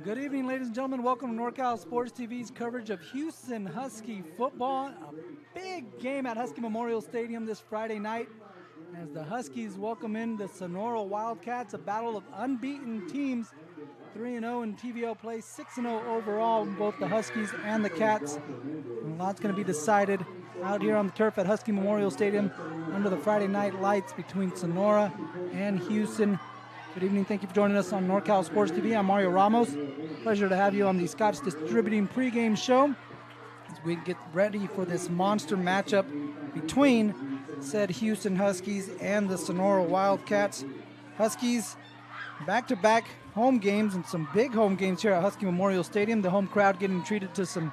Good evening, ladies and gentlemen. Welcome to NorCal Sports TV's coverage of Hughson Husky football. A big game at Husky Memorial Stadium this Friday night as the Huskies welcome in the Sonora Wildcats, a battle of unbeaten teams 3-0 in TVL play, 6-0 overall in both the Huskies and the Cats. And a lot's going to be decided out here on the turf at Husky Memorial Stadium under the Friday night lights between Sonora and Hughson. Good evening. Thank you for joining us on NorCal Sports TV. I'm Mario Ramos. Pleasure to have you on the Scotch Distributing pregame show as we get ready for this monster matchup between said Hughson Huskies and the Sonora Wildcats. Huskies back-to-back home games and some big home games here at Husky Memorial Stadium. The home crowd getting treated to some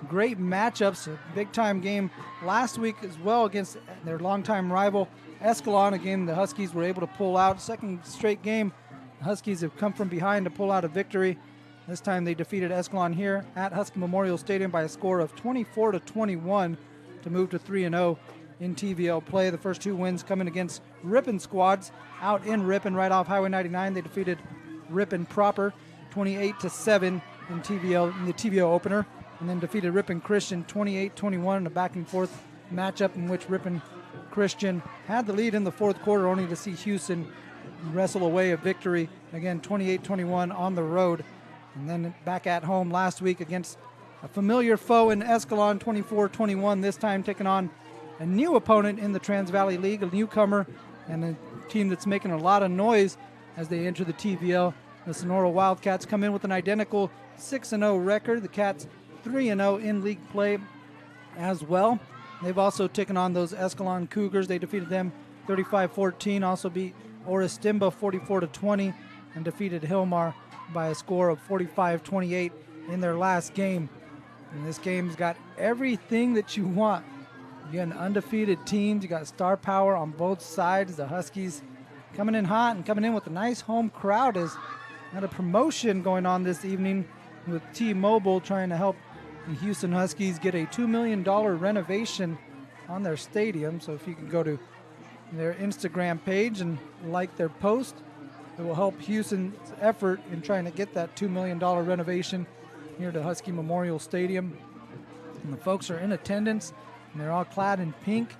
great matchups. A big-time game last week as well against their longtime rival Escalon, a game the Huskies were able to pull out. Second straight game, the Huskies have come from behind to pull out a victory. This time they defeated Escalon here at Husky Memorial Stadium by a score of 24-21 to move to 3-0 in TVL play. The first two wins coming against Ripon squads out in Ripon right off Highway 99. They defeated Ripon proper 28-7 in the TVL opener, and then defeated Ripon Christian 28-21 in a back and forth matchup in which Ripon Christian had the lead in the fourth quarter, only to see Hughson wrestle away a victory, again 28-21 on the road. And then back at home last week against a familiar foe in Escalon, 24-21, this time taking on a new opponent in the Trans-Valley League, a newcomer and a team that's making a lot of noise as they enter the TVL. The Sonora Wildcats come in with an identical 6-0 record. The Cats 3-0 in league play as well. They've also taken on those Escalon Cougars. They defeated them 35-14, also beat Oristimba 44-20, and defeated Hilmar by a score of 45-28 in their last game. And this game's got everything that you want. You got an undefeated team. You got star power on both sides. The Huskies coming in hot and coming in with a nice home crowd. Is got a promotion going on this evening with T-Mobile trying to help the Hughson Huskies get a $2 million renovation on their stadium. So if you can go to their Instagram page and like their post, it will help Hughson's effort in trying to get that $2 million renovation here to Husky Memorial Stadium. And the folks are in attendance, and they're all clad in pink,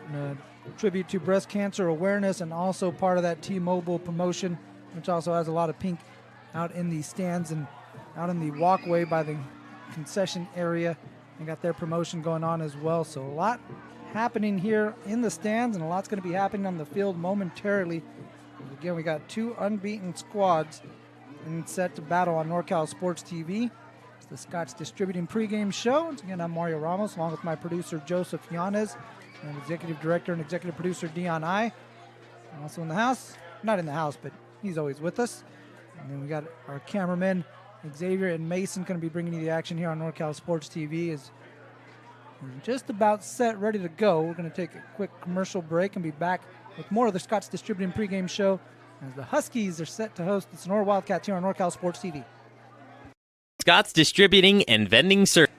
in a tribute to breast cancer awareness, and also part of that T-Mobile promotion, which also has a lot of pink out in the stands and out in the walkway by the concession area. They got their promotion going on as well. So a lot happening here in the stands, and a lot's going to be happening on the field momentarily. Again, we got two unbeaten squads and set to battle on NorCal Sports TV. It's the Scotch Distributing pregame show. Once again, I'm Mario Ramos, along with my producer Joseph Yanez, and executive director and executive producer Dion I. Also in the house, not in the house, but he's always with us. And then we got our cameramen Xavier and Mason going to be bringing you the action here on NorCal Sports TV. Is just about set, ready to go. We're going to take a quick commercial break and be back with more of the Scotch Distributing pregame show as the Huskies are set to host the Sonora Wildcats here on NorCal Sports TV. Scott's Distributing and Vending Service.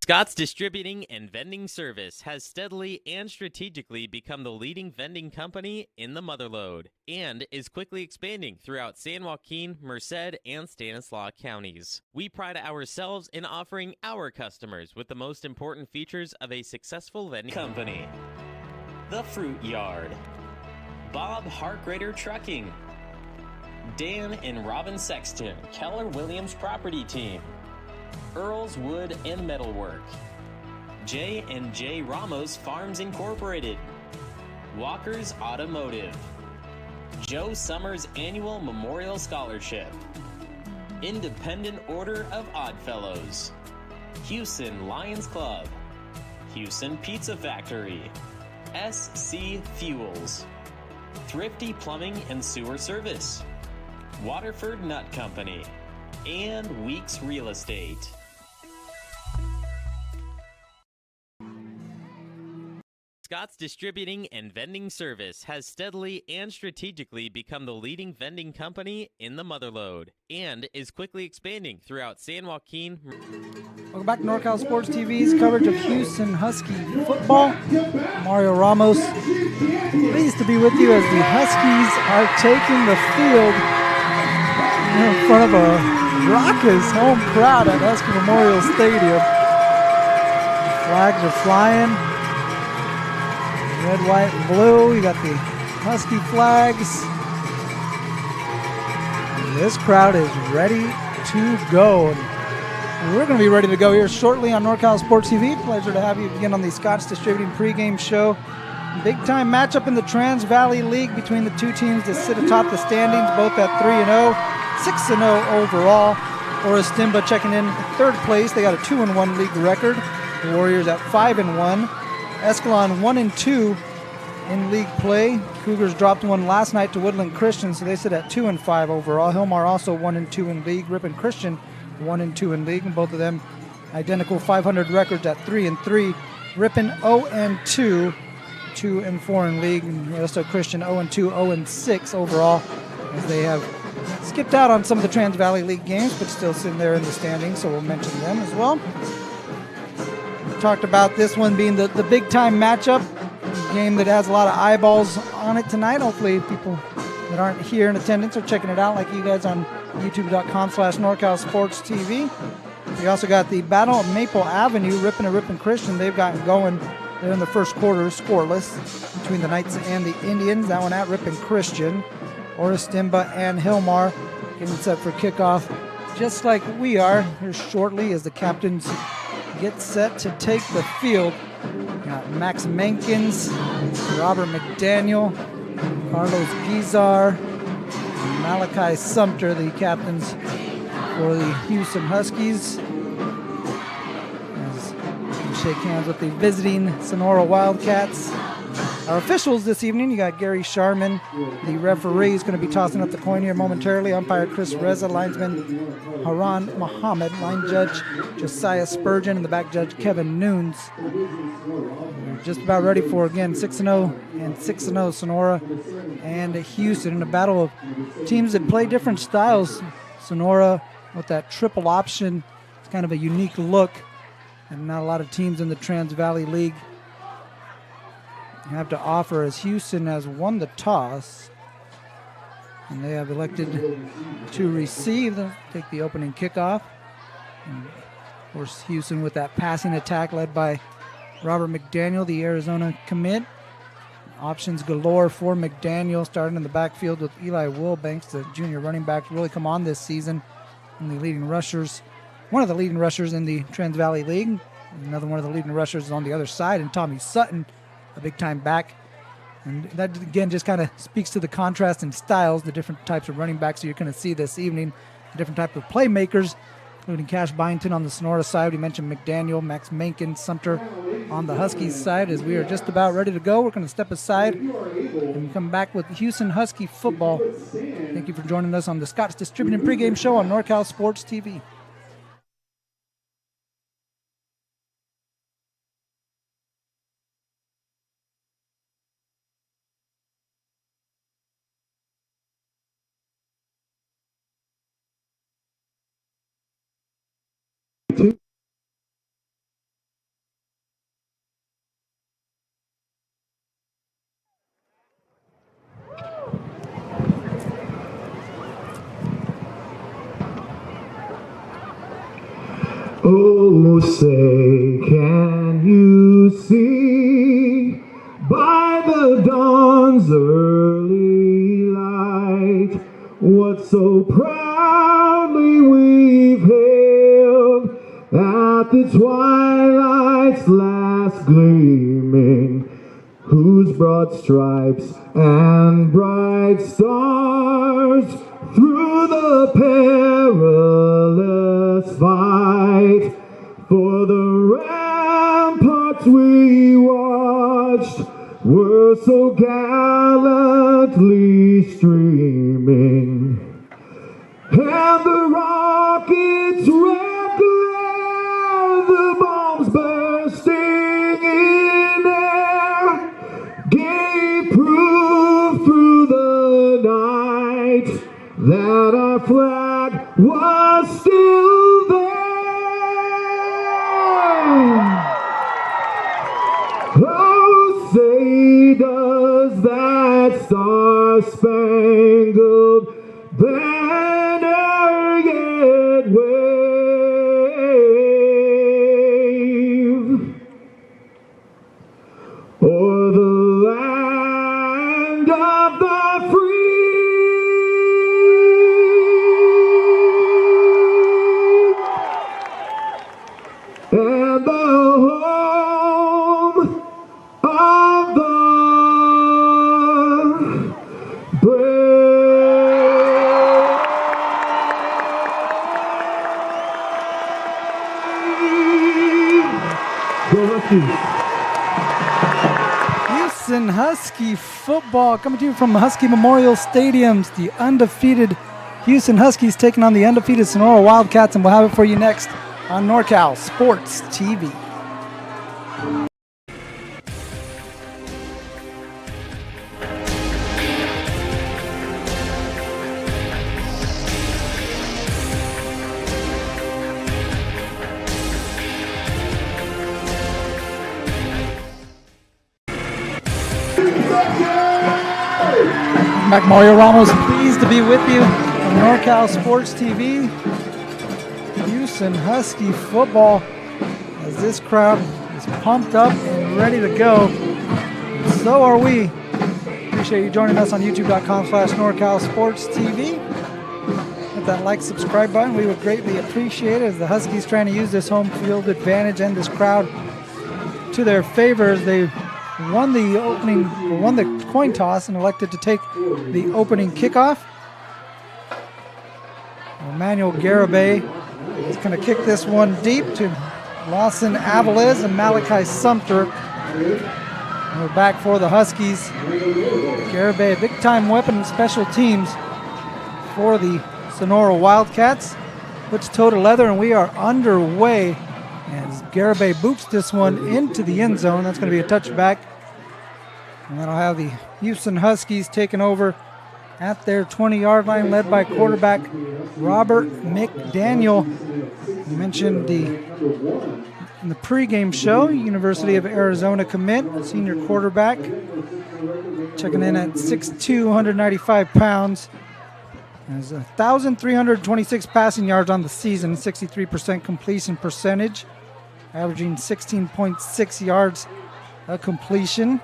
Scott's Distributing and Vending Service has steadily and strategically become the leading vending company in the Motherlode and is quickly expanding throughout San Joaquin, Merced, and Stanislaus counties. We pride ourselves in offering our customers with the most important features of a successful vending company. The Fruit Yard, Bob Hartgrader Trucking, Dan and Robin Sexton, Keller Williams Property Team, Earl's Wood and Metalwork, J&J Ramos Farms Incorporated, Walker's Automotive, Joe Summers Annual Memorial Scholarship, Independent Order of Oddfellows, Hughson Lions Club, Hughson Pizza Factory, SC Fuels, Thrifty Plumbing and Sewer Service, Waterford Nut Company, and Weeks Real Estate. Scott's Distributing and Vending Service has steadily and strategically become the leading vending company in the Motherlode and is quickly expanding throughout San Joaquin. Welcome back to NorCal Sports TV's coverage of Hughson Husky football. Mario Ramos, pleased to be with you as the Huskies are taking the field in front of a raucous home crowd at Husky Memorial Stadium. Flags are flying. Red, white, and blue. You got the Husky flags. And this crowd is ready to go. And we're going to be ready to go here shortly on NorCal Sports TV. Pleasure to have you again on the Scotts Distributing pregame show. Big time matchup in the Trans Valley League between the two teams that sit atop the standings, both at 3-0, 6-0 overall. Orostimba checking in third place. They got a 2-1 league record. The Warriors at 5-1. Escalon 1-2 in league play. Cougars dropped one last night to Woodland Christian, so they sit at 2-5 overall. Hillmar also 1-2 in league. Ripon Christian 1-2 in league, and both of them identical 500 records at 3-3. Ripon 0-2, 2-4 in league, and Modesto Christian 0-2, 0-6 overall, as they have skipped out on some of the Trans Valley League games, but still sitting there in the standings, so we'll mention them as well. We talked about this one being the big time matchup, a game that has a lot of eyeballs on it tonight. Hopefully people that aren't here in attendance are checking it out, like you guys on youtube.com/NorCal Sports TV. We also got the Battle of Maple Avenue, Ripon and Ripon Christian. They've gotten going. They're in the first quarter, scoreless, between the Knights and the Indians. That one at Ripon Christian. Orostimba and Hillmar getting set for kickoff, just like we are here shortly as the captains get set to take the field. Got Max Menkins, Robert McDaniel, Carlos Guizar, and Malachi Sumter, the captains for the Hughson Huskies. As we shake hands with the visiting Sonora Wildcats. Our officials this evening, you got Gary Sharman, the referee, is going to be tossing up the coin here momentarily. Umpire Chris Reza, linesman Haran Muhammad, line judge Josiah Spurgeon, and the back judge Kevin Nunes. We're just about ready for, again, 6-0 and 6-0 Sonora and Hughson in a battle of teams that play different styles. Sonora with that triple option, it's kind of a unique look, and not a lot of teams in the Trans Valley League have to offer, as Hughson has won the toss, and they have elected to receive, take the opening kickoff. And of course, Hughson with that passing attack led by Robert McDaniel, the Arizona commit. Options galore for McDaniel, starting in the backfield with Eli Wilbanks, the junior running back, really come on this season. And the leading rushers, one of the leading rushers in the Trans Valley League. Another one of the leading rushers on the other side, and Tommy Sutton, a big time back. And that again just kind of speaks to the contrast in styles, the different types of running backs you're going to see this evening, the different type of playmakers, including Cash Byington on the Sonora side. We mentioned McDaniel, Max Menken, Sumter on the Huskies side. As we are just about ready to go, we're going to step aside and come back with Hughson Husky football. Thank you for joining us on the Scotts Distributing pregame show on NorCal Sports TV. Oh, say, can you see by the dawn's early light what so proudly we've hailed at the twilight's last gleaming, whose broad stripes and bright stars through the perilous fight for the ramparts we watched were so gallantly streaming, and the rockets red glare, the bombs bursting in air, gave proof through the night that our flag was still there. Oh, say does that star-spangled banner yet wave o'er the Huskies. Hughson Husky football coming to you from Husky Memorial Stadiums. The undefeated Hughson Huskies taking on the undefeated Sonora Wildcats, and we'll have it for you next on NorCal Sports TV. Back, Mario Ramos, pleased to be with you on NorCal Sports TV. Hughson Husky football, as this crowd is pumped up and ready to go. And so are we. Appreciate you joining us on youtube.com/NorCal Sports TV. Hit that like, subscribe button. We would greatly appreciate it, as the Huskies trying to use this home field advantage and this crowd to their favor, as they won the coin toss and elected to take the opening kickoff. Emmanuel Garibay is going to kick this one deep to Lawson Avalez and Malachi Sumter. And we're back for the Huskies. Garibay, a big-time weapon in special teams for the Sonora Wildcats. Puts toe to leather, and we are underway as Garibay boots this one into the end zone. That's going to be a touchback. And that'll have the Hughson Huskies taking over at their 20-yard line, led by quarterback Robert McDaniel. You mentioned in the pregame show, University of Arizona commit, senior quarterback, checking in at 6'2", 195 pounds. Has 1,326 passing yards on the season, 63% completion percentage, averaging 16.6 yards a completion,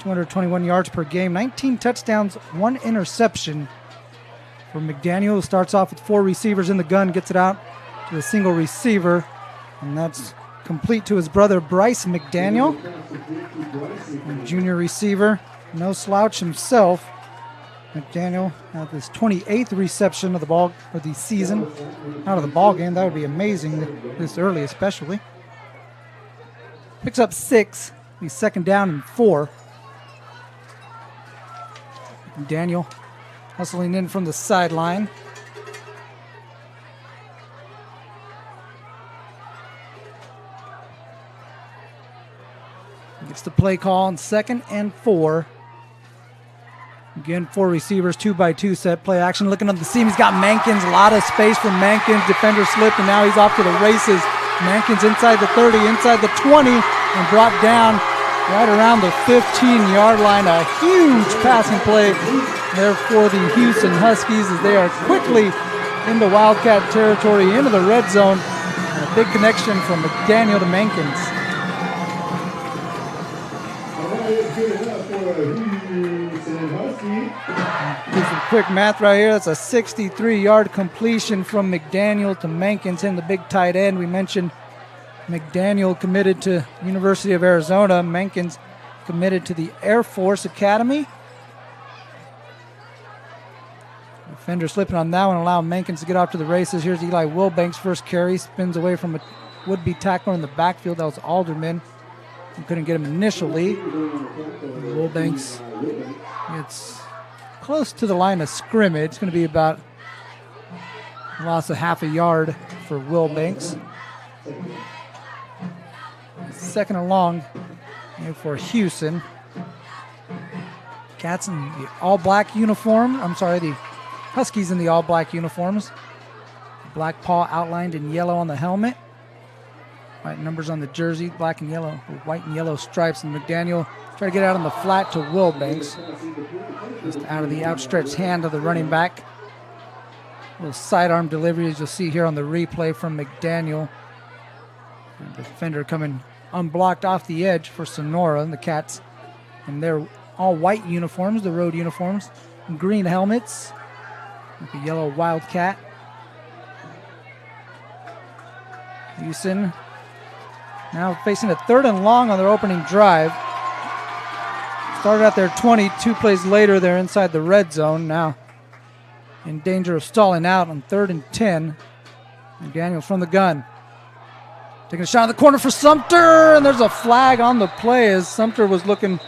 221 yards per game, 19 touchdowns, 1 interception for McDaniel, who starts off with 4 receivers in the gun, gets it out to a single receiver, and that's complete to his brother Bryce McDaniel, junior receiver, no slouch himself. McDaniel had his 28th reception of the ball of the season, out of the ball game. That would be amazing this early, especially. Picks up 6. He's second down and 4. McDaniel hustling in from the sideline. Gets the play call on 2nd and 4. Again, 4 receivers, 2x2 set play action. Looking up the seam, he's got Mankins. A lot of space for Mankins. Defender slipped, and now he's off to the races. Mankins inside the 30, inside the 20, and brought down right around the 15-yard line. A huge passing play there for the Hughson Huskies, as they are quickly into Wildcat territory, into the red zone. And a big connection from McDaniel to Mankins. Do some quick math right here. That's a 63-yard completion from McDaniel to Mankins, in the big tight end. We mentioned McDaniel committed to University of Arizona. Mankins committed to the Air Force Academy. Defender slipping on that one, allowing Mankins to get off to the races. Here's Eli Wilbanks' first carry. Spins away from a would-be tackler in the backfield. That was Alderman. He couldn't get him initially. Wilbanks gets close to the line of scrimmage. It's going to be about a loss of half a yard for Wilbanks. Second and long for Hughson. Cats in the all-black uniform. The Huskies in the all-black uniforms. Black paw outlined in yellow on the helmet. White numbers on the jersey, black and yellow, white and yellow stripes. And McDaniel try to get out on the flat to Wilbanks. Just out of the outstretched hand of the running back. Little sidearm delivery, as you'll see here on the replay from McDaniel. And the defender coming unblocked off the edge for Sonora, and the Cats in their all white uniforms, the road uniforms, and green helmets with the yellow Wildcat. Hughson now facing a 3rd and long on their opening drive. Started at their 20, 2 plays later they're inside the red zone. Now in danger of stalling out on 3rd and 10. McDaniel from the gun. Taking a shot in the corner for Sumter, and there's a flag on the play as Sumter was looking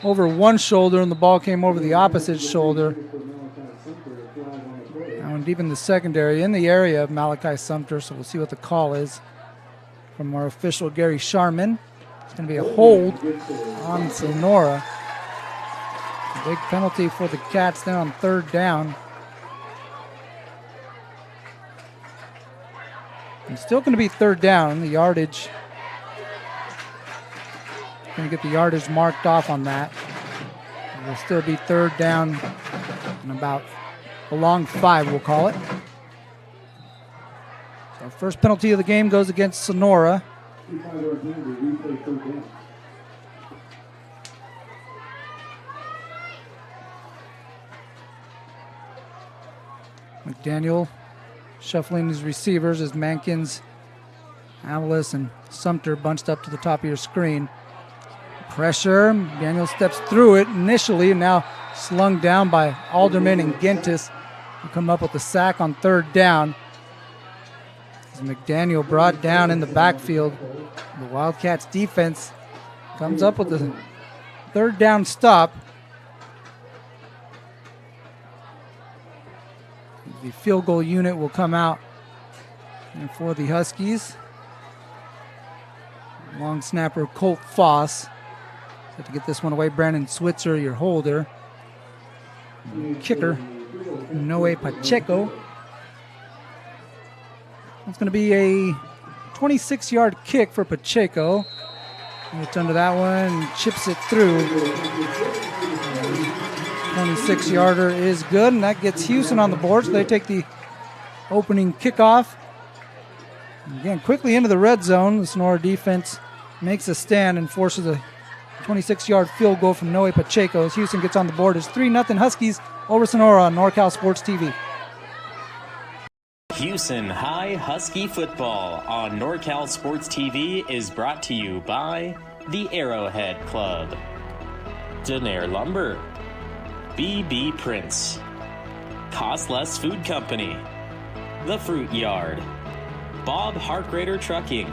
over one shoulder and the ball came over the opposite shoulder. Now deep in the secondary, in the area of Malachi Sumter, so we'll see what the call is from our official Gary Sharman. It's going to be a hold on Sonora. A big penalty for the Cats there on third down. It's still going to be third down. The yardage, going to get the yardage marked off on that. It will still be third down and about a long 5, we'll call it. So first penalty of the game goes against Sonora. McDaniel shuffling his receivers as Mankins, Avalos, and Sumter bunched up to the top of your screen. Pressure. Daniel steps through it initially and now slung down by Alderman and Gentis, who come up with the sack on third down. As McDaniel brought down in the backfield, the Wildcats defense comes up with the third down stop. The field goal unit will come out and for the Huskies. Long snapper Colt Foss. Have to get this one away. Brandon Switzer, your holder. Kicker, Noe Pacheco. It's going to be a 26-yard kick for Pacheco. Gets under that one and chips it through. 26-yarder is good, and that gets Hughson on the board, so they take the opening kickoff. And again, quickly into the red zone. The Sonora defense makes a stand and forces a 26-yard field goal from Noe Pacheco as Hughson gets on the board. It's 3-0 Huskies over Sonora on NorCal Sports TV. Hughson High Husky Football on NorCal Sports TV is brought to you by the Arrowhead Club, Denair Lumber, BB Prince, Cost Less Food Company, The Fruit Yard, Bob Harkrader Trucking,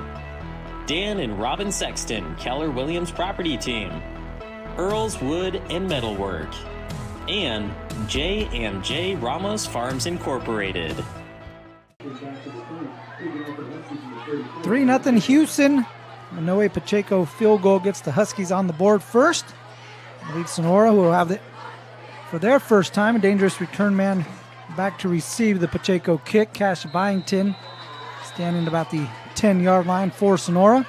Dan and Robin Sexton, Keller Williams Property Team, Earl's Wood and Metalwork, and J&J Ramos Farms Incorporated. 3-0 Houston. The Noe Pacheco field goal gets the Huskies on the board first. Leads Sonora, who will have it for their first time. A dangerous return man back to receive the Pacheco kick. Cash Byington standing about the 10-yard line for Sonora.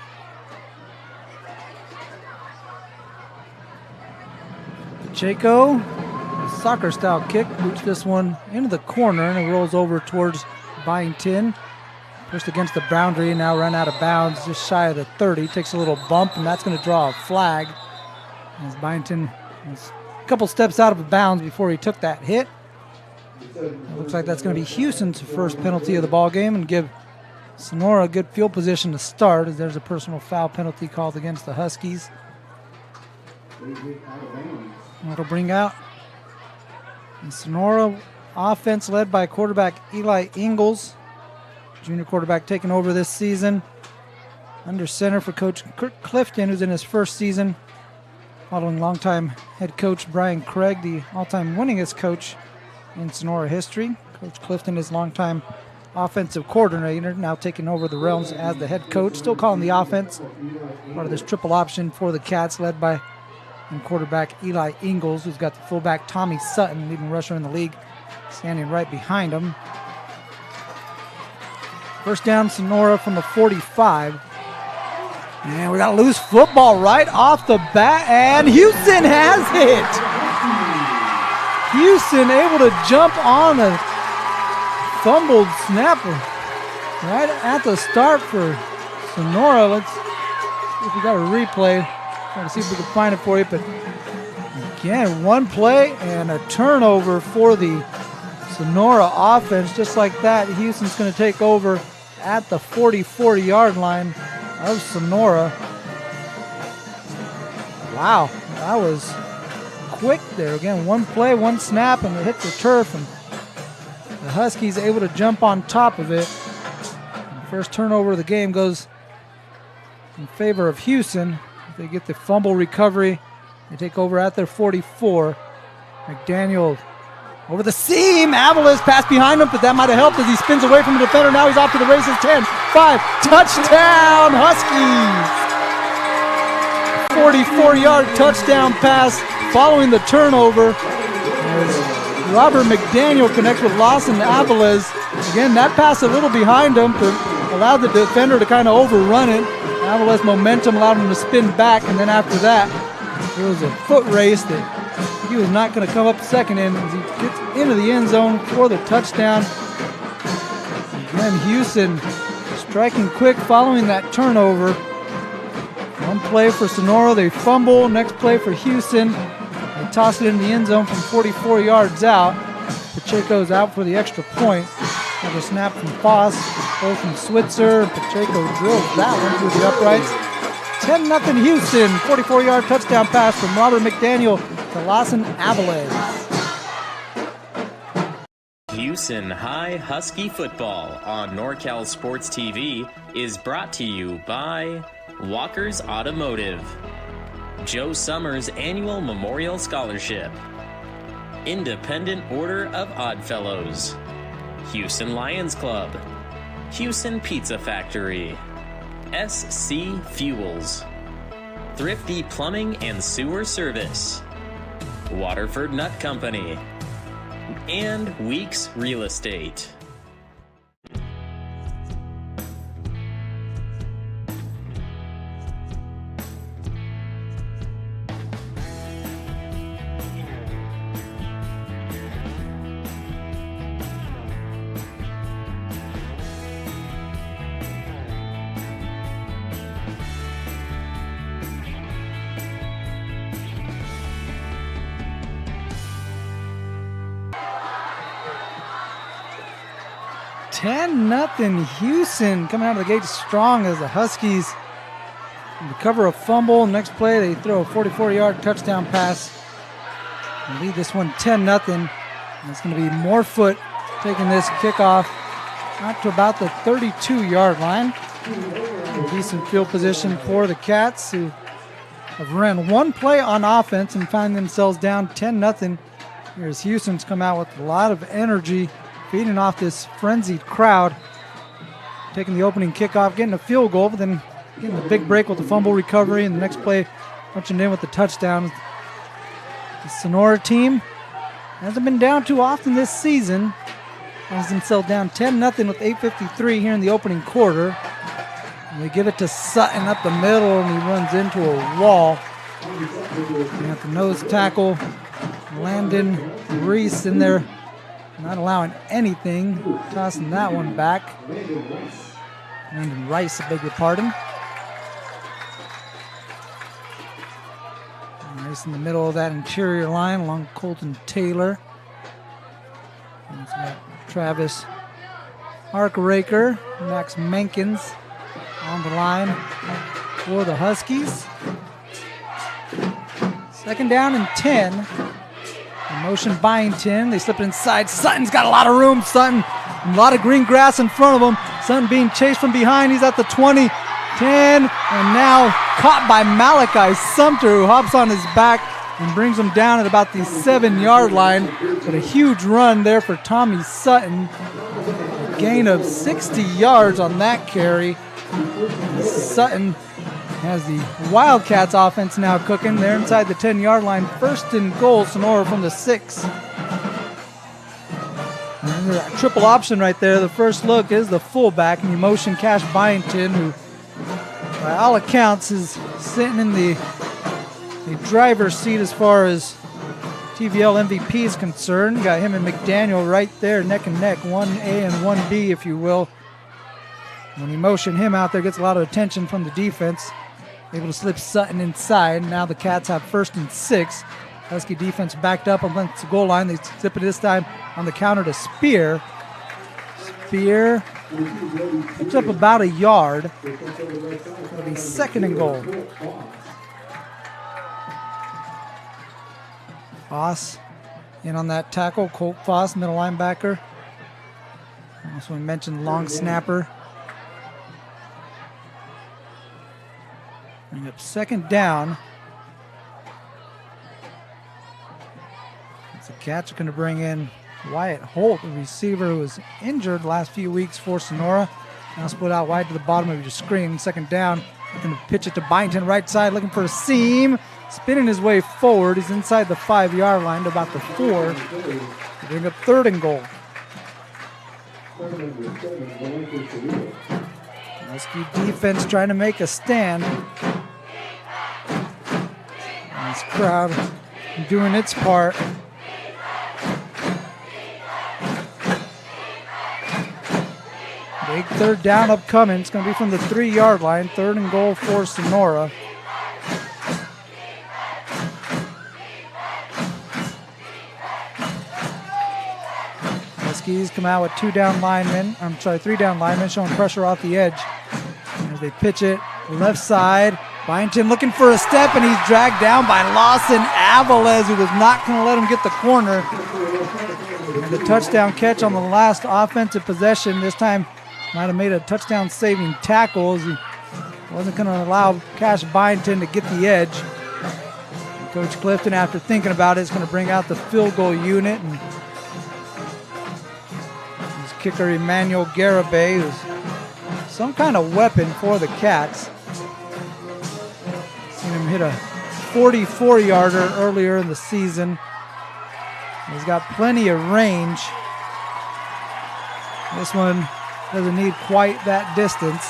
Pacheco, a soccer-style kick, boots this one into the corner and it rolls over towards Byington. Pushed against the boundary, now run out of bounds just shy of the 30. Takes a little bump, and that's going to draw a flag. As Byington was a couple steps out of bounds before he took that hit. It looks like that's going to be Houston's first penalty of the ball game and give Sonora a good field position to start, as there's a personal foul penalty called against the Huskies. That'll bring out the Sonora offense led by quarterback Eli Ingalls, junior quarterback taking over this season. Under center for Coach Kirk Clifton, who's in his first season, following longtime head coach Brian Craig, the all-time winningest coach in Sonora history. Coach Clifton is longtime offensive coordinator, now taking over the realms as the head coach, still calling the offense. Part of this triple option for the Cats, led by quarterback Eli Ingalls, who's got the fullback Tommy Sutton, leading rusher in the league, standing right behind him. First down, Sonora from the 45. And we got a loose football right off the bat, and Hughson has it. Hughson able to jump on a fumbled snap right at the start for Sonora. Let's see if we got a replay. Try to see if we can find it for you. But again, one play and a turnover for the Sonora offense. Just like that, Houston's going to take over at the 44-yard line of Sonora. Wow, that was quick there. Again, one play, one snap, and it hit the turf, and the Huskies able to jump on top of it. And first turnover of the game goes in favor of Hughson. They get the fumble recovery. They take over at their 44. McDaniel over the seam. Avalos pass behind him, but that might have helped as he spins away from the defender. Now he's off to the races. 10, 5, touchdown Huskies! 44-yard touchdown pass following the turnover. As Robert McDaniel connects with Lawson Avalos. Again, that pass a little behind him, but allowed the defender to kind of overrun it. Avalos' momentum allowed him to spin back, and then after that, it was a foot race that he was not going to come up second in as he gets into the end zone for the touchdown. Again, Hughson striking quick following that turnover. One play for Sonora, they fumble. Next play for Hughson. They toss it in the end zone from 44 yards out. Pacheco's out for the extra point. Another snap from Foss, both from Switzer. Pacheco drills that one through the uprights. 10-0 Hughson, 44-yard touchdown pass from Robert McDaniel to Lawson Avalos. Hughson High Husky football on NorCal Sports TV is brought to you by Walker's Automotive, Joe Summers Annual Memorial Scholarship, Independent Order of Oddfellows, Hughson Lions Club, Hughson Pizza Factory, SC Fuels, Thrifty Plumbing and Sewer Service, Waterford Nut Company, and Weeks Real Estate. Nothing. Hughson coming out of the gate strong as the Huskies recover a fumble. Next play, they throw a 44-yard touchdown pass and lead this one 10-0. And it's going to be Morefoot taking this kickoff out to about the 32-yard line. Decent field position for the Cats, who have ran one play on offense and find themselves down 10-0. Here's Hughson's come out with a lot of energy, feeding off this frenzied crowd, taking the opening kickoff, getting a field goal, but then getting the big break with the fumble recovery, and the next play punching in with the touchdown. The Sonora team hasn't been down too often this season. Has themselves down 10-0 with 8:53 here in the opening quarter. And they give it to Sutton up the middle, and he runs into a wall. And at the nose tackle, Landon Reese in there, not allowing anything, tossing that one back. Landon Rice, I beg your pardon. Rice in the middle of that interior line along Colton Taylor. And Travis Harkraker, Max Menkins on the line for the Huskies. Second down and 10. Motion Byington. They slip it inside. Sutton's got a lot of room. Sutton, a lot of green grass in front of him. Sutton being chased from behind. He's at the 20, 10, and now caught by Malachi Sumter, who hops on his back and brings him down at about the 7-yard line. But a huge run there for Tommy Sutton. A gain of 60 yards on that carry. Sutton has the Wildcats offense now cooking. They're inside the 10-yard line. First and goal, Sonora from the 6. And a triple option right there. The first look is the fullback, and you motion Cash Byington, who by all accounts is sitting in the driver's seat as far as TVL MVP is concerned. Got him and McDaniel right there, neck and neck, 1A and 1B, if you will. When you motion him out there, gets a lot of attention from the defense. Able to slip Sutton inside. Now the Cats have 1st and 6. Husky defense backed up against the goal line. They slip it this time on the counter to Spear. Spear picks up about a yard. It'll be 2nd and goal. Foss in on that tackle. Colt Foss, middle linebacker. Also we mentioned long snapper. Bring up second down. The Cats are going to bring in Wyatt Holt, the receiver who was injured the last few weeks for Sonora. Now split out wide to the bottom of your screen. Second down. Looking to pitch it to Byington, right side, looking for a seam. Spinning his way forward. He's inside the 5-yard line to about the 4. To bring up third and goal. Husky defense trying to make a stand. And this crowd doing its part. Big third down upcoming. It's going to be from the 3-yard line. Third and goal for Sonora. Huskies come out with 3 down linemen showing pressure off the edge. As they pitch it left side. Byington looking for a step, and he's dragged down by Lawson Aviles, who was not going to let him get the corner. And the touchdown catch on the last offensive possession. This time might have made a touchdown-saving tackle, as he wasn't going to allow Cash Byington to get the edge. And Coach Clifton, after thinking about it, is going to bring out the field goal unit. And his kicker, Emmanuel Garibay, who's some kind of weapon for the Cats. Seen him hit a 44-yarder earlier in the season. He's got plenty of range. This one doesn't need quite that distance.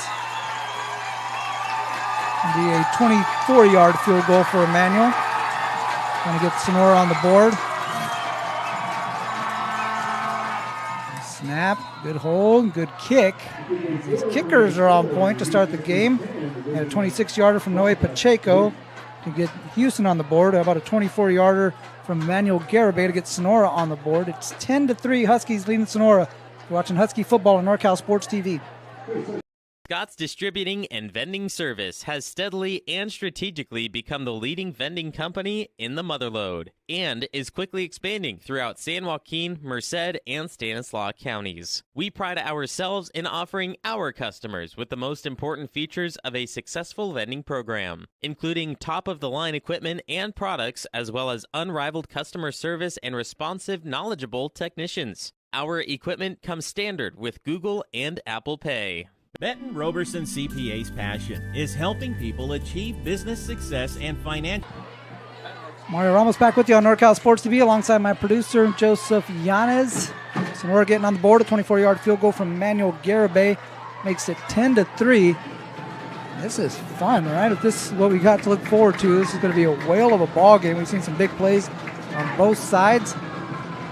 It'll be a 24-yard field goal for Emmanuel. Trying to get Sonora on the board. Snap, good hold, good kick. These kickers are on point to start the game. And a 26-yarder from Noe Pacheco to get Hughson on the board. How about a 24-yarder from Emmanuel Garibay to get Sonora on the board? It's 10-3, Huskies leading Sonora. You're watching Husky football on NorCal Sports TV. Scott's Distributing and Vending Service has steadily and strategically become the leading vending company in the Motherlode and is quickly expanding throughout San Joaquin, Merced, and Stanislaus counties. We pride ourselves in offering our customers with the most important features of a successful vending program, including top-of-the-line equipment and products, as well as unrivaled customer service and responsive, knowledgeable technicians. Our equipment comes standard with Google and Apple Pay. Benton Roberson CPA's passion is helping people achieve business success and financial. Mario Ramos back with you on NorCal Sports TV alongside my producer, Joseph Yanez. Sonora getting on the board. A 24-yard field goal from Emmanuel Garibay makes it 10-3. This is fun, right? If this is what we got to look forward to, this is going to be a whale of a ball game. We've seen some big plays on both sides.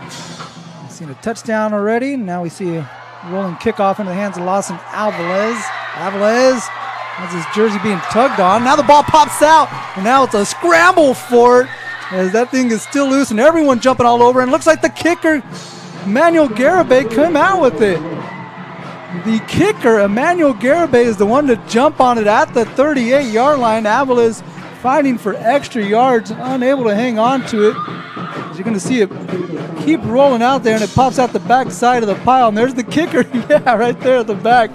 We've seen a touchdown already. Now we see a rolling kickoff into the hands of Lawson Aviles. Aviles has his jersey being tugged on. Now the ball pops out, and now it's a scramble for it as that thing is still loose and everyone jumping all over. And it looks like the kicker, Emmanuel Garibay, came out with it. The kicker, Emmanuel Garibay, is the one to jump on it at the 38-yard line. Aviles fighting for extra yards, unable to hang on to it. As you're going to see it keep rolling out there, and it pops out the back side of the pile. And there's the kicker, yeah, right there at the back,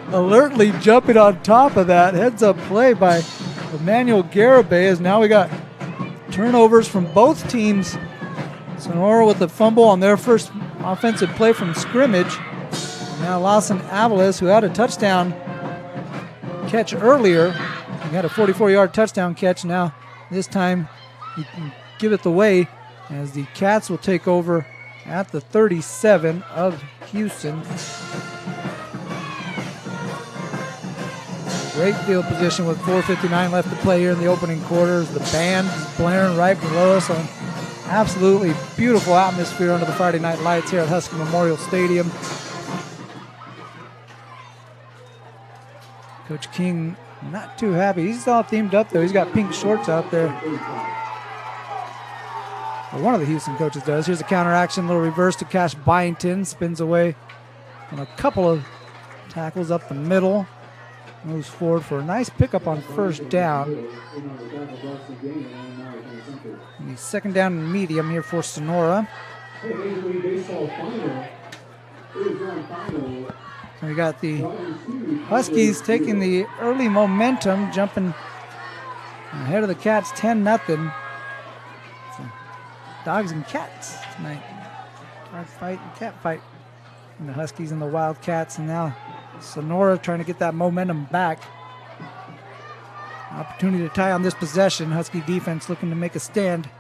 alertly jumping on top of that. Heads-up play by Emmanuel Garibay, as now we got turnovers from both teams. Sonora with the fumble on their first offensive play from scrimmage. Now Lawson Aviles, who had a touchdown catch earlier, he had a 44-yard touchdown catch. Now this time he can give it away, as the Cats will take over at the 37 of Hughson. Great field position with 4:59 left to play here in the opening quarters. The band is blaring right below us. An absolutely beautiful atmosphere under the Friday night lights here at Husky Memorial Stadium. Coach King not too happy. He's all themed up though. He's got pink shorts out there. Well, one of the Hughson coaches does. Here's a counter action, little reverse to Cash Byington. Spins away on a couple of tackles up the middle. Moves forward for a nice pickup on first down. And he's second down and medium here for Sonora. So we got the Huskies taking the early momentum, jumping Ahead of the Cats 10-0. Dogs and cats tonight. Dog fight and cat fight. And the Huskies and the Wildcats. And now Sonora trying to get that momentum back. Opportunity to tie on this possession. Husky defense looking to make a stand.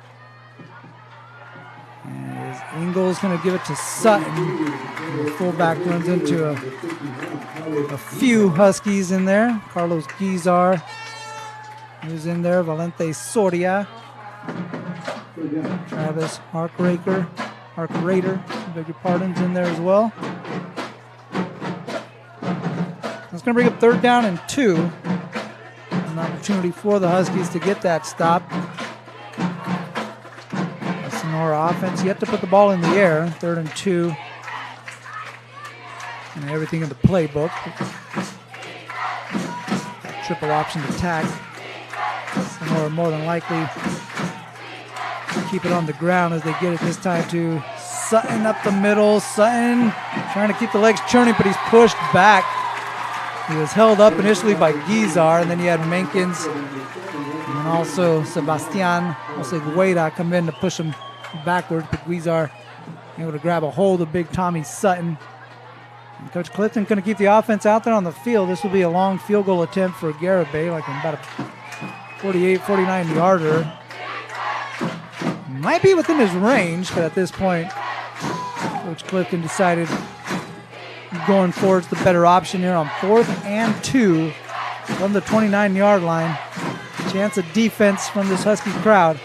As Ingles going to give it to Sutton. And the fullback runs into a few Huskies in there. Carlos Guizar, who's in there. Valente Soria. Travis Harkrader, beg your pardon's in there as well. It's going to bring up 3rd down and 2. An opportunity for the Huskies to get that stop. The Sonora offense yet to put the ball in the air. 3rd and 2. And everything in the playbook. Triple option attack. Sonora more than likely keep it on the ground as they get it this time to Sutton up the middle. Sutton trying to keep the legs churning, but he's pushed back. He was held up initially by Guizar, and then you had Menkins and also Sebastian Osegueda come in to push him backwards, but Guizar able to grab a hold of big Tommy Sutton. And Coach Clifton going to keep the offense out there on the field. This will be a long field goal attempt for Garibay, like about a 48, 49-yarder. Might be within his range, but at this point, Coach Clifton decided going forward's the better option here on 4th and 2 from the 29-yard line. Chance of defense from this Husky crowd.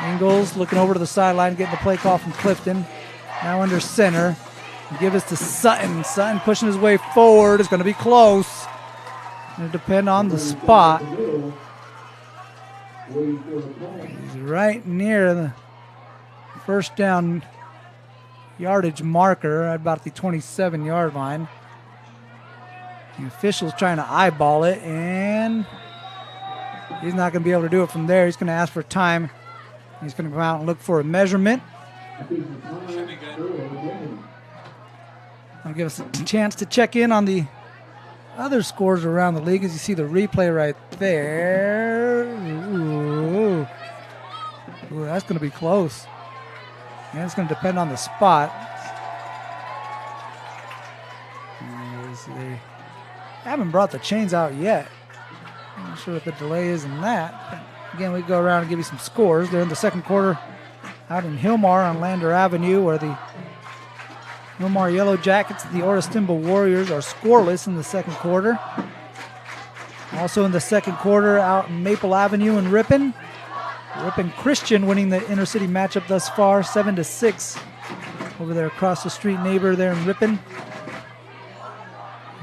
Ingles looking over to the sideline, getting the play call from Clifton. Now under center. Give us to Sutton. Sutton pushing his way forward. It's going to be close. Going to depend on the spot. He's right near the 1st down yardage marker at about the 27-yard line. The official's trying to eyeball it, and he's not going to be able to do it from there. He's going to ask for time. He's going to come out and look for a measurement. Should be good. I'll give us a chance to check in on the other scores around the league as you see the replay right there. Ooh, that's going to be close. And it's going to depend on the spot. They haven't brought the chains out yet. I'm not sure what the delay is in that. But again, we go around and give you some scores. They're in the 2nd quarter out in Hilmar on Lander Avenue, where the Hilmar Yellow Jackets and the Orostimba Warriors are scoreless in the 2nd quarter. Also in the 2nd quarter out in Maple Avenue in Ripon. Ripon Christian winning the intercity matchup thus far, 7-6 over their across the street neighbor there in Ripon.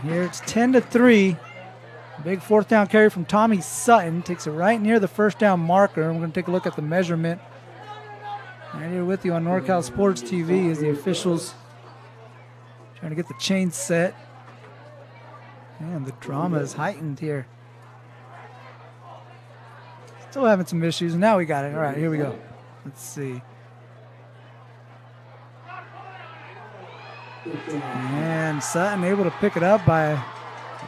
Here it's 10-3. Big 4th down carry from Tommy Sutton. Takes it right near the 1st down marker. And we're going to take a look at the measurement. Right here with you on NorCal Sports TV as the officials trying to get the chain set. Man, the drama is heightened here. Still having some issues. Now we got it. All right, here we go. Let's see. And Sutton able to pick it up by a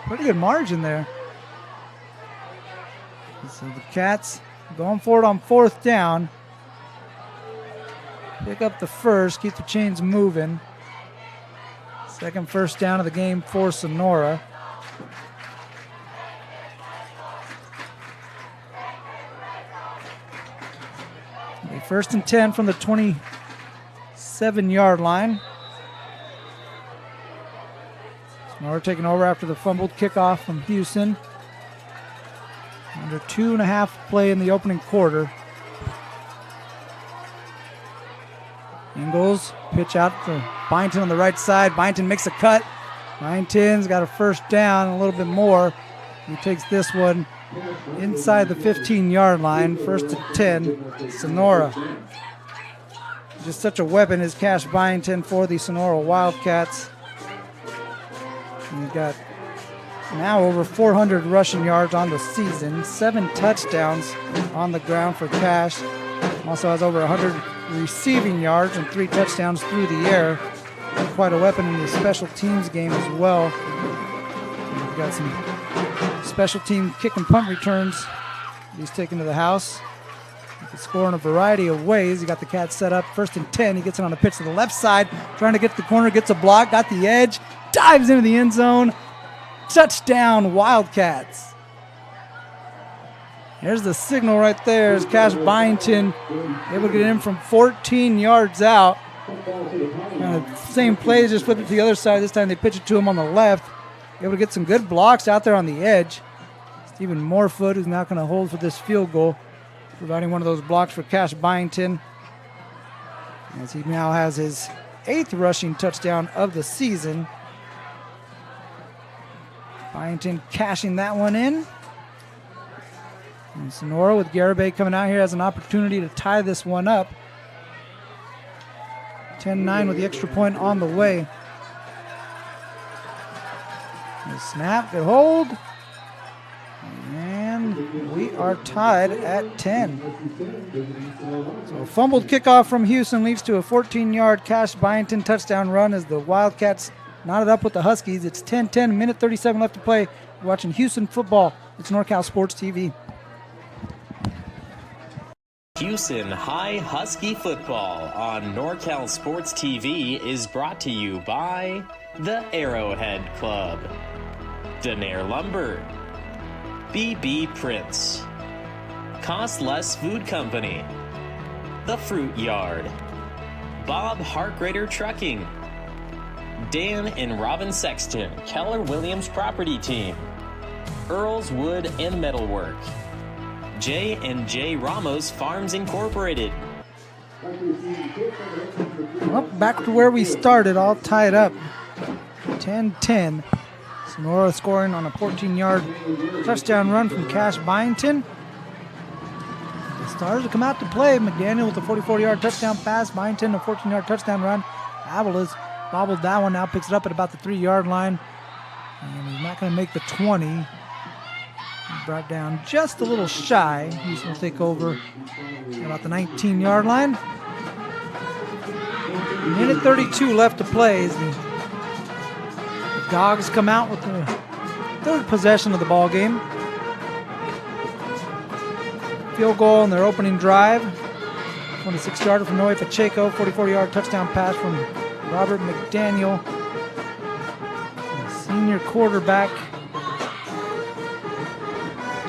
pretty good margin there. So the Cats going for it on 4th down. Pick up the first, keep the chains moving. 2nd first down of the game for Sonora. A 1st and 10 from the 27-yard line. Sonora taking over after the fumbled kickoff from Hughson. Under 2.5 play in the opening quarter. Ingles, pitch out for Byington on the right side. Byington makes a cut. Byington's got a 1st down, a little bit more. He takes this one inside the 15-yard line. 1st and 10, Sonora. Just such a weapon is Cash Byington for the Sonora Wildcats. And he's got now over 400 rushing yards on the season, 7 touchdowns on the ground for Cash. Also has over 100 receiving yards and 3 touchdowns through the air. Quite a weapon in the special teams game as well. We've got some special team kick and punt returns he's taken to the house. He can score in a variety of ways. He got the Cats set up 1st and 10. He gets it on the pitch to the left side, trying to get to the corner, gets a block, got the edge, dives into the end zone. Touchdown, Wildcats. There's the signal right there as Cash Byington able to get in from 14 yards out. Same play, just flip it to the other side. This time they pitch it to him on the left. Able to get some good blocks out there on the edge. Stephen Morefoot, who's now going to hold for this field goal, providing one of those blocks for Cash Byington, as he now has his 8th rushing touchdown of the season. Byington cashing that one in. And Sonora with Garibay coming out here has an opportunity to tie this one up. 10-9 with the extra point on the way. The snap, good hold. And we are tied at 10. So a fumbled kickoff from Hughson leads to a 14-yard Cash Byington touchdown run as the Wildcats knotted up with the Huskies. It's 10-10, minute 37 left to play. We're watching Hughson football. It's NorCal Sports TV. Hughson High Husky football on NorCal Sports TV is brought to you by the Arrowhead Club, Denair Lumber, BB Prince, Cost Less Food Company, The Fruit Yard, Bob Harkrader Trucking, Dan and Robin Sexton, Keller Williams Property Team, Earl's Wood and Metalwork, J&J Ramos Farms Incorporated. Well, back to where we started, all tied up. 10-10. Sonora scoring on a 14-yard touchdown run from Cash Byington. The Stars will come out to play. McDaniel with a 44-yard touchdown pass. Byington a 14-yard touchdown run. Avalos bobbled that one, now picks it up at about the 3-yard line. And he's not going to make the 20. Brought down just a little shy. He's going to take over at about the 19-yard line. Minute 32 left to play as the Dogs come out with the 3rd possession of the ball game. Field goal on their opening drive. 26-yarder from Noe Pacheco. 44-yard touchdown pass from Robert McDaniel, the senior quarterback.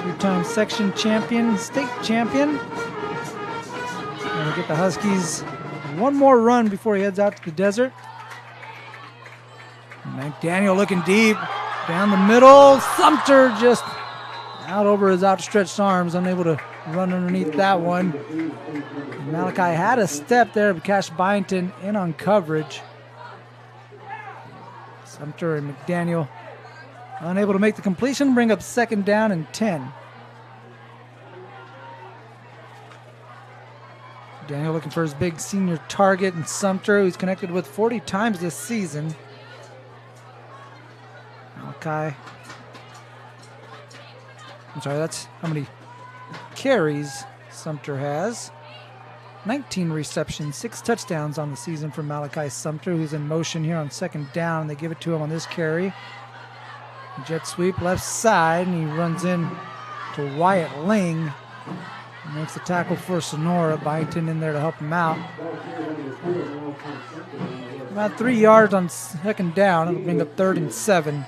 2-time section champion, state champion. And we get the Huskies one more run before he heads out to the desert. McDaniel looking deep, down the middle. Sumter just out over his outstretched arms, unable to run underneath that one. Malachi had a step there, but Cash Byington in on coverage. Sumter and McDaniel unable to make the completion, bring up 2nd down and 10. Daniel looking for his big senior target, and Sumter, who's connected with 40 times this season. Malachi. I'm sorry, that's how many carries Sumter has. 19 receptions, 6 touchdowns on the season for Malachi Sumter, who's in motion here on 2nd down. They give it to him on this carry. Jet sweep left side, and he runs in to Wyatt Ling. Makes the tackle for Sonora. Byington in there to help him out. About 3 yards on 2nd down. It'll bring up 3rd and 7.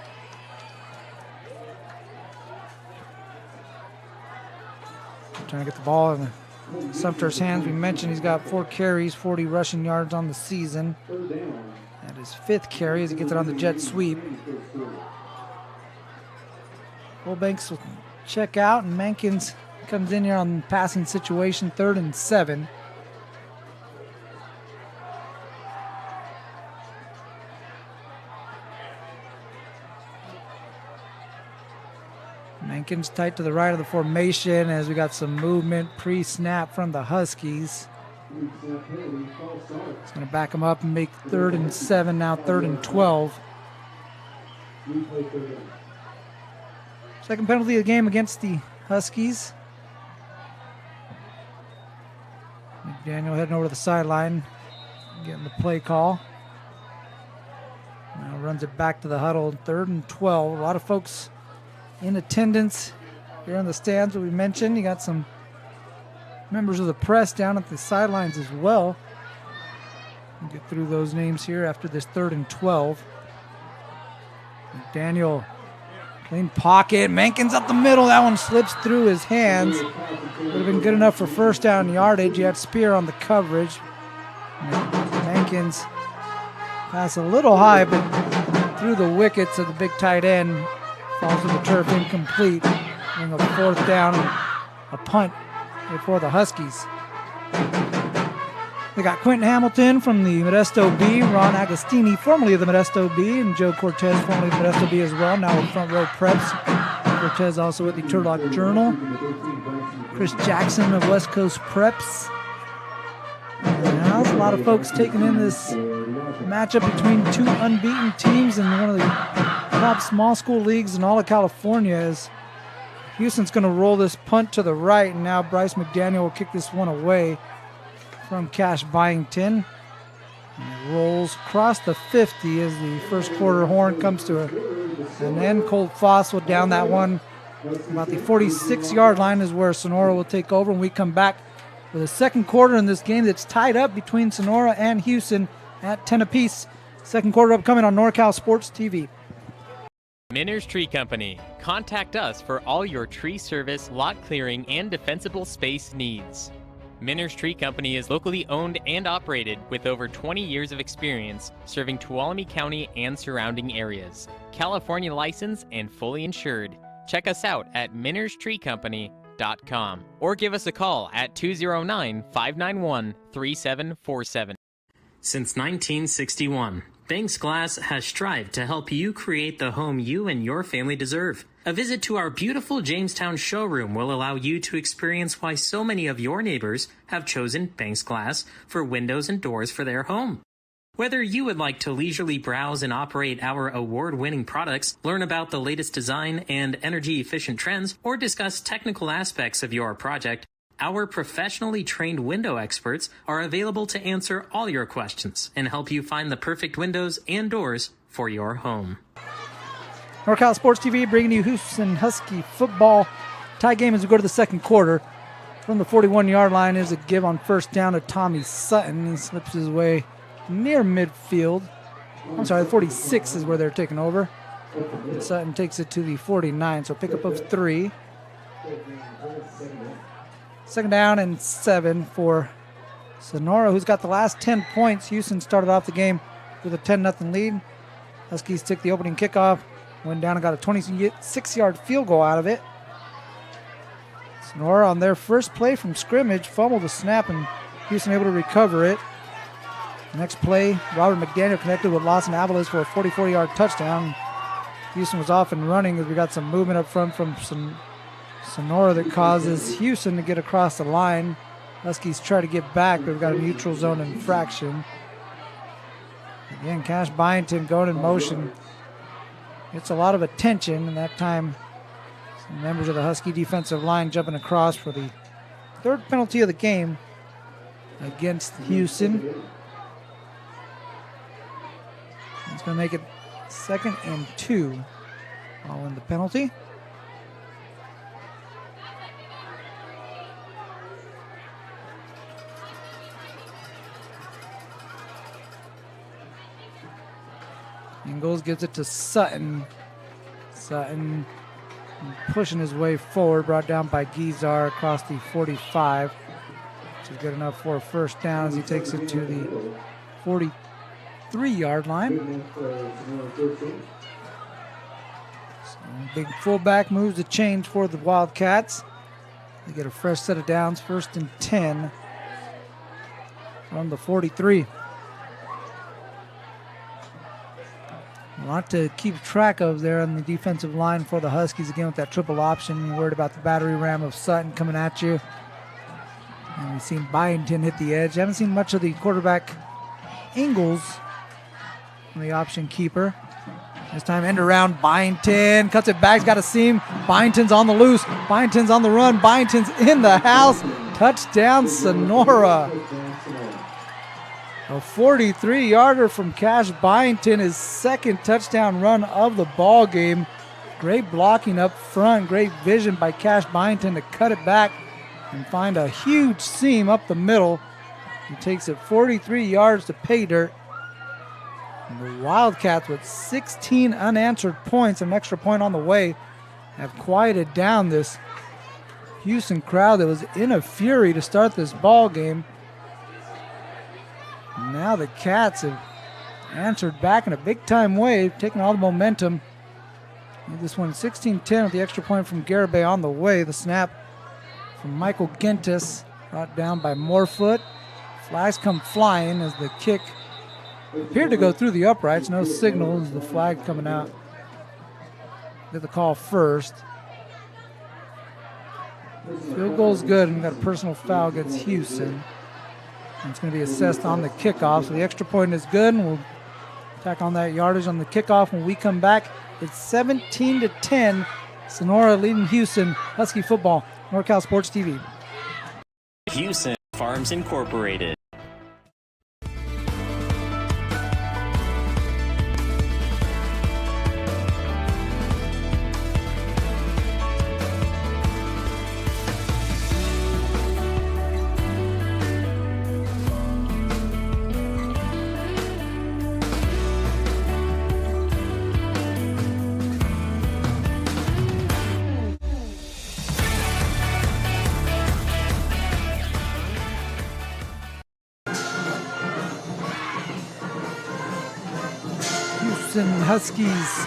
Trying to get the ball in Sumter's hands. We mentioned he's got 4 carries, 40 rushing yards on the season. That is 5th carry as he gets it on the jet sweep. Fullbanks will check out, and Mankins comes in here on passing situation, 3rd and 7. Mankins tight to the right of the formation as we got some movement pre-snap from the Huskies. It's going to back him up and make 3rd and 7, now 3rd and 12. Second penalty of the game against the Huskies. McDaniel heading over to the sideline, getting the play call. Now runs it back to the huddle, 3rd and 12. A lot of folks in attendance here in the stands that we mentioned. You got some members of the press down at the sidelines as well. We'll get through those names here after this 3rd and 12. Daniel, clean pocket. Mankins up the middle. That one slips through his hands. Would have been good enough for first down yardage. You had Spear on the coverage. Mankins pass a little high, but through the wickets of the big tight end. Falls to the turf, incomplete. Bring a 4th down and a punt for the Huskies. They got Quentin Hamilton from the Modesto Bee, Ron Agostini, formerly of the Modesto Bee, and Joe Cortez, formerly of the Modesto Bee as well, now with Front Row Preps. Cortez also with the Turlock Journal. Chris Jackson of West Coast Preps. And now there's a lot of folks taking in this matchup between two unbeaten teams in one of the top small school leagues in all of California. As Hughson's going to roll this punt to the right, and now Bryce McDaniel will kick this one away from Cash Byington. And it rolls across the 50 as the first quarter horn comes to an end. Colt Foss will down that one. About the 46-yard line is where Sonora will take over, and we come back with a second quarter in this game that's tied up between Sonora and Hughson at 10 apiece. Second quarter upcoming on NorCal Sports TV. Minner's Tree Company. Contact us for all your tree service, lot clearing, and defensible space needs. Minner's Tree Company is locally owned and operated with over 20 years of experience serving Tuolumne County and surrounding areas. California licensed and fully insured. Check us out at minnerstreecompany.com or give us a call at 209-591-3747. Since 1961, Banks Glass has strived to help you create the home you and your family deserve. A visit to our beautiful Jamestown showroom will allow you to experience why so many of your neighbors have chosen Banks Glass for windows and doors for their home. Whether you would like to leisurely browse and operate our award-winning products, learn about the latest design and energy-efficient trends, or discuss technical aspects of your project, our professionally trained window experts are available to answer all your questions and help you find the perfect windows and doors for your home. NorCal Sports TV bringing you Hughson Husky football. Tie game as we go to the second quarter. From the 41-yard line is a give on first down to Tommy Sutton. He slips his way near midfield. I'm sorry, the 46 is where they're taking over. Sutton takes it to the 49, so pickup of 3. Second down and 7 for Sonora, who's got the last 10 points. Hughson started off the game with a 10-0 lead. Huskies took the opening kickoff, went down and got a 26-yard field goal out of it. Sonora on their first play from scrimmage fumbled the snap, and Hughson able to recover it. Next play, Robert McDaniel connected with Lawson Avalos for a 44-yard touchdown. Hughson was off and running as we got some movement up front from Sonora that causes Hughson to get across the line. Huskies try to get back, but we've got a neutral zone infraction. Again, Cash Byington going in motion. It's a lot of attention, and that time some members of the Husky defensive line jumping across for the third penalty of the game against Hughson. It's going to make it 2nd and 2 following the penalty. Ingalls gives it to Sutton. Sutton pushing his way forward, brought down by Gizar across the 45, which is good enough for a first down as he takes it to the 43-yard line. So big fullback moves the change for the Wildcats. They get a fresh set of downs, 1st and 10 from the 43. A lot to keep track of there on the defensive line for the Huskies. Again, with that triple option, you're worried about the battery ram of Sutton coming at you. And we've seen Byington hit the edge. Haven't seen much of the quarterback Ingalls on the option keeper. This time end around, Byington cuts it back, he's got a seam. Byington's on the loose, Byington's on the run, Byington's in the house. Touchdown Sonora. A 43-yarder from Cash Byington, his 2nd touchdown run of the ball game. Great blocking up front. Great vision by Cash Byington to cut it back and find a huge seam up the middle. He takes it 43 yards to pay dirt. And the Wildcats, with 16 unanswered points, an extra point on the way, have quieted down this Hughson crowd that was in a fury to start this ball game. Now the Cats have answered back in a big-time way, taking all the momentum. This one 16-10 with the extra point from Garibay on the way. The snap from Michael Gintis, brought down by Morefoot. Flags come flying as the kick appeared to go through the uprights. No signal as the flag coming out. Get the call first. Field goal's good, and we got a personal foul against Hughson. And it's going to be assessed on the kickoff. So the extra point is good, and we'll tack on that yardage on the kickoff when we come back. It's 17-10. Sonora leading Hughson. Husky football. NorCal Sports TV. Hughson Farms Incorporated. Huskies,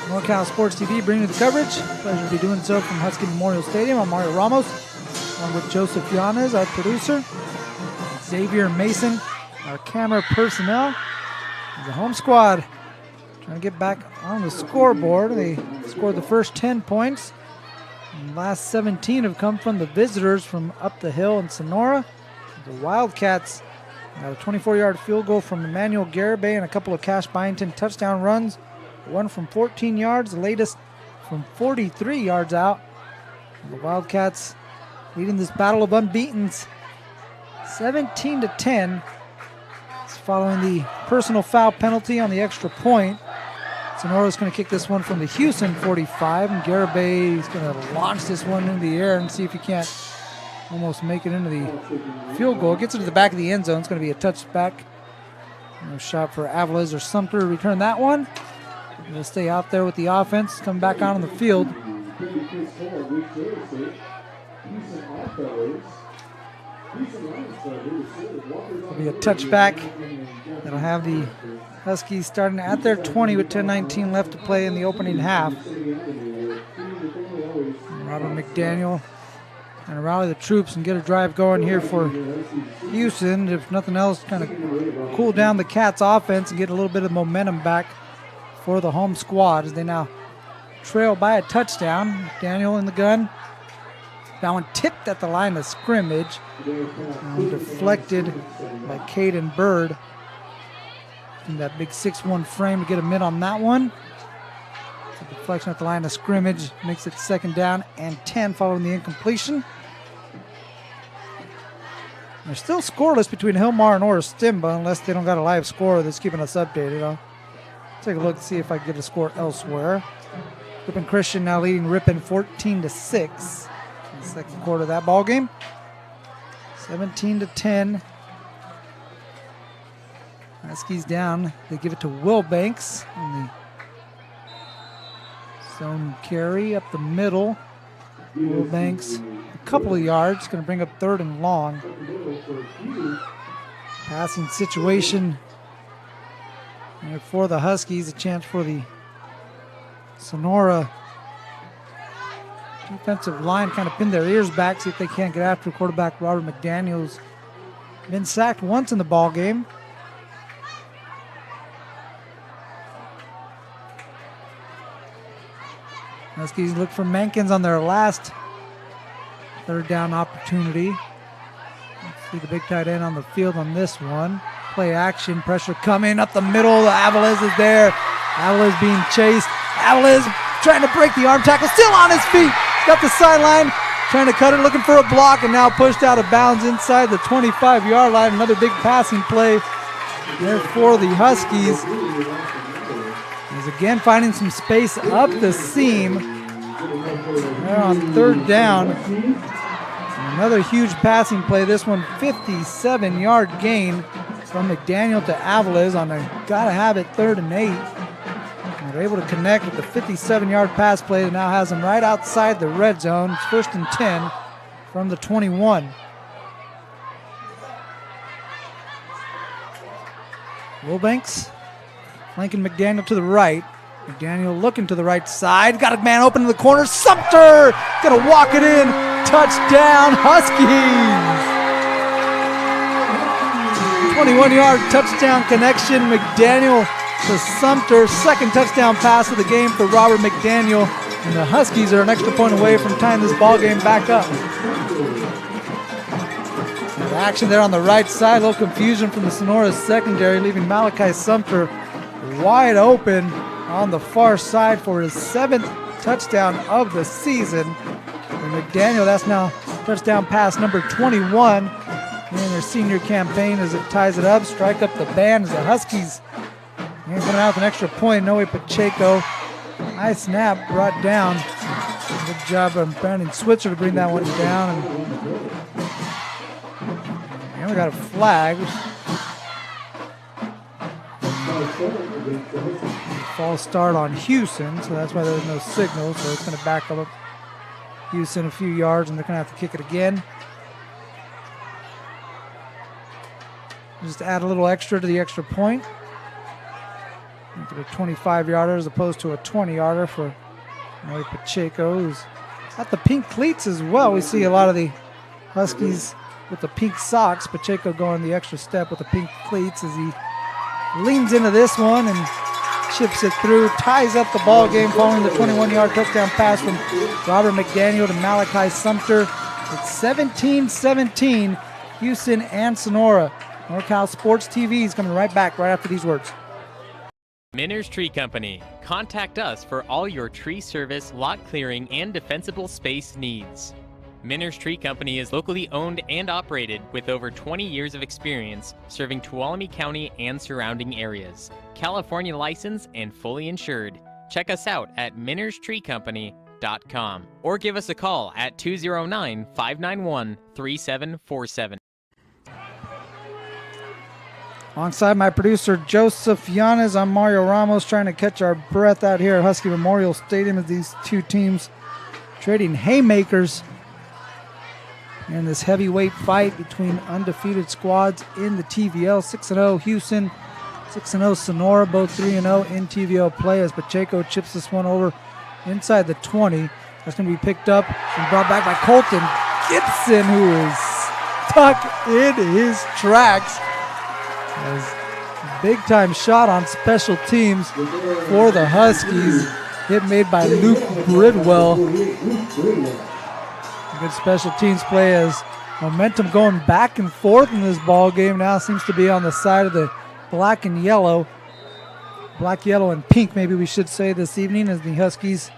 NorCal Sports TV bringing you the coverage. Pleasure to be doing so from Husky Memorial Stadium. I'm Mario Ramos, along with Joseph Yanez, our producer, Xavier Mason, our camera personnel. The home squad trying to get back on the scoreboard. They scored the first 10 points. And the last 17 have come from the visitors from up the hill in Sonora. The Wildcats got a 24-yard field goal from Emmanuel Garibay and a couple of Cash Byington touchdown runs. One from 14 yards, the latest from 43 yards out. The Wildcats leading this battle of unbeatens 17-10. It's following the personal foul penalty on the extra point. Sonora's going to kick this one from the Hughson 45, and Garibay is going to launch this one into the air and see if he can't almost make it into the field goal. Gets it to the back of the end zone. It's going to be a touchback. No shot for Aviles or Sumter to return that one. They'll stay out there with the offense. Come back out on the field. It'll be a touchback. That'll have the Huskies starting at their 20 with 10:19 left to play in the opening half. Robert McDaniel trying to rally the troops and get a drive going here for Hughson. If nothing else, kind of cool down the Cats' offense and get a little bit of momentum back for the home squad as they now trail by a touchdown. Daniel in the gun. That one tipped at the line of scrimmage and deflected by Caden Bird. In that big 6'1" frame to get a mid on that one. So deflection at the line of scrimmage makes it second down and 10 following the incompletion. They're still scoreless between Hillmar and Orristimba unless they don't got a live score that's keeping us updated. I'll take a look and see if I can get a score elsewhere. Ripon Christian now leading Ripon 14-6 in the second quarter of that ball game. 17-10. Huskies down. They give it to Will Banks on the zone carry up the middle. Will Banks a couple of yards, going to bring up third and long. Passing situation for the Huskies, a chance for the Sonora defensive line kind of pin their ears back, see if they can't get after quarterback Robert McDaniel's been sacked once in the ball game. Huskies look for Mankins on their last third down opportunity. Let's see the big tight end on the field on this one. Play action, pressure coming up the middle. Aviles is there. Aviles being chased. Aviles trying to break the arm tackle, still on his feet. Got the sideline, trying to cut it, looking for a block, and now pushed out of bounds inside the 25-yard line. Another big passing play there for the Huskies. He's again finding some space up the seam. They're on third down. Another huge passing play. This one 57-yard gain from McDaniel to Aviles on a gotta-have-it 3rd and 8. And they're able to connect with the 57-yard pass play that now has them right outside the red zone. It's 1st and 10 from the 21. Wilbanks flanking McDaniel to the right. McDaniel looking to the right side. Got a man open in the corner. Sumter gonna walk it in. Touchdown, Huskies! 21-yard touchdown connection. McDaniel to Sumter. 2nd touchdown pass of the game for Robert McDaniel. And the Huskies are an extra point away from tying this ball game back up. Action there on the right side. A little confusion from the Sonora secondary, leaving Malachi Sumter wide open on the far side for his 7th touchdown of the season. And McDaniel, that's now touchdown pass number 21 in their senior campaign as it ties it up. Strike up the band as the Huskies coming out with an extra point. Noe Pacheco. High snap brought down. Good job of Brandon Switzer to bring that one down. And we got a flag. False start on Hughson, so that's why there was no signal. So it's going to back up Hughson a few yards, and they're going to have to kick it again. Just add a little extra to the extra point. Make it a 25-yarder as opposed to a 20-yarder for Noe Pacheco, who's got the pink cleats as well. We see a lot of the Huskies with the pink socks. Pacheco going the extra step with the pink cleats as he leans into this one and chips it through, ties up the ball game following the 21-yard touchdown pass from Robert McDaniel to Malachi Sumter. It's 17-17, Hughson and Sonora. NorCal Sports TV is coming right back right after these words. Minner's Tree Company. Contact us for all your tree service, lot clearing, and defensible space needs. Minner's Tree Company is locally owned and operated with over 20 years of experience serving Tuolumne County and surrounding areas. California licensed and fully insured. Check us out at minnerstreecompany.com or give us a call at 209-591-3747. Alongside my producer, Joseph Yanez, I'm Mario Ramos, trying to catch our breath out here at Husky Memorial Stadium as these two teams trading haymakers in this heavyweight fight between undefeated squads in the TVL. 6-0 Hughson, 6-0 Sonora, both 3-0 in TVL play as Pacheco chips this one over inside the 20. That's going to be picked up and brought back by Colton Gibson, who is stuck in his tracks. Big-time shot on special teams for the Huskies. Hit made by Luke Bridwell. Good special teams play as momentum going back and forth in this ball game now seems to be on the side of the black and yellow. Black, yellow, and pink, maybe we should say this evening, as the Huskies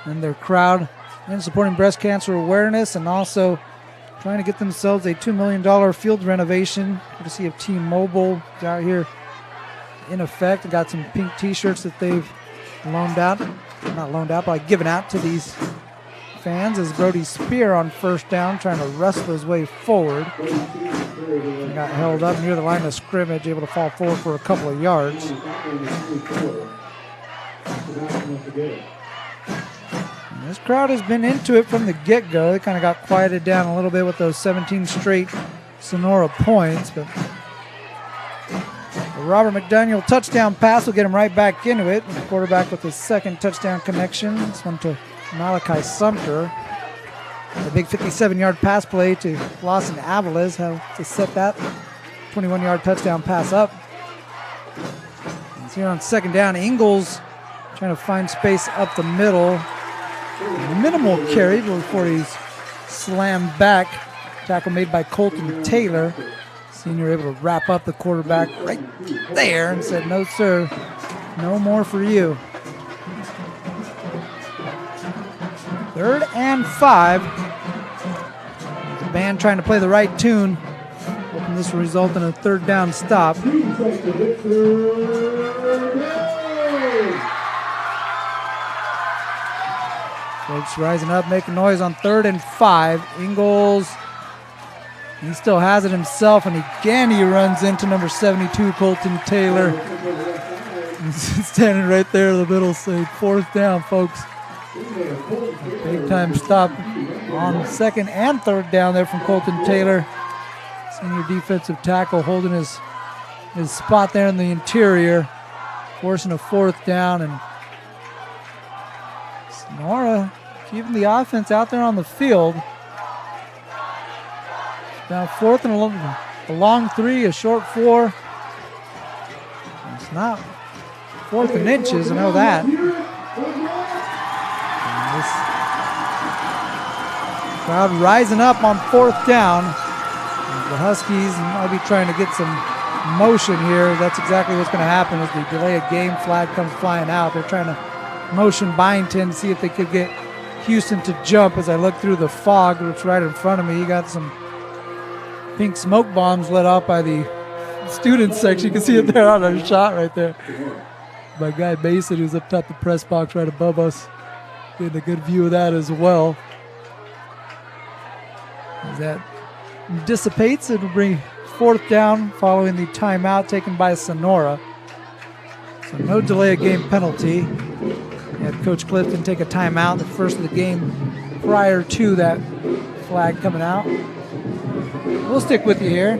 and their crowd and supporting breast cancer awareness and also trying to get themselves a $2 million field renovation. Good to see if T-Mobile is out here in effect. Got some pink T-shirts that they've loaned out. Not loaned out, but given out to these fans as Brody Spear on first down trying to wrestle his way forward. He got held up near the line of scrimmage, able to fall forward for a couple of yards. And this crowd has been into it from the get-go. They kind of got quieted down a little bit with those 17 straight Sonora points, but the Robert McDaniel touchdown pass will get him right back into it. The quarterback with his 2nd touchdown connection. This one to Malachi Sumter. A big 57-yard pass play to Lawson Aviles, how to set that 21-yard touchdown pass up. It's here on 2nd down. Ingles trying to find space up the middle. Minimal carry before he's slammed back. Tackle made by Colton Taylor. Senior able to wrap up the quarterback right there and said, "No, sir, no more for you." 3rd and 5. The band trying to play the right tune. Hoping this will result in a 3rd down stop. Folks rising up, making noise on 3rd and 5. Ingalls, he still has it himself, and again he runs into number 72, Colton Taylor. He's standing right there in the middle saying 4th down, folks. Big time stop on 2nd and 3rd down there from Colton Taylor. Senior defensive tackle holding his spot there in the interior, forcing a 4th down, and Sonora keeping the offense out there on the field. Now 4th and a long 3, a short 4. It's not 4th and inches, I know that. And this crowd rising up on 4th down. The Huskies might be trying to get some motion here. That's exactly what's going to happen as the delay of game flag comes flying out. They're trying to motion Byington to see if they could get Hughson to jump. As I look through the fog, which right in front of me, you got some pink smoke bombs let off by the students section. You can see it there on our shot right there. My guy Mason, who's up top the press box right above us, getting a good view of that as well. As that dissipates, it'll bring 4th down following the timeout taken by Sonora. So no delay of game penalty. Had Coach Clifton take a timeout, the first of the game prior to that flag coming out. We'll stick with you here.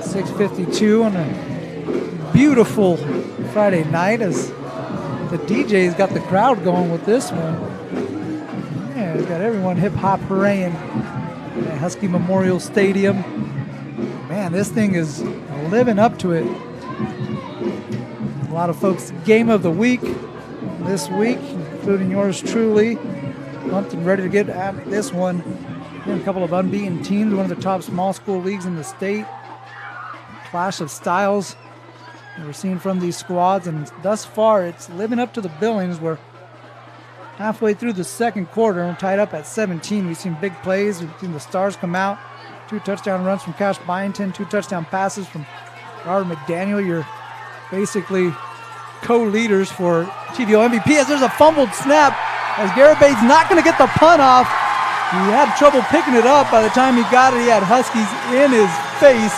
6:52 on a beautiful Friday night as the DJ's got the crowd going with this one. Yeah, it's got everyone hip-hop hooraying at Husky Memorial Stadium. Man, this thing is living up to it. A lot of folks' game of the week this week, including yours truly. Pumped and ready to get at this one. And a couple of unbeaten teams, one of the top small school leagues in the state. Clash of styles that we're seeing from these squads, and thus far it's living up to the billings. We're halfway through the 2nd quarter and tied up at 17. We've seen big plays. We've seen the Stars come out. 2 touchdown runs from Cash Byington, 2 touchdown passes from Robert McDaniel. You're basically co-leaders for TVO MVP as there's a fumbled snap as Garabade's not going to get the punt off. He had trouble picking it up. By the time he got it, he had Huskies in his face.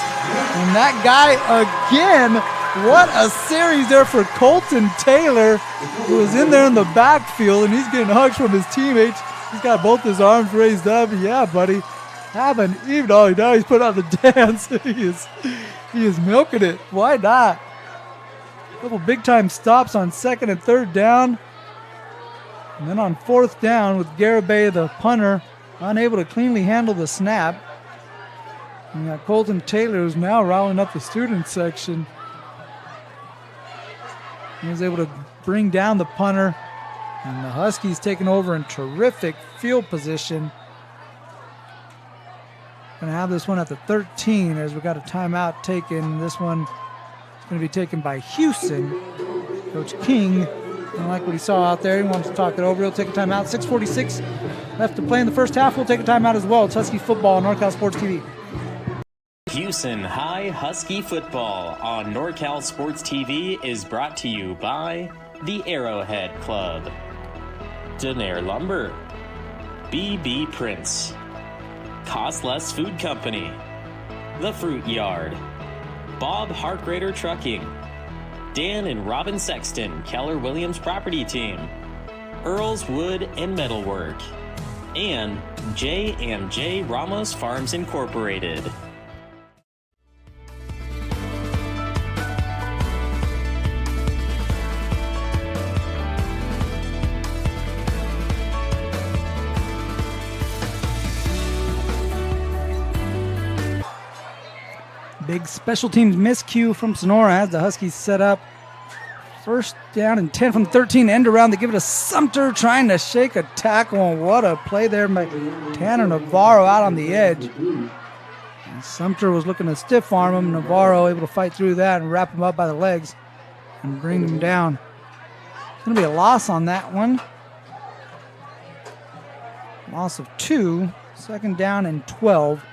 And that guy again, what a series there for Colton Taylor, who was in there in the backfield, and he's getting hugs from his teammates. He's got both his arms raised up. Yeah, buddy. Haven't even. Oh, now he's put on the dance. he is milking it. Why not? A couple big time stops on 2nd and 3rd down. And then on 4th down with Garibay, the punter, unable to cleanly handle the snap. And you got Colton Taylor, who's now rounding up the student section. He was able to bring down the punter. And the Huskies taking over in terrific field position. Going to have this one at the 13 as we got a timeout taken. This one is going to be taken by Hughson. Coach King, I like what he saw out there. He wants to talk it over. He'll take a timeout. 6:46 left to play in the first half. We'll take a timeout as well. It's Husky football on NorCal Sports TV. Hughson High Husky football on NorCal Sports TV is brought to you by the Arrowhead Club, Denair Lumber, BB Prince, Cost Less Food Company, The Fruit Yard, Bob Harkrader Trucking, Dan and Robin Sexton, Keller Williams Property Team, Earl's Wood and Metalwork, and J&J Ramos Farms Incorporated. Big special teams miscue from Sonora as the Huskies set up. 1st down and 10 from 13, end around. They give it to Sumter trying to shake a tackle. And what a play there by Tanner Navarro out on the edge. And Sumter was looking to stiff arm him. Navarro able to fight through that and wrap him up by the legs and bring him down. It's going to be a loss on that one. Loss of 2. 2nd down and 12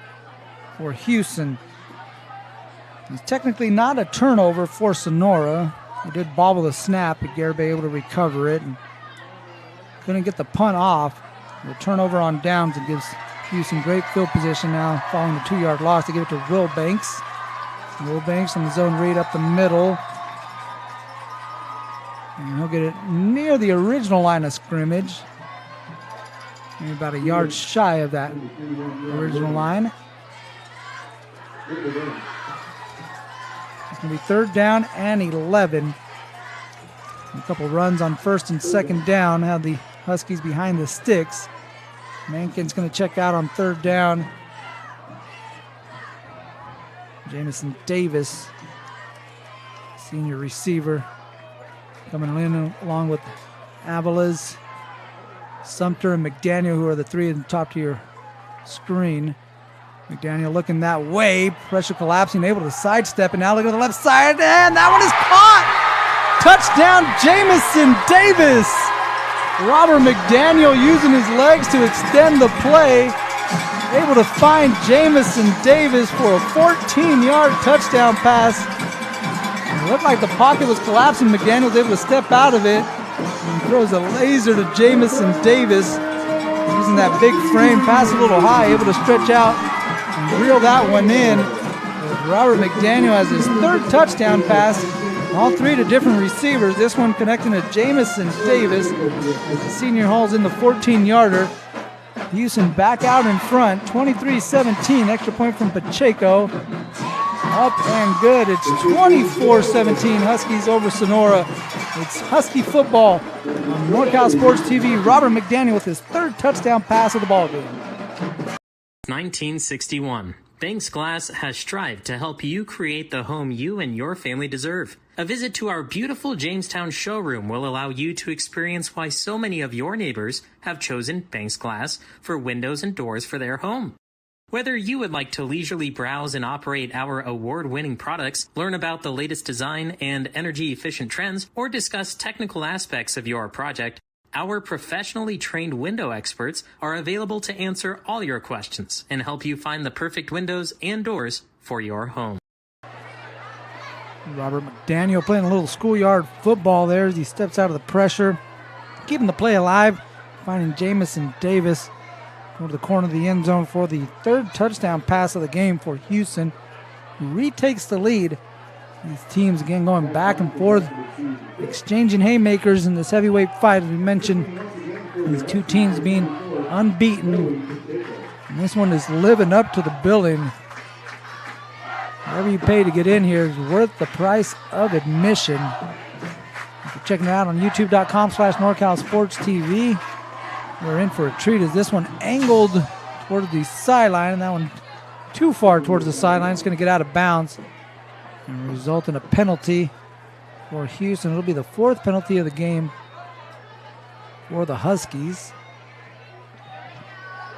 for Hughson. It's technically not a turnover for Sonora. They did bobble the snap, but Garibay able to recover it and couldn't get the punt off. The turnover on downs, it gives Hughson great field position now following the 2-yard loss. They give it to Will Banks. Will Banks on the zone read up the middle. And he'll get it near the original line of scrimmage. Maybe about a yard shy of that original line. It's going to be 3rd down and 11. A couple runs on 1st and 2nd down. Have the Huskies behind the sticks. Mankin's going to check out on 3rd down. Jamison Davis, senior receiver, coming in along with Aviles, Sumter, and McDaniel, who are the 3 at the top of your screen. McDaniel looking that way, pressure collapsing, able to sidestep, and now look at the left side, and that one is caught! Touchdown, Jamison Davis! Robert McDaniel using his legs to extend the play, able to find Jamison Davis for a 14-yard touchdown pass. It looked like the pocket was collapsing. McDaniel was able to step out of it and throws a laser to Jamison Davis. Using that big frame, pass a little high, able to stretch out and reel that one in. Robert McDaniel has his 3rd touchdown pass. All 3 to different receivers. This one connecting to Jamison Davis as the senior hauls in the 14-yarder. Hughson back out in front, 23-17. Extra point from Pacheco. Up and good. It's 24-17. Huskies over Sonora. It's Husky football on NorCal Sports TV. Robert McDaniel with his 3rd touchdown pass of the ballgame. 1961. Banks Glass has strived to help you create the home you and your family deserve. A visit to our beautiful Jamestown showroom will allow you to experience why so many of your neighbors have chosen Banks Glass for windows and doors for their home. Whether you would like to leisurely browse and operate our award-winning products, learn about the latest design and energy-efficient trends, or discuss technical aspects of your project, our professionally trained window experts are available to answer all your questions and help you find the perfect windows and doors for your home. Robert McDaniel playing a little schoolyard football there as he steps out of the pressure, keeping the play alive, finding Jamison Davis over the corner of the end zone for the 3rd touchdown pass of the game for Hughson, who retakes the lead. These teams again going back and forth, exchanging haymakers in this heavyweight fight. As we mentioned, these 2 teams being unbeaten. And this one is living up to the billing. Whatever you pay to get in here is worth the price of admission. If you're checking it out on youtube.com/NorCal Sports TV, we're in for a treat as this one angled towards the sideline, and that one too far towards the sideline. It's going to get out of bounds and result in a penalty for Hughson. It'll be the 4th penalty of the game for the Huskies.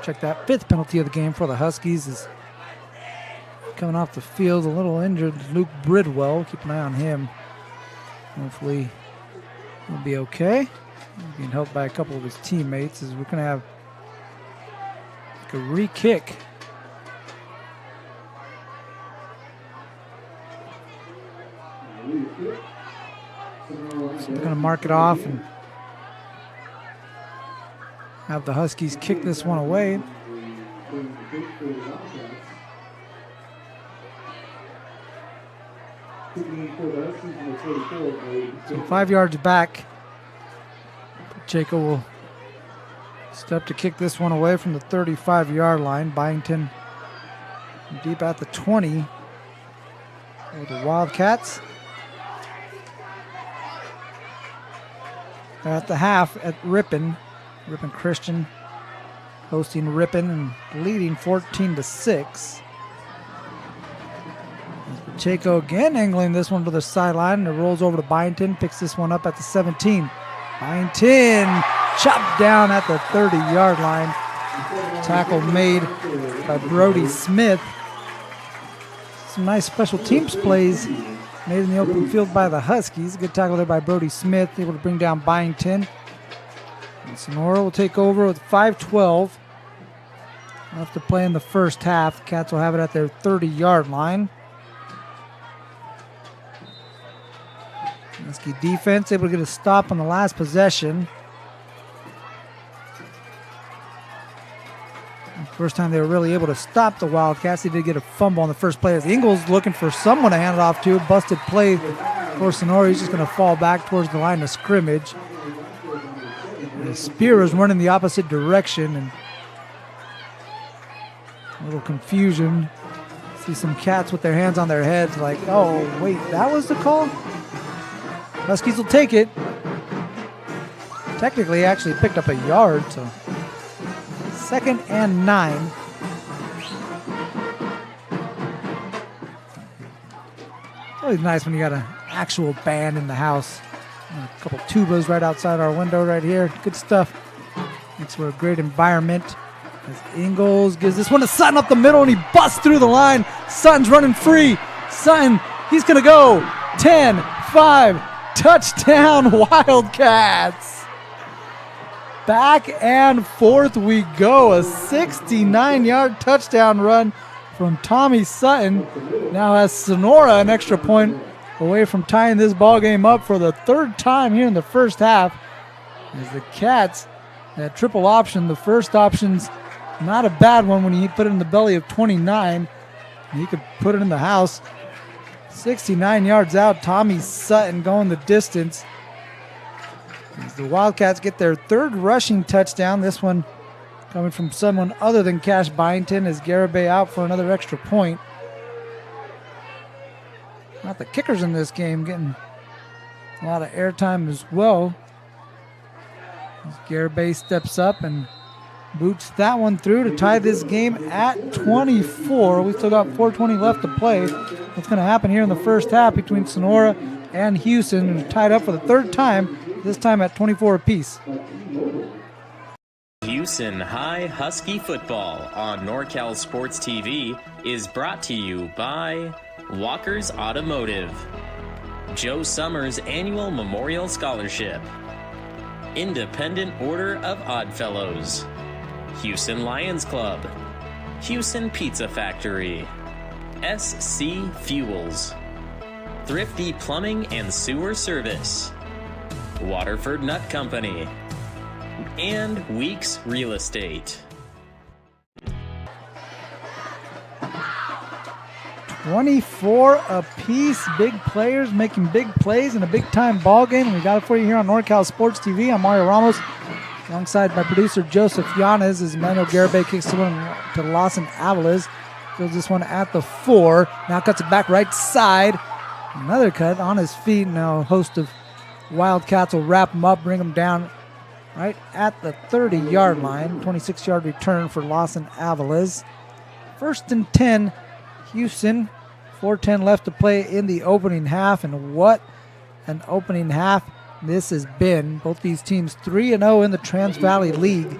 Check that, 5th penalty of the game for the Huskies is coming off the field, a little injured, Luke Bridwell. Keep an eye on him. Hopefully he'll be okay. He's being helped by a couple of his teammates as we're going to have like a re-kick. So we're going to mark it off and have the Huskies kick this one away. So 5 yards back. Pacheco will step to kick this one away from the 35-yard line. Byington deep at the 20 for the Wildcats. They're at the half at Ripon. Ripon Christian hosting Ripon and leading 14-6. Pacheco again angling this one to the sideline, and it rolls over to Byington, picks this one up at the 17. Byington chopped down at the 30-yard line. Tackle made by Brody Smith. Some nice special teams plays made in the open field by the Huskies. Good tackle there by Brody Smith, able to bring down Byington. And Sonora will take over with 5:12 left to play in the first half. The Cats will have it at their 30-yard line. Husky defense able to get a stop on the last possession. First time they were really able to stop the Wildcats. They did get a fumble on the first play. As Ingles looking for someone to hand it off to. Busted play for Sonora. He's just going to fall back towards the line of scrimmage. The Spear is running the opposite direction, and a little confusion. See some cats with their hands on their heads like, oh, wait, that was the call? Huskies will take it. Technically, he actually picked up a yard, so 2nd and 9. It's always nice when you got an actual band in the house. A couple tubas right outside our window right here. Good stuff. Makes for a great environment. As Ingles gives this one to Sutton up the middle, and he busts through the line. Sutton's running free. Sutton, he's going to go. 10-5. Touchdown, Wildcats. Back and forth we go. A 69-yard touchdown run from Tommy Sutton. Now has Sonora an extra point away from tying this ball game up for the 3rd time here in the first half. As the Cats, that triple option, the first option's not a bad one when you put it in the belly of 29. You could put it in the house. 69 yards out, Tommy Sutton going the distance. As the Wildcats get their 3rd rushing touchdown, this one coming from someone other than Cash Byington, as Garibay out for another extra point. Not the kickers in this game getting a lot of airtime as well. As Garibay steps up and boots that one through to tie this game at 24. We still got 4:20 left to play. What's going to happen here in the first half between Sonora and Hughson, who's tied up for the 3rd time, this time at 24 apiece. Hughson High Husky Football on NorCal Sports TV is brought to you by Walker's Automotive, Joe Summers Annual Memorial Scholarship, Independent Order of Oddfellows, Hughson Lions Club, Hughson Pizza Factory, SC Fuels, Thrifty Plumbing and Sewer Service, Waterford Nut Company, and Weeks Real Estate. 24 apiece. Big players making big plays in a big-time ball game. We got it for you here on NorCal Sports TV. I'm Mario Ramos, alongside my producer Joseph Yanez, as Emmanuel Garibay kicks the one to Lawson Avalos. Fills this one at the 4. Now cuts it back right side. Another cut on his feet. Now a host of Wildcats will wrap him up, bring him down right at the 30-yard line. 26-yard return for Lawson Avalos. 1st and 10, Hughson. 4:10 left to play in the opening half, and what an opening half this has been. Both these teams 3-0 in the Trans-Valley League.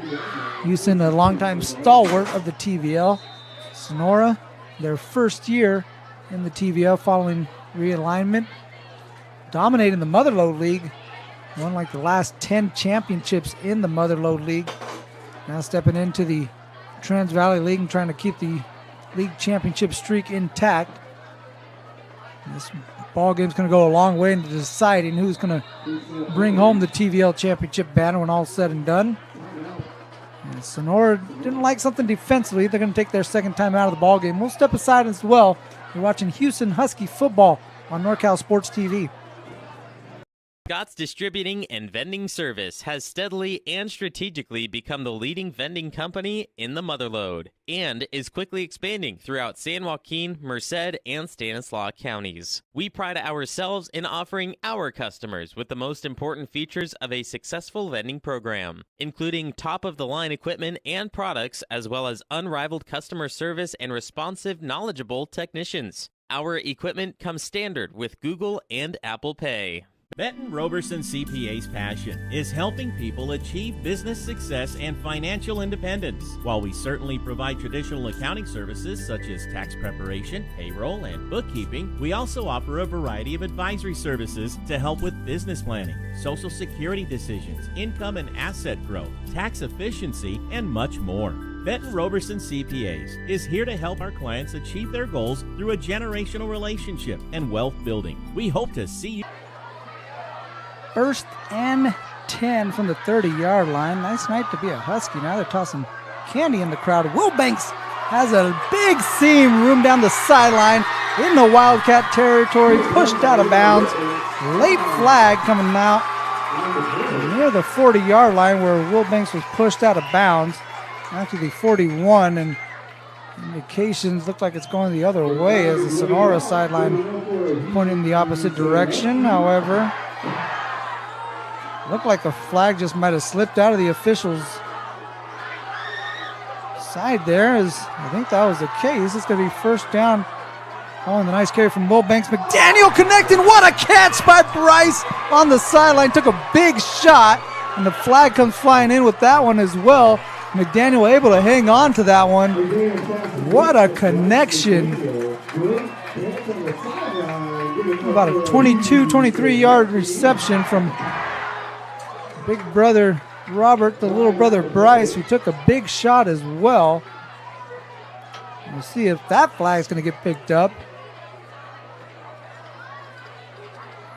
Hughson, a longtime stalwart of the TVL. Sonora, their first year in the TVL following realignment. Dominating the Motherlode League. Won like the last 10 championships in the Motherlode League. Now stepping into the Trans-Valley League and trying to keep the league championship streak intact. This ball game's going to go a long way into deciding who's going to bring home the TVL championship banner when all's said and done. And Sonora didn't like something defensively. They're going to take their 2nd time out of the ball game. We'll step aside as well. You're watching Hughson Husky football on NorCal Sports TV. Scott's Distributing and Vending Service has steadily and strategically become the leading vending company in the Motherlode and is quickly expanding throughout San Joaquin, Merced, and Stanislaus counties. We pride ourselves in offering our customers with the most important features of a successful vending program, including top-of-the-line equipment and products, as well as unrivaled customer service and responsive, knowledgeable technicians. Our equipment comes standard with Google and Apple Pay. Benton Roberson CPA's passion is helping people achieve business success and financial independence. While we certainly provide traditional accounting services such as tax preparation, payroll, and bookkeeping, we also offer a variety of advisory services to help with business planning, Social Security decisions, income and asset growth, tax efficiency, and much more. Benton Roberson CPAs is here to help our clients achieve their goals through a generational relationship and wealth building. We hope to see you. 1st and 10 from the 30-yard line. Nice night to be a Husky. Now they're tossing candy in the crowd. Will Banks has a big seam room down the sideline in the Wildcat territory, pushed out of bounds. Late flag coming out near the 40-yard line where Will Banks was pushed out of bounds. Actually, the 41, and indications look like it's going the other way as the Sonora sideline pointing in the opposite direction. However, looked like a flag just might have slipped out of the officials' side there. I think that was the case. It's going to be first down. Following the nice carry from Will Banks. McDaniel connecting. What a catch by Bryce on the sideline. Took a big shot, and the flag comes flying in with that one as well. McDaniel able to hang on to that one. What a connection. About a 22, 23-yard reception from big brother Robert, the little brother Bryce, who took a big shot as well. We'll see if that flag's going to get picked up.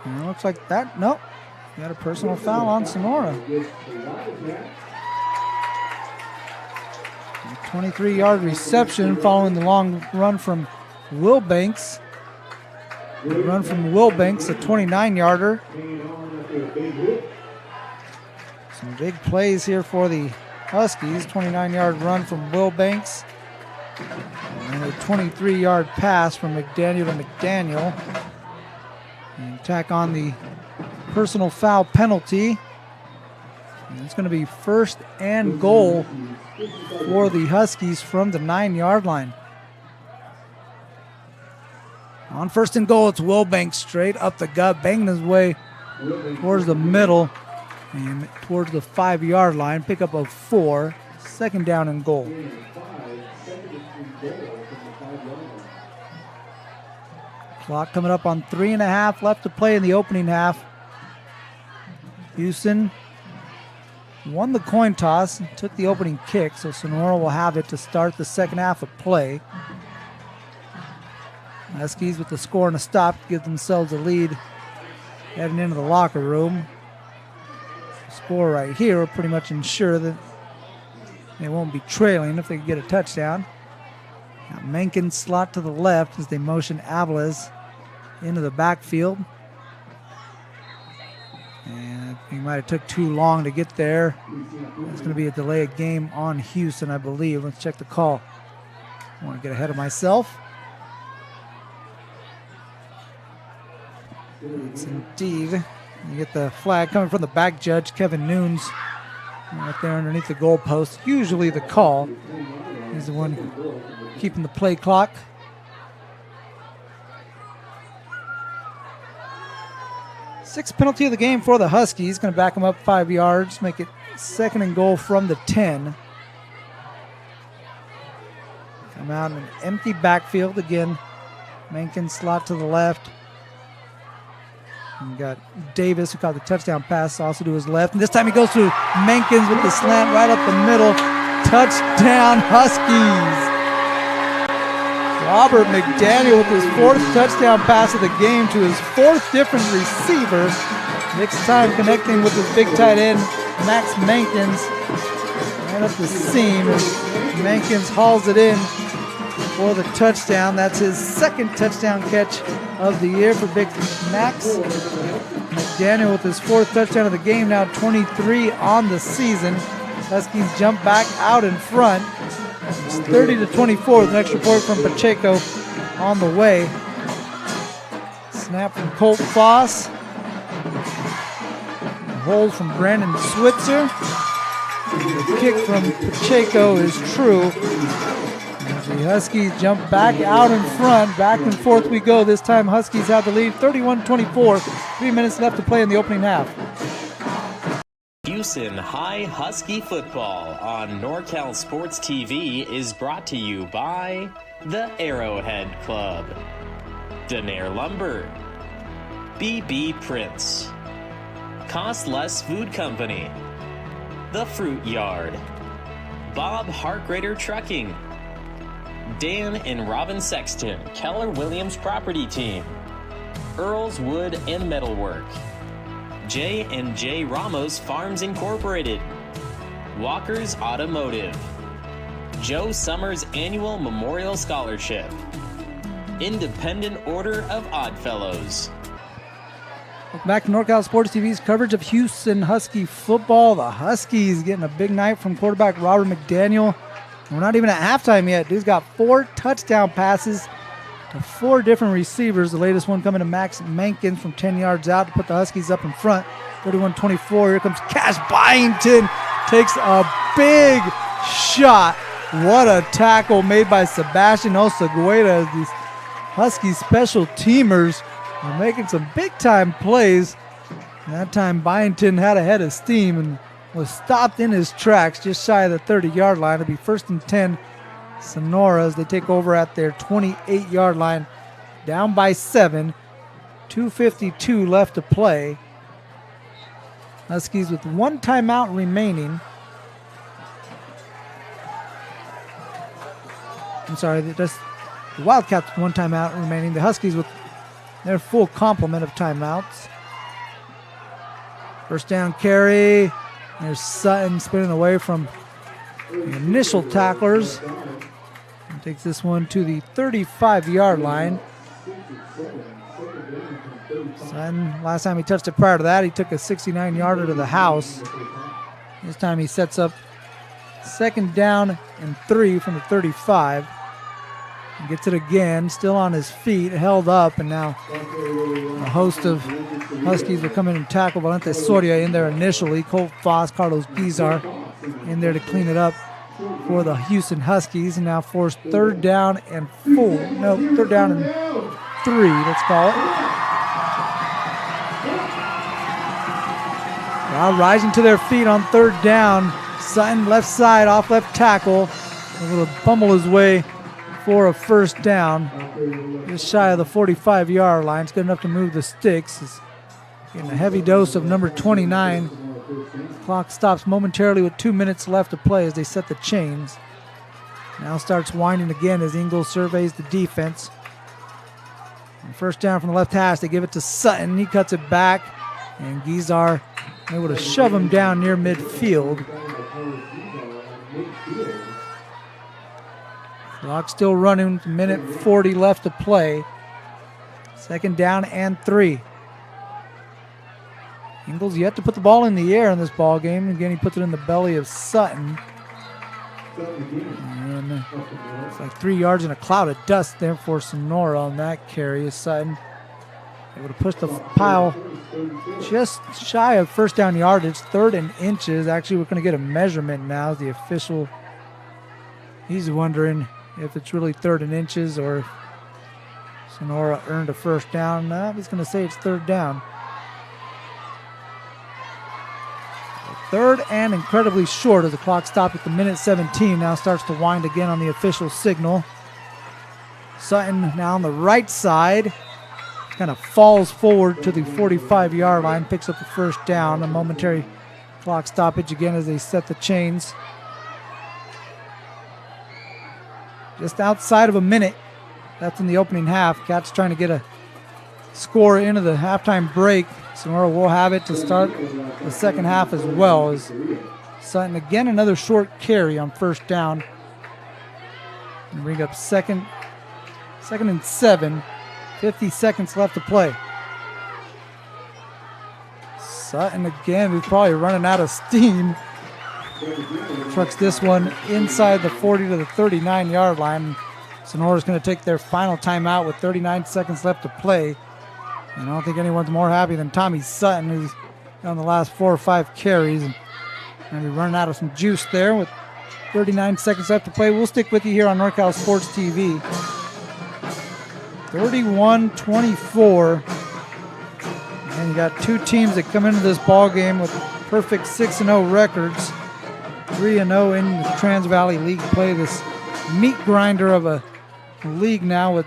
And it looks like that. Nope. Got a personal foul on Sonora. 23-yard reception following the long run from Will Banks. The run from Will Banks, a 29-yarder. Some big plays here for the Huskies. 29-yard run from Will Banks. And a 23-yard pass from McDaniel to McDaniel. And tack on the personal foul penalty. And it's going to be first and goal for the Huskies from the 9-yard line. On first and goal, it's Will Banks straight up the gut, banging his way towards the middle and towards the 5-yard line. Pick up of 4, second down and goal. Clock coming up on 3.5 left to play in the opening half. Hughson won the coin toss, took the opening kick, so Sonora will have it to start the second half of play. Huskies with the score and a stop give themselves a lead heading into the locker room. The score right here will pretty much ensure that they won't be trailing if they get a touchdown. Now Mencken slot to the left as they motion Aviles into the backfield. And he might have took too long to get there. It's going to be a delay of game on Hughson, I believe. Let's check the call. I want to get ahead of myself. It's indeed. You get the flag coming from the back judge, Kevin Nunes, right there underneath the goalpost. Usually the call. He's the one keeping the play clock. Sixth penalty of the game for the Huskies. Going to back them up 5 yards, make it second and goal from the 10. Come out in an empty backfield again. Mencken slot to the left. And you got Davis, who caught the touchdown pass, also to his left. And this time he goes to Menkins with the slant right up the middle. Touchdown, Huskies. Robert McDaniel with his 4th touchdown pass of the game to his 4th different receiver. Next time connecting with his big tight end, Max Menkins. Right up the seam. Menkins hauls it in for the touchdown. That's his 2nd touchdown catch of the year for Big Max. McDaniel with his 4th touchdown of the game, now 23 on the season. Huskies jump back out in front. It's 30-24 with an extra point from Pacheco on the way. Snap from Colt Foss. Hold from Brandon Switzer. The kick from Pacheco is true. As the Huskies jump back out in front. Back and forth we go. This time Huskies have the lead, 31-24. 3 minutes left to play in the opening half. Hughson High Husky football on NorCal Sports TV is brought to you by the Arrowhead Club, Denair Lumber, BB Prince, Cost Less Food Company, The Fruit Yard, Bob Harkrader Trucking, Dan and Robin Sexton, Keller Williams Property Team, Earl's Wood and Metalwork, J&J Ramos Farms Incorporated, Walker's Automotive, Joe Summers Annual Memorial Scholarship. Independent Order of Oddfellows. Welcome back to NorCal Sports TV's coverage of Hughson Husky football. The Huskies getting a big night from quarterback Robert McDaniel. We're not even at halftime yet. Dude's got 4 touchdown passes to 4 different receivers. The latest one coming to Max Mankins from 10 yards out to put the Huskies up in front. 31-24. Here comes Cash Byington. Takes a big shot. What a tackle made by Sebastian Osagueda as these Husky special teamers are making some big-time plays. And that time Byington had a head of steam and was stopped in his tracks just shy of the 30-yard line. It'll be 1st and 10 Sonora as they take over at their 28-yard line, down by 7. 2:52 left to play. Huskies with 1 timeout remaining. I'm sorry, just the Wildcats with 1 timeout remaining. The Huskies with their full complement of timeouts. First down carry. There's Sutton spinning away from the initial tacklers. And takes this one to the 35-yard line. Sutton, last time he touched it prior to that, he took a 69-yarder to the house. This time he sets up 2nd down and 3 from the 35. And gets it again, still on his feet, held up, and now a host of Huskies will come in and tackle Valente Soria in there initially. Colt Foss, Carlos Guizar in there to clean it up for the Hughson Huskies, and now force 3rd down and 4. No, 3rd down and 3, let's call it. Now rising to their feet on 3rd down. Sutton left side, off left tackle. Able to pummel his way for a 1st down. Just shy of the 45-yard line. It's good enough to move the sticks. It's getting a heavy dose of number 29. Clock stops momentarily with 2 minutes left to play as they set the chains. Now starts winding again as Ingles surveys the defense. And 1st down from the left hash. They give it to Sutton. He cuts it back. And Guizar able to shove him down near midfield. Clock still running, minute 40 left to play. 2nd down and 3. Ingles yet to put the ball in the air in this ball game. Again, he puts it in the belly of Sutton. And it's like 3 yards in a cloud of dust there for Sonora on that carry. As Sutton able to push the pile just shy of 1st down yardage, 3rd and inches. Actually, we're going to get a measurement now. The official, he's wondering if it's really 3rd and inches or if Sonora earned a 1st down. No, he's going to say it's 3rd down. 3rd and incredibly short as the clock stopped at the minute 17. Now starts to wind again on the official signal. Sutton now on the right side. Kind of falls forward to the 45-yard line, picks up the 1st down. A momentary clock stoppage again as they set the chains. Just outside of a minute. That's in the opening half. Cats trying to get a score into the halftime break. Sonora will have it to start the 2nd half as well. As Sutton again another short carry on 1st down. And bring up second and 7. 50 seconds left to play. Sutton again, who's probably running out of steam. Trucks this one inside the 40 to the 39-yard line. Sonora's going to take their final timeout with 39 seconds left to play. And I don't think anyone's more happy than Tommy Sutton, who's on the last 4 or 5 carries. And going to be running out of some juice there with 39 seconds left to play. We'll stick with you here on NorCal Sports TV. 31-24. And you got 2 teams that come into this ball game with perfect 6-0 records. 3-0 in the Trans Valley League play. This meat grinder of a league now with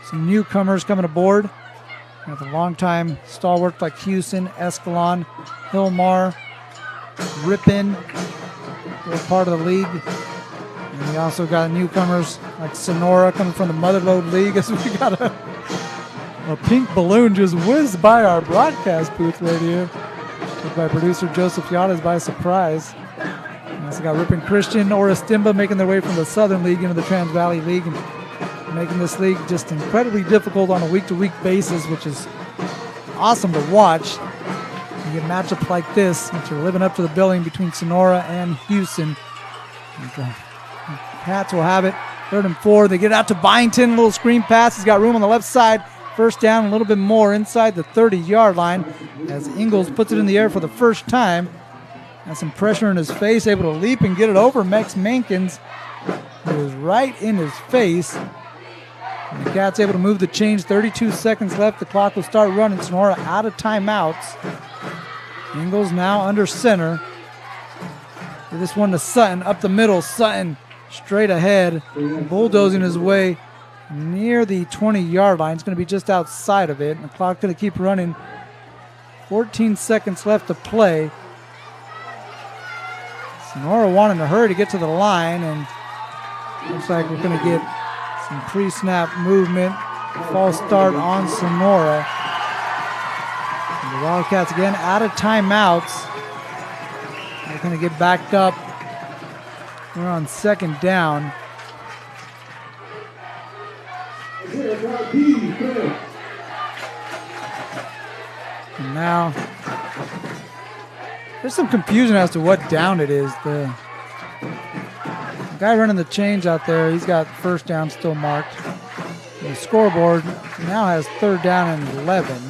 some newcomers coming aboard. You got the longtime stalwarts like Hughson, Escalon, Hillmar, Ripon. They're part of the league. And we also got newcomers like Sonora coming from the Motherlode League, as we got a pink balloon just whizzed by our broadcast booth right here. Took by producer Joseph Yadas by surprise. Also got Ripon Christian, Oristimba making their way from the Southern League into the Trans Valley League, and making this league just incredibly difficult on a week-to-week basis, which is awesome to watch. You get matchups like this, which are living up to the billing between Sonora and Hughson. And, Pats will have it. 3rd and 4. They get out to Byington. A little screen pass. He's got room on the left side. First down, a little bit more inside the 30-yard line as Ingles puts it in the air for the first time. Has some pressure in his face, able to leap and get it over Mex Mankins. It was right in his face. And the Cats able to move the chains. 32 seconds left. The clock will start running. Sonora out of timeouts. Ingles now under center. This one to Sutton, up the middle. Sutton straight ahead, bulldozing his way near the 20-yard line. It's going to be just outside of it. And the clock's going to keep running. 14 seconds left to play. Sonora wanting to hurry to get to the line, and looks like we're going to get some pre-snap movement. False start on Sonora. And the Wildcats again out of timeouts. They're going to get backed up. We're on 2nd down. And now there's some confusion as to what down it is. The guy running the change out there, he's got 1st down still marked. The scoreboard now has 3rd down and 11.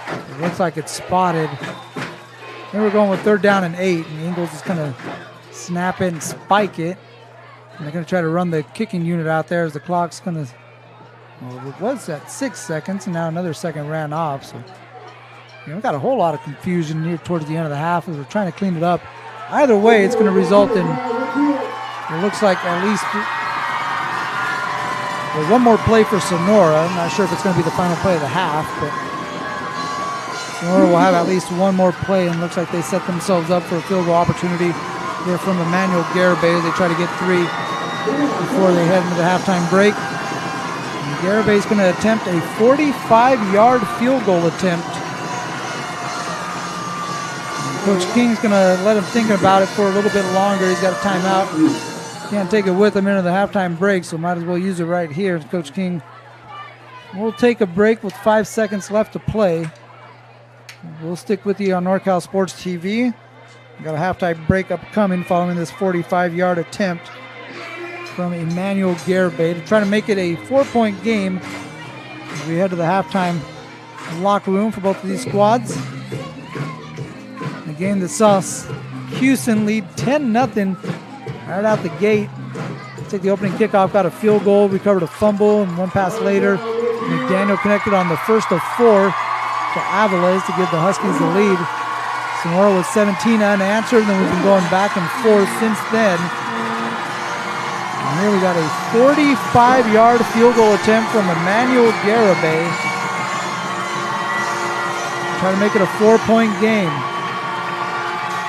It looks like it's spotted. Then we're going with 3rd down and 8, and Ingles is going to snap it and spike it. And they're going to try to run the kicking unit out there as the clock's going to, well, it was at 6 seconds, and now another second ran off. So, we've got a whole lot of confusion here towards the end of the half as we're trying to clean it up. Either way, it's going to result in, it looks like at least one more play for Sonora. I'm not sure if it's going to be the final play of the half, but Sonora will have at least one more play, and looks like they set themselves up for a field goal opportunity here from Emmanuel Garibay as they try to get 3 before they head into the halftime break. And Garibay's going to attempt a 45-yard field goal attempt. And Coach King's going to let him think about it for a little bit longer. He's got a timeout. Can't take it with him into the halftime break, so might as well use it right here. Coach King will take a break with 5 seconds left to play. We'll stick with you on NorCal Sports TV. We've got a halftime break upcoming following this 45-yard attempt from Emmanuel Garibay to try to make it a 4-point game as we head to the halftime locker room for both of these squads. A game that saw Hughson lead 10-0 right out the gate. Take the opening kickoff, got a field goal, recovered a fumble, and one pass later, McDaniel connected on the 1st of 4 to Aviles to give the Huskies the lead. Sonora was 17 unanswered, and then we've been going back and forth since then. And here we got a 45-yard field goal attempt from Emmanuel Garibay. Trying to make it a 4-point game.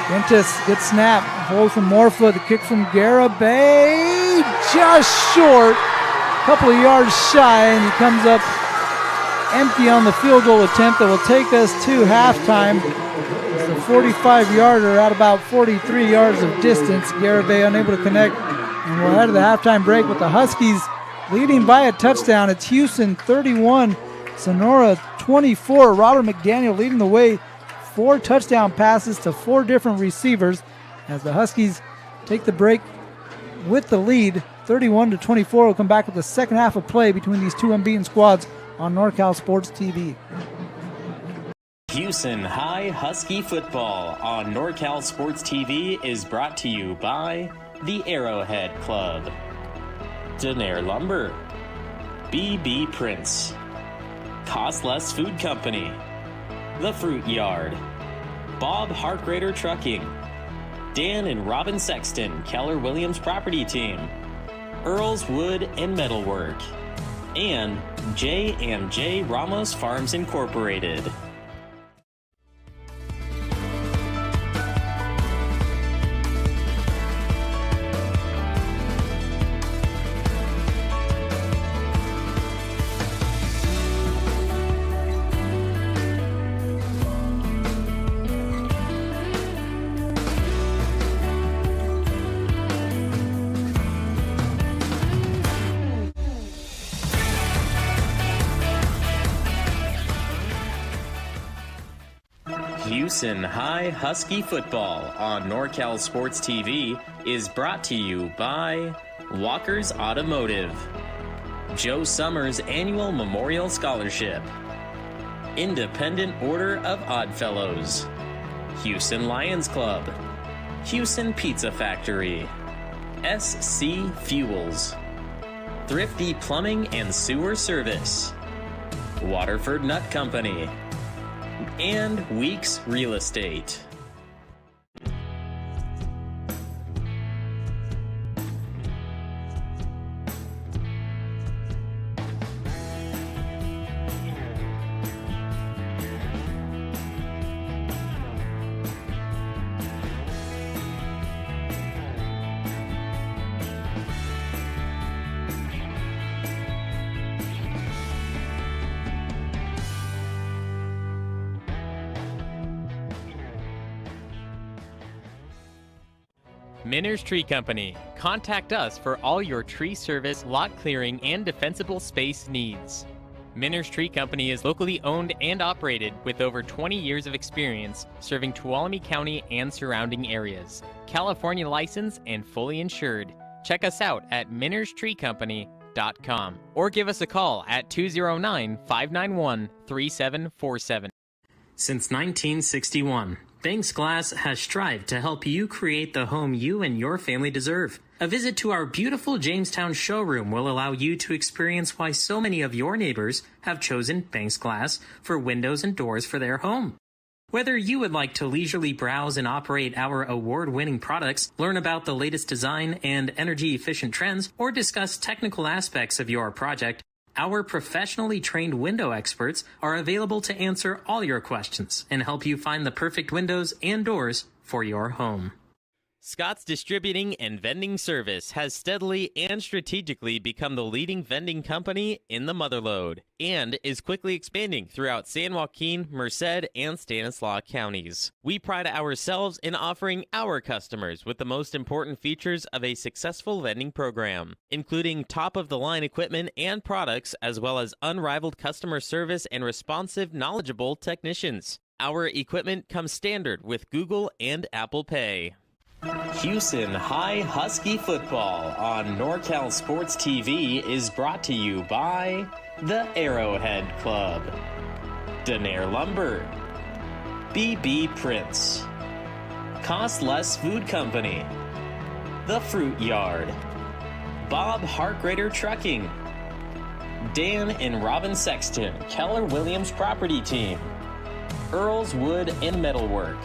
Ventus gets snapped, hold from Morfoot, the kick from Garibay, just short, a couple of yards shy, and he comes up empty on the field goal attempt that will take us to halftime. It's a 45-yarder at about 43 yards of distance. Garibay unable to connect, and we'll head to the halftime break with the Huskies leading by a touchdown. It's Hughson 31, Sonora 24. Robert McDaniel leading the way, 4 touchdown passes to 4 different receivers as the Huskies take the break with the lead. 31-24. We'll come back with the second half of play between these two unbeaten squads on NorCal Sports TV. Hughson High Husky Football on NorCal Sports TV is brought to you by the Arrowhead Club, Denair Lumber, BB Prince, Cost Less Food Company, The Fruit Yard, Bob Harkrader Trucking, Dan and Robin Sexton Keller Williams Property Team, Earl's Wood and Metalwork, and J&J Ramos Farms Incorporated. Hughson High Husky Football on NorCal Sports TV is brought to you by Walker's Automotive, Joe Summers Annual Memorial Scholarship, Independent Order of Oddfellows, Hughson Lions Club, Hughson Pizza Factory, SC Fuels, Thrifty Plumbing and Sewer Service, Waterford Nut Company, and Weeks Real Estate. Minner's Tree Company. Contact us for all your tree service, lot clearing, and defensible space needs. Minner's Tree Company is locally owned and operated with over 20 years of experience serving Tuolumne County and surrounding areas. California licensed and fully insured. Check us out at minnerstreecompany.com or give us a call at 209-591-3747. Since 1961, Banks Glass has strived to help you create the home you and your family deserve. A visit to our beautiful Jamestown showroom will allow you to experience why so many of your neighbors have chosen Banks Glass for windows and doors for their home. Whether you would like to leisurely browse and operate our award-winning products, learn about the latest design and energy-efficient trends, or discuss technical aspects of your project, our professionally trained window experts are available to answer all your questions and help you find the perfect windows and doors for your home. Scott's Distributing and Vending Service has steadily and strategically become the leading vending company in the Motherlode and is quickly expanding throughout San Joaquin, Merced, and Stanislaus counties. We pride ourselves in offering our customers with the most important features of a successful vending program, including top-of-the-line equipment and products, as well as unrivaled customer service and responsive, knowledgeable technicians. Our equipment comes standard with Google and Apple Pay. Hughson High Husky Football on NorCal Sports TV is brought to you by the Arrowhead Club, Denair Lumber, BB Prince, Cost Less Food Company, The Fruit Yard, Bob Harkrader Trucking, Dan and Robin Sexton, Keller Williams Property Team, Earl's Wood and Metalwork,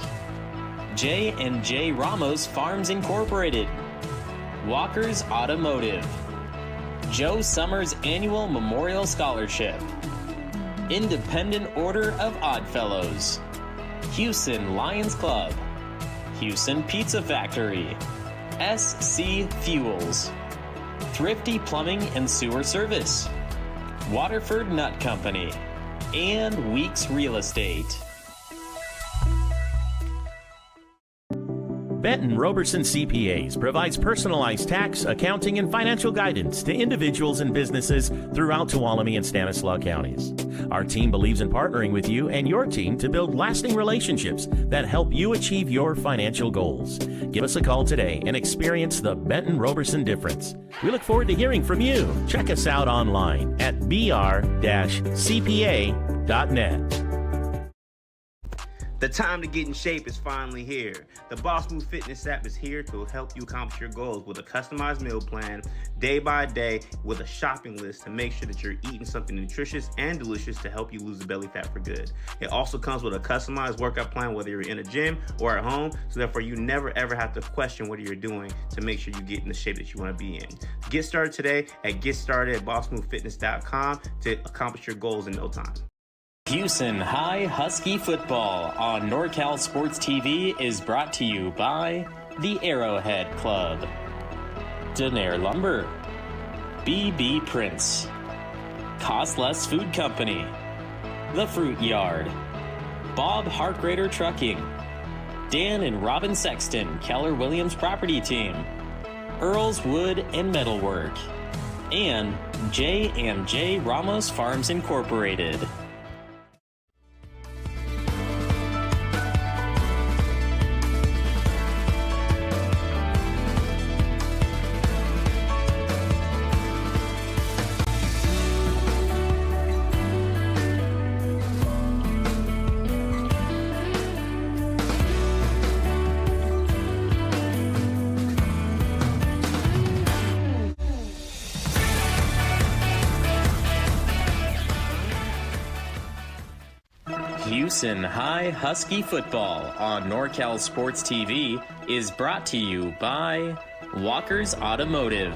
J&J Ramos Farms Incorporated, Walker's Automotive, Joe Summers Annual Memorial Scholarship, Independent Order of Oddfellows, Hughson Lions Club, Hughson Pizza Factory, SC Fuels, Thrifty Plumbing and Sewer Service, Waterford Nut Company, and Weeks Real Estate. Benton Roberson CPAs provides personalized tax, accounting, and financial guidance to individuals and businesses throughout Tuolumne and Stanislaus counties. Our team believes in partnering with you and your team to build lasting relationships that help you achieve your financial goals. Give us a call today and experience the Benton Roberson difference. We look forward to hearing from you. Check us out online at br-cpa.net. The time to get in shape is finally here. The Boss Move Fitness app is here to help you accomplish your goals with a customized meal plan, day by day, with a shopping list to make sure that you're eating something nutritious and delicious to help you lose the belly fat for good. It also comes with a customized workout plan, whether you're in a gym or at home, so therefore you never ever have to question what you're doing to make sure you get in the shape that you want to be in. Get started today at GetStartedAtBossMoveFitness.com to accomplish your goals in no time. Hughson High Husky Football on NorCal Sports TV is brought to you by the Arrowhead Club, Denair Lumber, BB Prince, Cost Less Food Company, The Fruit Yard, Bob Harkrader Trucking, Dan and Robin Sexton, Keller Williams Property Team, Earl's Wood and Metalwork, and J&J Ramos Farms Incorporated. Hughson High Husky Football on NorCal Sports TV is brought to you by Walker's Automotive,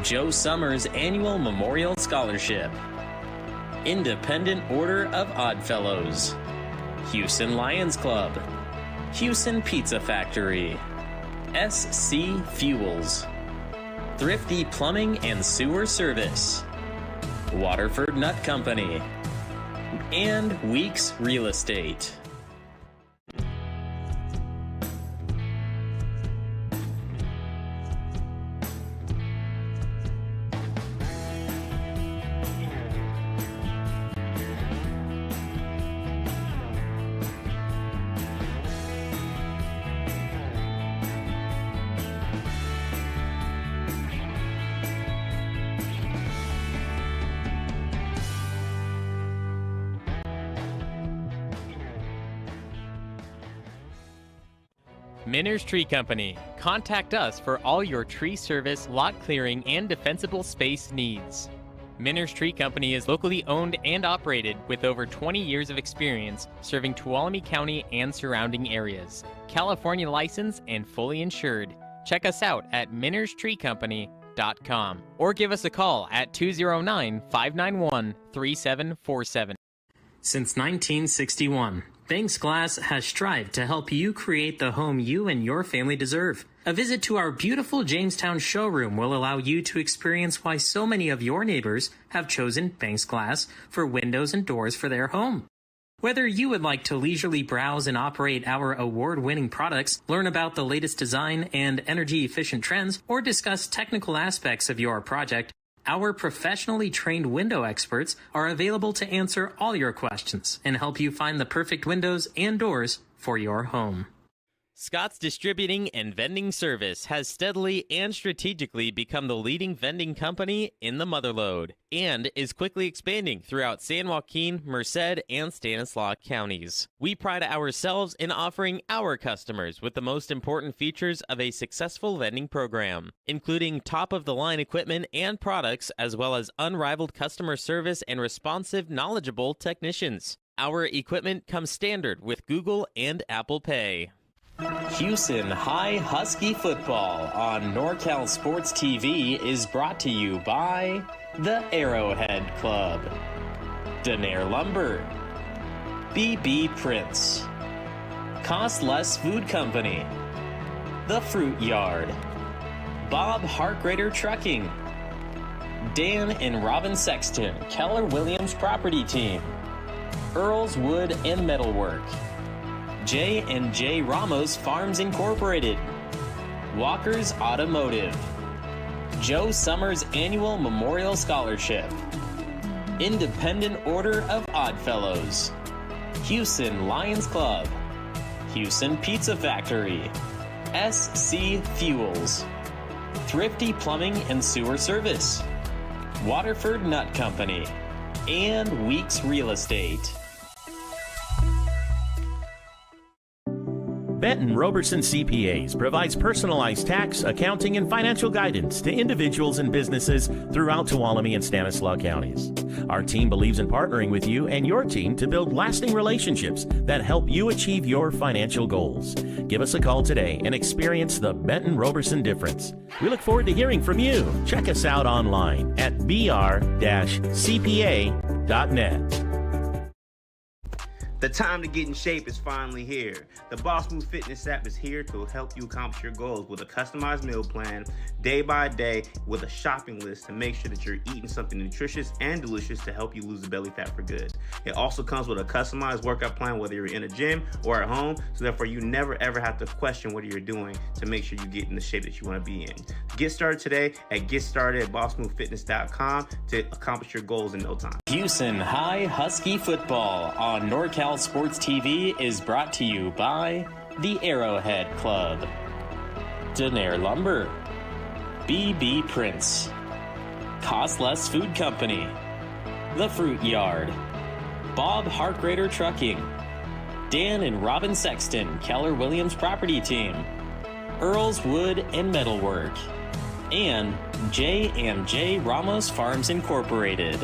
Joe Summers Annual Memorial Scholarship, Independent Order of Oddfellows, Hughson Lions Club, Hughson Pizza Factory, SC Fuels, Thrifty Plumbing and Sewer Service, Waterford Nut Company, and Weeks Real Estate. Minner's Tree Company. Contact us for all your tree service, lot clearing, and defensible space needs. Minner's Tree Company is locally owned and operated with over 20 years of experience serving Tuolumne County and surrounding areas. California licensed and fully insured. Check us out at minnerstreecompany.com or give us a call at 209-591-3747. Since 1961, Banks Glass has strived to help you create the home you and your family deserve. A visit to our beautiful Jamestown showroom will allow you to experience why so many of your neighbors have chosen Banks Glass for windows and doors for their home. Whether you would like to leisurely browse and operate our award-winning products, learn about the latest design and energy-efficient trends, or discuss technical aspects of your project, our professionally trained window experts are available to answer all your questions and help you find the perfect windows and doors for your home. Scott's Distributing and Vending Service has steadily and strategically become the leading vending company in the Motherlode and is quickly expanding throughout San Joaquin, Merced, and Stanislaus counties. We pride ourselves in offering our customers with the most important features of a successful vending program, including top-of-the-line equipment and products, as well as unrivaled customer service and responsive, knowledgeable technicians. Our equipment comes standard with Google and Apple Pay. Hughson High Husky Football on NorCal Sports TV is brought to you by the Arrowhead Club, Denair Lumber, BB Prince, Cost Less Food Company, The Fruit Yard, Bob Hartgrader Trucking, Dan and Robin Sexton Keller Williams Property Team, Earl's Wood and Metalwork, J&J Ramos Farms Incorporated, Walker's Automotive, Joe Summers Annual Memorial Scholarship, Independent Order of Oddfellows, Hughson Lions Club, Hughson Pizza Factory, SC Fuels, Thrifty Plumbing and Sewer Service, Waterford Nut Company, and Weeks Real Estate. Benton Roberson CPAs provides personalized tax, accounting, and financial guidance to individuals and businesses throughout Tuolumne and Stanislaus counties. Our team believes in partnering with you and your team to build lasting relationships that help you achieve your financial goals. Give us a call today and experience the Benton Roberson difference. We look forward to hearing from you. Check us out online at br-cpa.net. The time to get in shape is finally here. The Boss Move Fitness app is here to help you accomplish your goals with a customized meal plan, day by day, with a shopping list to make sure that you're eating something nutritious and delicious to help you lose the belly fat for good. It also comes with a customized workout plan, whether you're in a gym or at home, so therefore you never ever have to question what you're doing to make sure you get in the shape that you want to be in. Get started today at GetStarted@BossMoveFitness.com to accomplish your goals in no time. Hughson High Husky Football on NorCal Sports TV is brought to you by the Arrowhead Club, Denair Lumber, BB Prince, Cost Less Food Company, The Fruit Yard, Bob Hartgrader Trucking, Dan and Robin Sexton Keller Williams Property Team, Earl's Wood and Metalwork, and J&J Ramos Farms Incorporated.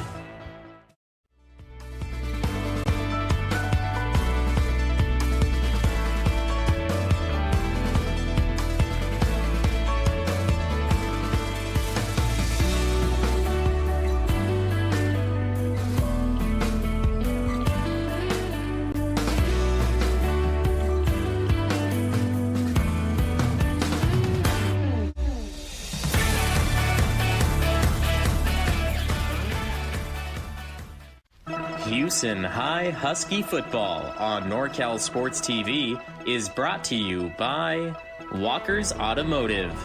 Hughson High Husky football on NorCal Sports TV is brought to you by Walker's Automotive,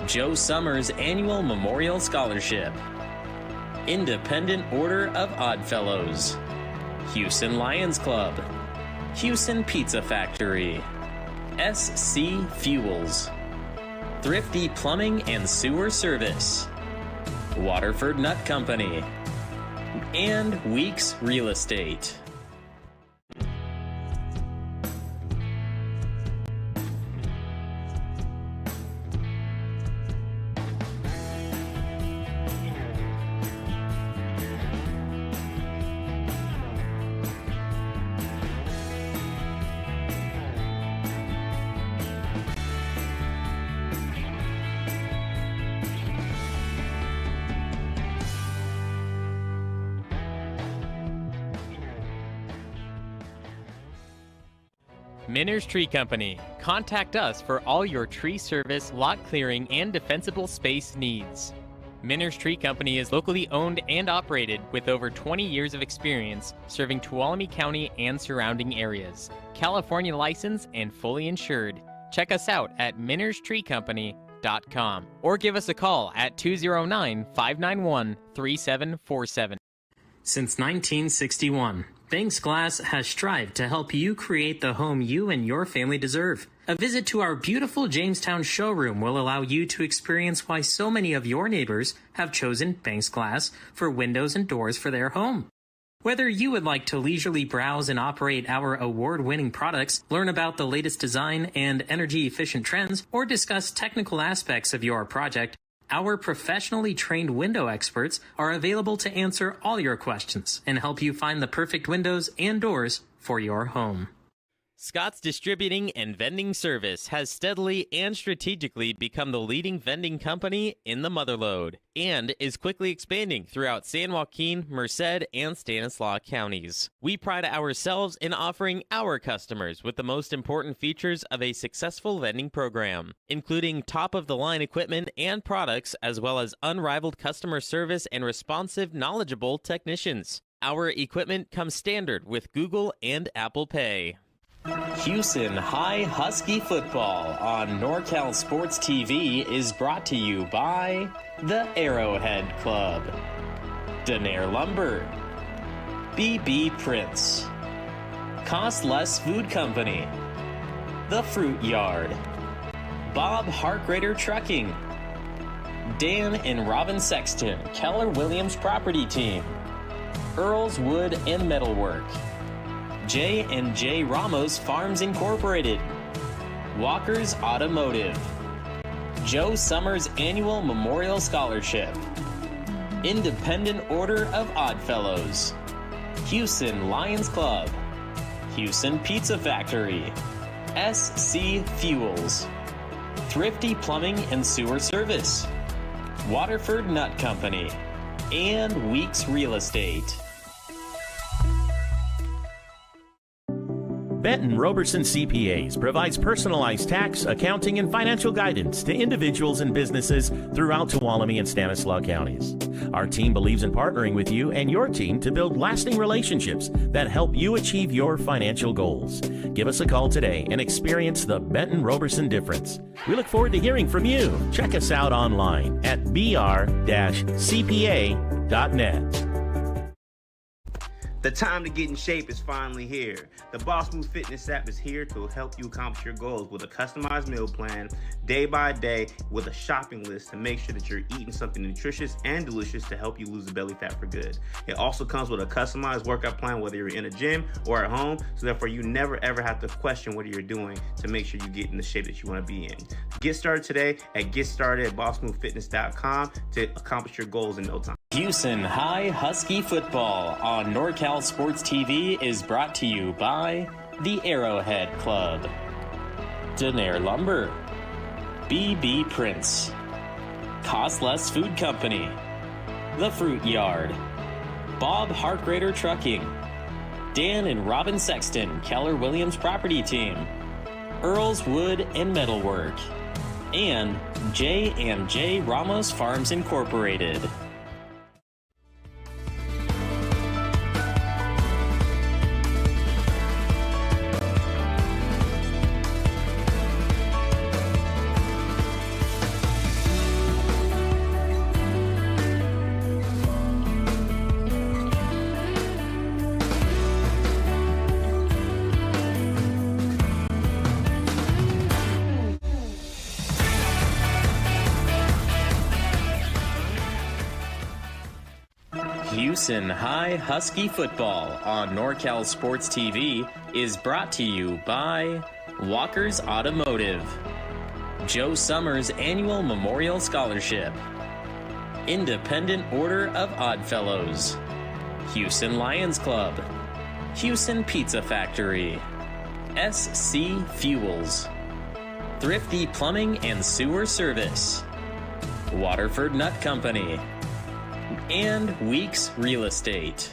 Joe Summers Annual Memorial Scholarship, Independent Order of Oddfellows, Hughson Lions Club, Hughson Pizza Factory, SC Fuels, Thrifty Plumbing and Sewer Service, Waterford Nut Company, and Weeks Real Estate. Minner's Tree Company. Contact us for all your tree service, lot clearing, and defensible space needs. Minner's Tree Company is locally owned and operated with over 20 years of experience serving Tuolumne County and surrounding areas. California licensed and fully insured. Check us out at minnerstreecompany.com or give us a call at 209-591-3747. Since 1961, Banks Glass has strived to help you create the home you and your family deserve. A visit to our beautiful Jamestown showroom will allow you to experience why so many of your neighbors have chosen Banks Glass for windows and doors for their home. Whether you would like to leisurely browse and operate our award-winning products, learn about the latest design and energy-efficient trends, or discuss technical aspects of your project, our professionally trained window experts are available to answer all your questions and help you find the perfect windows and doors for your home. Scott's Distributing and Vending Service has steadily and strategically become the leading vending company in the Motherlode and is quickly expanding throughout San Joaquin, Merced, and Stanislaus counties. We pride ourselves in offering our customers with the most important features of a successful vending program, including top-of-the-line equipment and products, as well as unrivaled customer service and responsive, knowledgeable technicians. Our equipment comes standard with Google and Apple Pay. Hughson High Husky football on NorCal Sports TV is brought to you by the Arrowhead Club, Denair Lumber, BB Prince, Cost Less Food Company, The Fruit Yard, Bob Harkrader Trucking, Dan and Robin Sexton Keller Williams Property Team, Earl's Wood and Metalwork, J&J Ramos Farms Incorporated, Walker's Automotive, Joe Summers Annual Memorial Scholarship, Independent Order of Oddfellows, Hughson Lions Club, Hughson Pizza Factory, SC Fuels, Thrifty Plumbing and Sewer Service, Waterford Nut Company, and Weeks Real Estate. Benton Roberson CPAs provides personalized tax, accounting, and financial guidance to individuals and businesses throughout Tuolumne and Stanislaus counties. Our team believes in partnering with you and your team to build lasting relationships that help you achieve your financial goals. Give us a call today and experience the Benton Roberson difference. We look forward to hearing from you. Check us out online at br-cpa.net. The time to get in shape is finally here. The Boss Move Fitness app is here to help you accomplish your goals with a customized meal plan, day by day, with a shopping list to make sure that you're eating something nutritious and delicious to help you lose the belly fat for good. It also comes with a customized workout plan, whether you're in a gym or at home, so therefore you never ever have to question what you're doing to make sure you get in the shape that you want to be in. Get started today at GetStartedAtBossMoveFitness.com to accomplish your goals in no time. Hughson High Husky football on NorCal Sports TV is brought to you by the Arrowhead Club, Denair Lumber, BB Prince, Cost Less Food Company, The Fruit Yard, Bob Harkrader Trucking, Dan and Robin Sexton Keller Williams Property Team, Earl's Wood and Metalwork, and J&J Ramos Farms Incorporated. Hughson High Husky Football on NorCal Sports TV is brought to you by Walker's Automotive, Joe Summers Annual Memorial Scholarship, Independent Order of Oddfellows, Hughson Lions Club, Hughson Pizza Factory, SC Fuels, Thrifty Plumbing and Sewer Service, Waterford Nut Company, and Weeks Real Estate.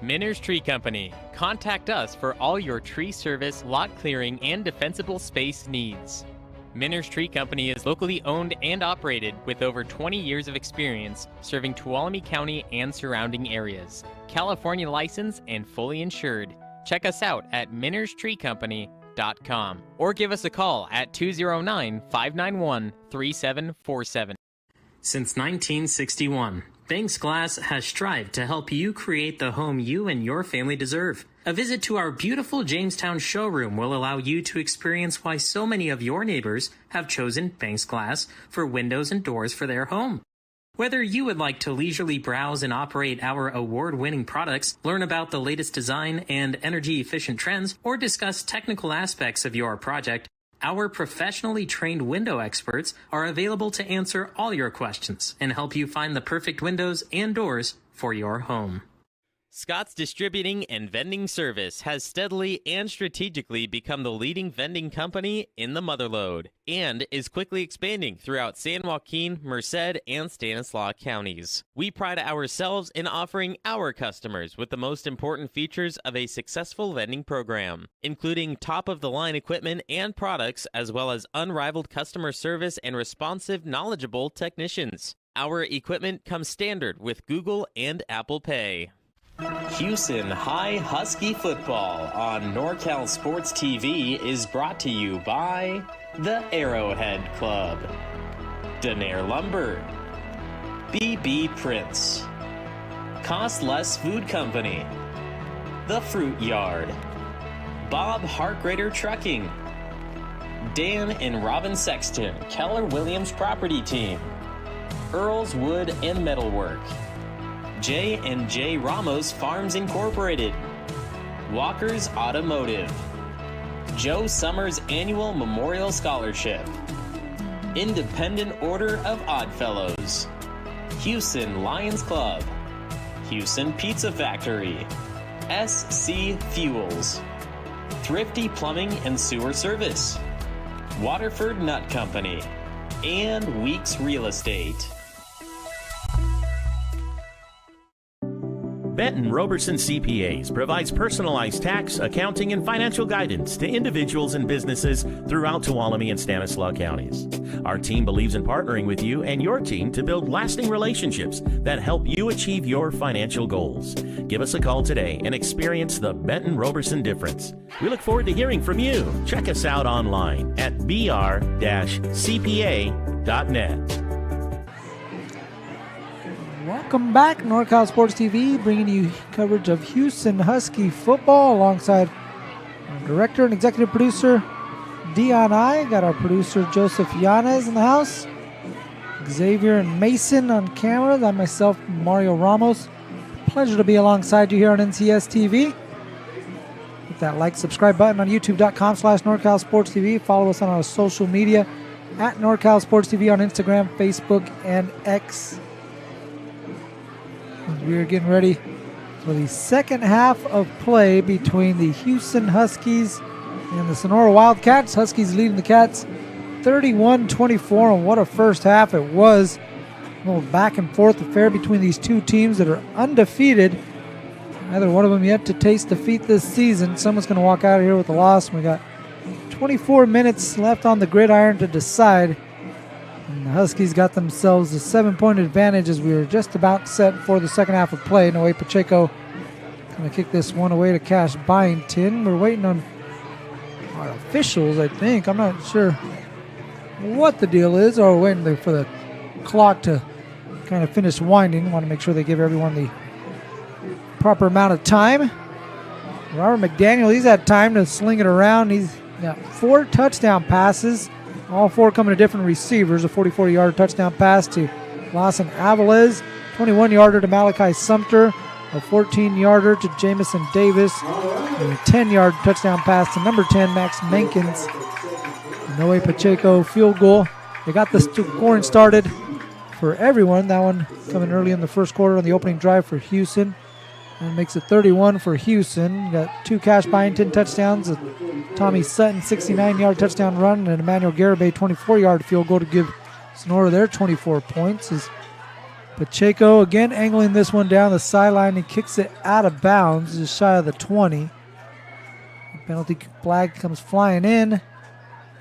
Minner's Tree Company. Contact us for all your tree service, lot clearing, and defensible space needs. Minner's Tree Company is locally owned and operated with over 20 years of experience serving Tuolumne County and surrounding areas. California licensed and fully insured. Check us out at minnerstreecompany.com or give us a call at 209-591-3747. Since 1961, Banks Glass has strived to help you create the home you and your family deserve. A visit to our beautiful Jamestown showroom will allow you to experience why so many of your neighbors have chosen Banks Glass for windows and doors for their home. Whether you would like to leisurely browse and operate our award-winning products, learn about the latest design and energy-efficient trends, or discuss technical aspects of your project, our professionally trained window experts are available to answer all your questions and help you find the perfect windows and doors for your home. Scott's Distributing and Vending Service has steadily and strategically become the leading vending company in the Motherlode and is quickly expanding throughout San Joaquin, Merced, and Stanislaus counties. We pride ourselves in offering our customers with the most important features of a successful vending program, including top-of-the-line equipment and products, as well as unrivaled customer service and responsive, knowledgeable technicians. Our equipment comes standard with Google and Apple Pay. Hughson High Husky Football on NorCal Sports TV is brought to you by the Arrowhead Club, Denair Lumber, BB Prince, Cost Less Food Company, The Fruit Yard, Bob Harkrader Trucking, Dan and Robin Sexton, Keller Williams Property Team, Earl's Wood and Metalwork, J&J Ramos Farms Incorporated, Walker's Automotive, Joe Summers Annual Memorial Scholarship, Independent Order of Oddfellows, Hughson Lions Club, Hughson Pizza Factory, SC Fuels, Thrifty Plumbing and Sewer Service, Waterford Nut Company, and Weeks Real Estate. Benton Roberson CPAs provides personalized tax, accounting, and financial guidance to individuals and businesses throughout Tuolumne and Stanislaus counties. Our team believes in partnering with you and your team to build lasting relationships that help you achieve your financial goals. Give us a call today and experience the Benton Roberson difference. We look forward to hearing from you. Check us out online at br-cpa.net. Welcome back, NorCal Sports TV, bringing you coverage of Hughson Husky football alongside our director and executive producer, Dion I. Got our producer, Joseph Yanez, in the house. Xavier and Mason on camera. I'm myself, Mario Ramos. Pleasure to be alongside you here on NCS TV. Hit that like, subscribe button on youtube.com/NorCal Sports TV. Follow us on our social media at NorCal Sports TV on Instagram, Facebook, and X. We are getting ready for the second half of play between the Hughson Huskies and the Sonora Wildcats. Huskies leading the Cats 31-24, and what a first half it was. A little back and forth affair between these two teams that are undefeated. Neither one of them yet to taste defeat this season. Someone's going to walk out of here with a loss. We got 24 minutes left on the gridiron to decide. And the Huskies got themselves a 7-point advantage as we were just about set for the second half of play. Noe Pacheco going to kick this one away to Cash Byington. We're waiting on our officials, I think. I'm not sure what the deal is, or we're waiting for the clock to kind of finish winding. Want to make sure they give everyone the proper amount of time. Robert McDaniel, he's had time to sling it around. He's got 4 touchdown passes, all 4 coming to different receivers. A 44-yard touchdown pass to Lawson Aviles, 21-yarder to Malachi Sumter, a 14-yarder to Jamison Davis, and a 10-yard touchdown pass to number 10, Max Mankins. Noe Pacheco field goal. They got the scoring started for everyone. That one coming early in the first quarter on the opening drive for Hughson. And it makes it 31 for Hughson. You got 2 Cash Byington touchdowns, a Tommy Sutton 69-yard touchdown run, and an Emmanuel Garibay 24-yard field goal to give Sonora their 24 points. As Pacheco again angling this one down the sideline. He kicks it out of bounds, just shy of the 20. The penalty flag comes flying in.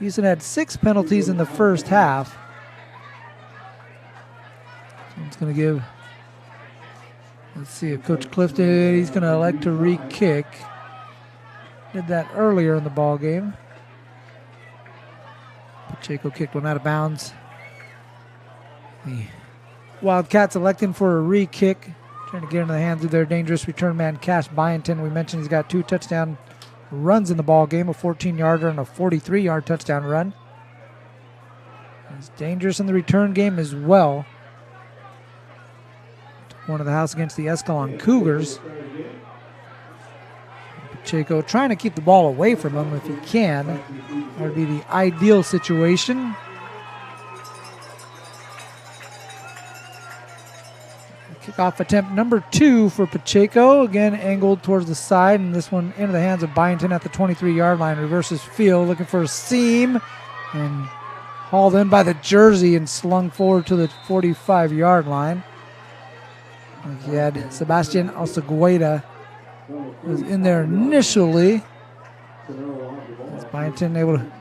Houston had 6 penalties in the first half. So it's going to give, let's see if Coach Clifton, he's going to elect to re-kick. Did that earlier in the ball game. Pacheco kicked one out of bounds. The Wildcats electing for a re-kick, trying to get into the hands of their dangerous return man, Cash Byington. We mentioned he's got 2 touchdown runs in the ball game, a 14-yarder and a 43-yard touchdown run. He's dangerous in the return game as well. Took one of the house against the Escalon Cougars. Pacheco trying to keep the ball away from him if he can. That would be the ideal situation. Kickoff attempt number 2 for Pacheco. Again, angled towards the side, and this one into the hands of Byington at the 23-yard line. Reverses field, looking for a seam, and hauled in by the jersey and slung forward to the 45-yard line. He had Sebastian Alcegueda was in there initially. As Byington able to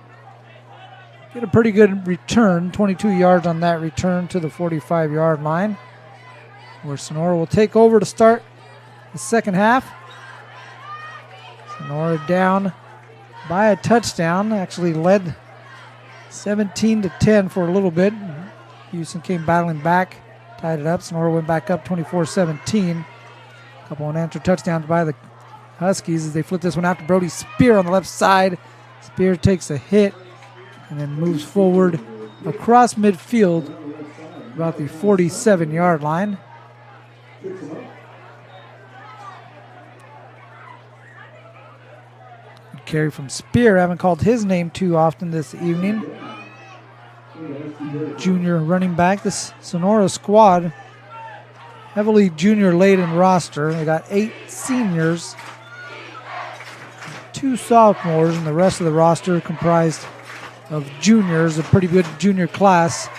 get a pretty good return, 22 yards on that return to the 45-yard line, where Sonora will take over to start the second half. Sonora down by a touchdown, actually led 17-10 for a little bit. Houston came battling back, tied it up. Sonora went back up 24-17. A couple unanswered touchdowns by the Huskies as they flip this one out to Brody Spear on the left side. Spear takes a hit and then moves forward across midfield about the 47-yard line. Carry from Spear. Haven't called his name too often this evening. Junior running back. This Sonora squad heavily junior laden roster. They got 8 seniors, 2 sophomores, and the rest of the roster comprised of juniors. A pretty good junior class.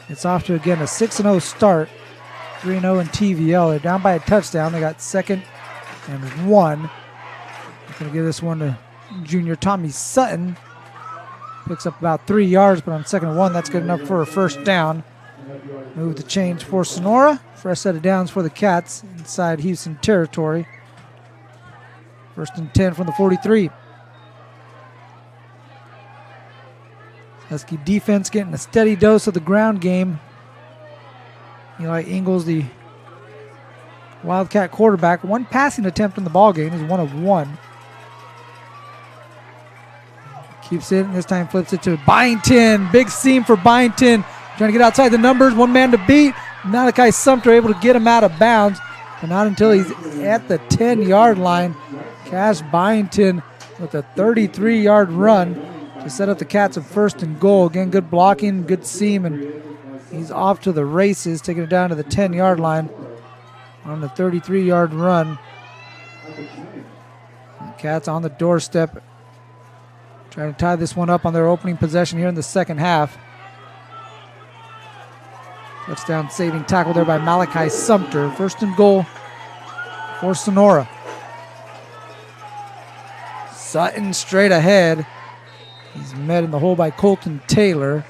It's off to again a 6-0 start. 3-0 in TVL. They're down by a touchdown. They got 2nd and 1. I'm going to give this one to junior Tommy Sutton. Picks up about 3 yards, but on 2nd and 1, that's good enough for a first down. Move the change for Sonora. Fresh set of downs for the Cats inside Houston territory. 1st and 10 from the 43. Husky defense getting a steady dose of the ground game. Eli Ingles, the Wildcat quarterback, 1 passing attempt in the ball game. He's 1 of 1. Keeps it, and this time flips it to Byington. Big seam for Byington. Trying to get outside the numbers. 1 man to beat. Malachi Sumter able to get him out of bounds, but not until he's at the 10-yard line. Cash Byington with a 33-yard run to set up the Cats at 1st and goal. Again, good blocking, good seam, and he's off to the races, taking it down to the 10-yard line on the 33-yard run. The Cats on the doorstep, trying to tie this one up on their opening possession here in the second half. Touchdown saving tackle there by Malachi Sumter. 1st and goal for Sonora. Sutton straight ahead. He's met in the hole by Colton Taylor.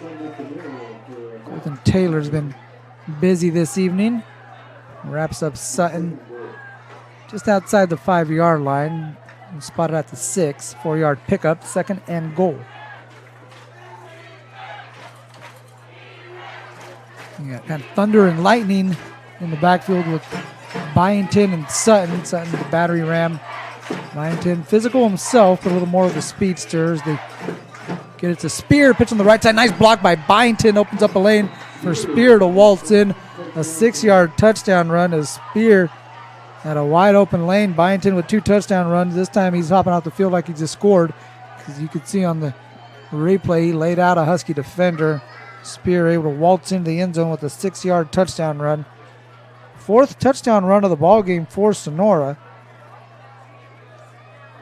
Ethan Taylor's been busy this evening. Wraps up Sutton just outside the 5-yard line. Spotted at the 6, 4-yard pickup, 2nd and goal. You got kind of thunder and lightning in the backfield with Byington and Sutton. Sutton, the battery ram. Byington, physical himself, but a little more of a speedster as they get it to Spear. Pitch on the right side. Nice block by Byington. Opens up a lane for Spear to waltz in. A 6-yard touchdown run as Spear had a wide open lane. Byington with 2 touchdown runs. This time he's hopping off the field like he just scored. As you can see on the replay, he laid out a Husky defender. Spear able to waltz into the end zone with a 6-yard touchdown run. 4th touchdown run of the ball game for Sonora.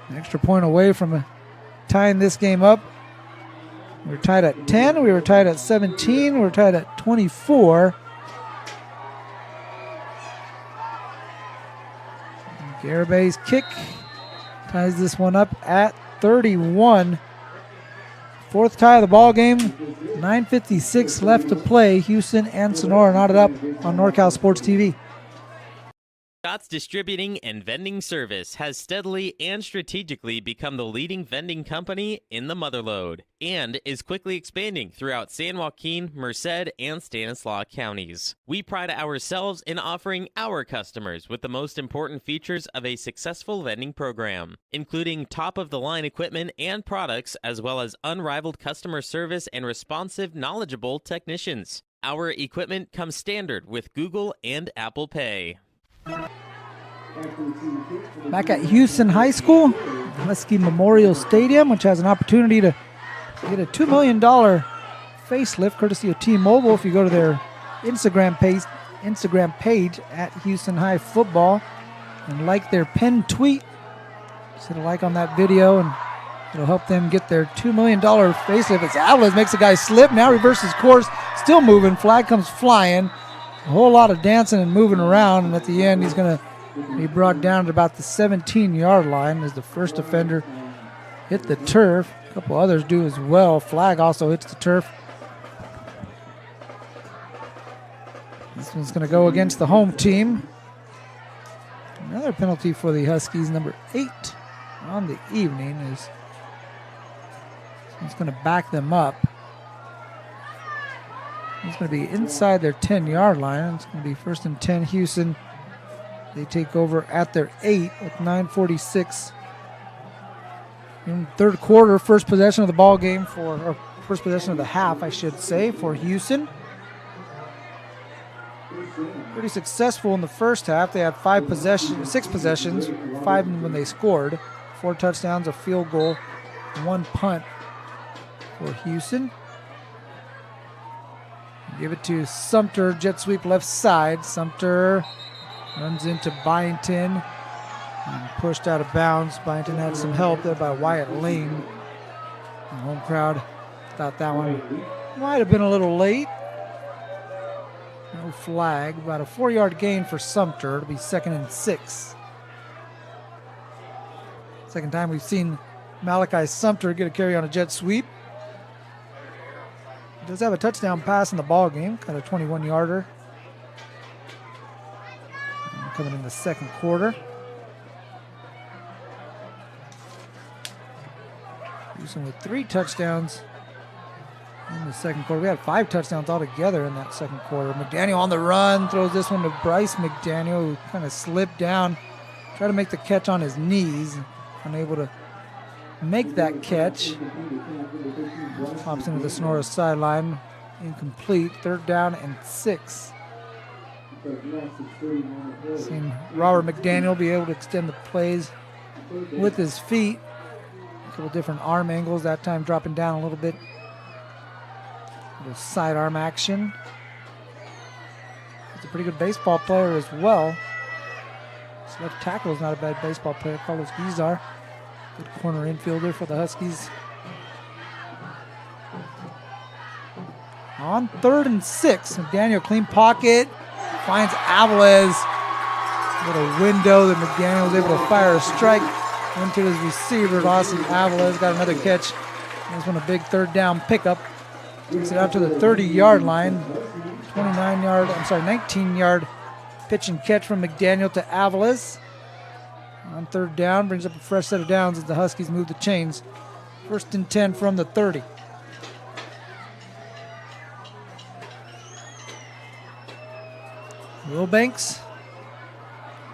An extra point away from tying this game up. We were tied at 10. We were tied at 17. We were tied at 24. Garabay's kick ties this one up at 31. 4th tie of the ball game. 9:56 left to play. Hughson and Sonora knotted up on NorCal Sports TV. Scott's Distributing and Vending Service has steadily and strategically become the leading vending company in the Motherlode and is quickly expanding throughout San Joaquin, Merced, and Stanislaus counties. We pride ourselves in offering our customers with the most important features of a successful vending program, including top-of-the-line equipment and products, as well as unrivaled customer service and responsive, knowledgeable technicians. Our equipment comes standard with Google and Apple Pay. Back at Hughson High School, Husky Memorial Stadium, which has an opportunity to get a $2 million facelift courtesy of T-Mobile. If you go to their Instagram page at Hughson High Football and like their pinned tweet, just hit a like on that video and it'll help them get their $2 million facelift. It's Alvarez makes the guy slip, now reverses course, still moving, flag comes flying. A whole lot of dancing and moving around, and at the end he's going to be brought down at about the 17-yard line as the first offender hit the turf. A couple others do as well. Flag also hits the turf. This one's going to go against the home team. Another penalty for the Huskies, number 8 on the evening. Is it's going to back them up. It's going to be inside their 10-yard line. It's going to be 1st and 10 Hughson. They take over at their 8 with 9:46 in the 3rd quarter. First possession of the ball game or first possession of the half, I should say, for Hughson. Pretty successful in the first half. They had 6 possessions, 5 when they scored. 4 touchdowns, a field goal, 1 punt for Hughson. Give it to Sumter, jet sweep left side. Sumter runs into Byington and pushed out of bounds. Byington had some help there by Wyatt Lane. The home crowd thought that one might have been a little late. No flag. About a 4-yard gain for Sumter. It'll be 2nd and 6. Second time we've seen Malachi Sumter get a carry on a jet sweep. Does have a touchdown pass in the ball game, kind of 21-yarder. Coming in the 2nd quarter. Houston with 3 touchdowns in the 2nd quarter. We had 5 touchdowns altogether in that 2nd quarter. McDaniel on the run, throws this one to Bryce McDaniel, who kind of slipped down, tried to make the catch on his knees, unable to make that catch. Pops into the Sonora sideline. Incomplete. 3rd down and 6. Seen Robert McDaniel be able to extend the plays with his feet. A couple different arm angles, that time dropping down a little bit. A little sidearm action. He's a pretty good baseball player as well. His left tackle is not a bad baseball player. Carlos Guizar. Good corner infielder for the Huskies. On 3rd and 6, McDaniel clean pocket, finds Alvarez. Little window that McDaniel was able to fire a strike into his receiver. Austin Alvarez got another catch. This one a big 3rd down pickup Takes it out to the 30-yard line. 19-yard pitch and catch from McDaniel to Avalos. On third down, brings up a fresh set of downs as the Huskies move the chains. 1st and 10 from the 30. Wilbanks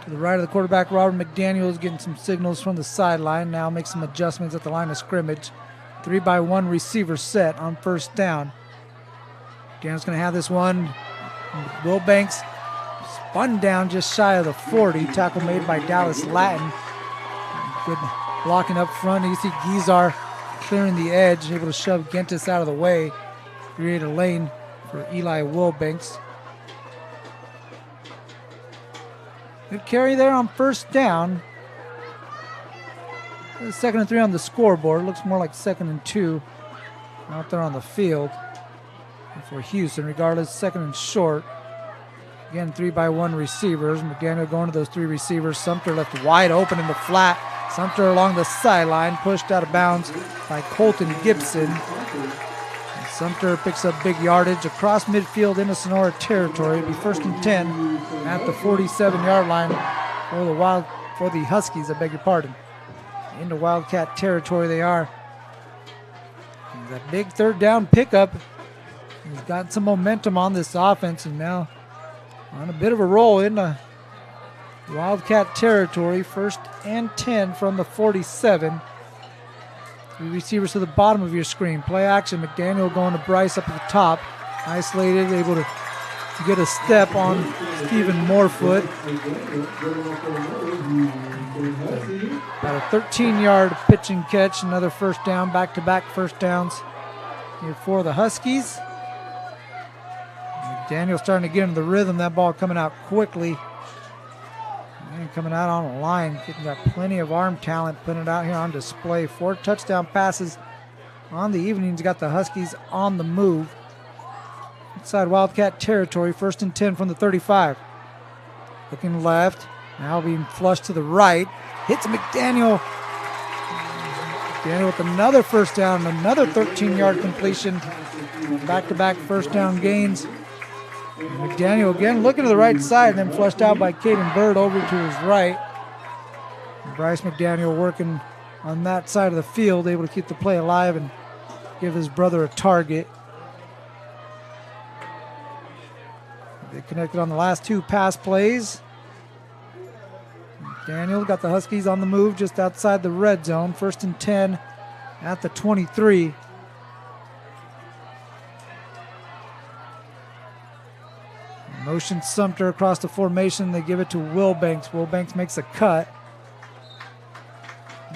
to the right of the quarterback. Robert McDaniel is getting some signals from the sideline. Now makes some adjustments at the line of scrimmage. 3-by-1 receiver set on 1st down. McDaniel's going to have this one. Wilbanks spun down just shy of the 40. Tackle made by Dallas Latin. Good blocking up front. You see Gizar clearing the edge, able to shove Gentis out of the way. Create a lane for Eli Wilbanks. Good carry there on 1st down. 2nd and 3 on the scoreboard. Looks more like 2nd and 2 out there on the field for Hughson. Regardless, 2nd and short. Again, 3-by-1 receivers. McDaniel going to those 3 receivers. Sumter left wide open in the flat. Sumter along the sideline, pushed out of bounds by Colton Gibson. And Sumter picks up big yardage across midfield into Sonora territory. It'll be 1st and 10 at the 47-yard line for the Huskies. I beg your pardon. Into Wildcat territory they are. And that big 3rd down pickup has got some momentum on this offense, and now on a bit of a roll into Wildcat territory. 1st and 10 from the 47. 3 receivers to the bottom of your screen. Play action. McDaniel going to Bryce up at the top. Isolated, able to get a step on Stephen Morefoot. About a 13-yard pitch and catch. Another 1st down. Back-to-back 1st downs here for the Huskies. McDaniel starting to get into the rhythm. That ball coming out quickly. And coming out on a line. Got plenty of arm talent. Putting it out here on display. 4 touchdown passes on the evening. He's got the Huskies on the move. Inside Wildcat territory. 1st and 10 from the 35. Looking left. Now being flushed to the right. Hits McDaniel. McDaniel with another 1st down. Another 13-yard completion. Back-to-back 1st down gains. McDaniel again looking to the right side, and then flushed out by Caden Bird over to his right. Bryce McDaniel working on that side of the field, able to keep the play alive and give his brother a target. They connected on the last 2 pass plays. McDaniel got the Huskies on the move just outside the red zone. 1st and 10 at the 23. Motion Sumter across the formation. They give it to Wilbanks. Wilbanks makes a cut.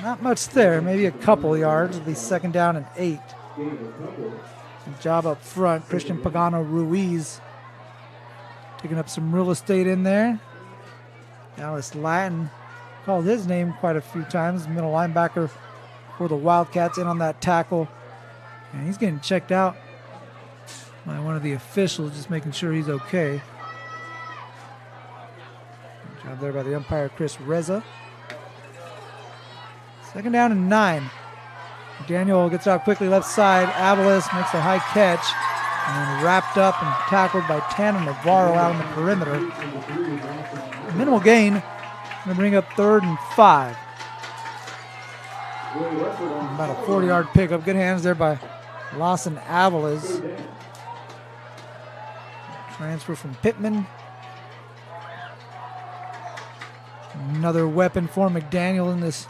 Not much there, maybe a couple yards. It'll be 2nd down and 8. Good job up front. Christian Pagano Ruiz picking up some real estate in there. Dallas Latin called his name quite a few times. Middle linebacker for the Wildcats in on that tackle. And he's getting checked out by one of the officials, just making sure he's okay. Good job there by the umpire, Chris Reza. 2nd down and 9. Daniel gets out quickly left side. Avalos makes the high catch. And then wrapped up and tackled by Tanner Navarro out on the perimeter. Minimal gain. Going to bring up 3rd and 5. About a 40-yard pickup. Good hands there by Lawson Avalos. Transfer from Pittman. Another weapon for McDaniel in this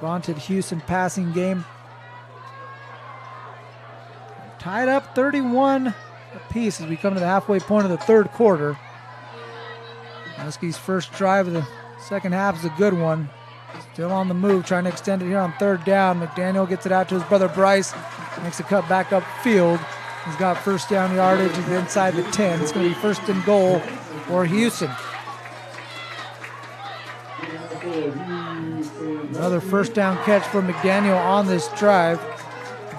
vaunted Hughson passing game. Tied up 31 apiece as we come to the halfway point of the 3rd quarter. Huskies' first drive of the 2nd half is a good one. Still on the move, trying to extend it here on 3rd down. McDaniel gets it out to his brother Bryce. Makes a cut back up field. He's got 1st down yardage inside the 10. It's going to be 1st and goal for Hughson. Another 1st down catch for McDaniel on this drive.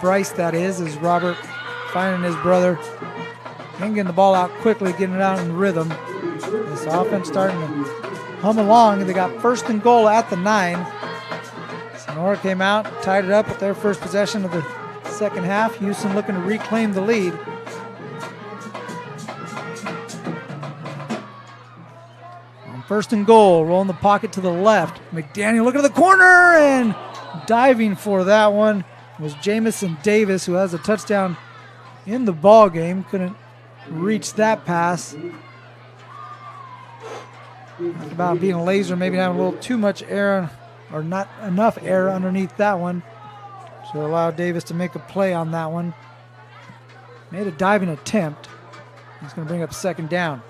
Bryce, that is Robert finding his brother and getting the ball out quickly, getting it out in rhythm. This offense starting to hum along. They got 1st and goal at the 9. Sonora came out, tied it up with their first possession of the 2nd half. Hughson looking to reclaim the lead. First and goal, rolling the pocket to the left. McDaniel looking at the corner and diving for that one was Jamison Davis, who has a touchdown in the ball game. Couldn't reach that pass. Talk about being a laser, maybe having a little too much air or not enough air underneath that one. So allow Davis to make a play on that one. Made a diving attempt. He's going to bring up second down.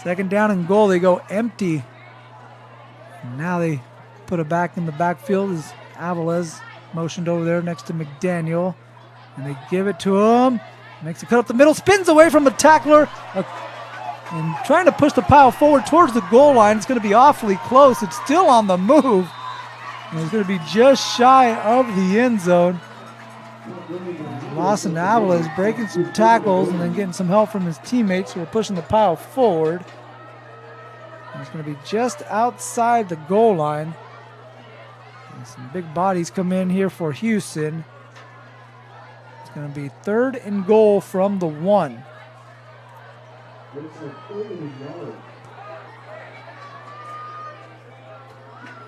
Second down and goal. They go empty. And now they put it back in the backfield as Aviles motioned over there next to McDaniel. And they give it to him. Makes a cut up the middle. Spins away from the tackler. And trying to push the pile forward towards the goal line. It's going to be awfully close. It's still on the move. And it's going to be just shy of the end zone. Lawson Aviles breaking some tackles and then getting some help from his teammates who are pushing the pile forward. And it's going to be just outside the goal line. And some big bodies come in here for Hughson. It's going to be third and goal from the 1.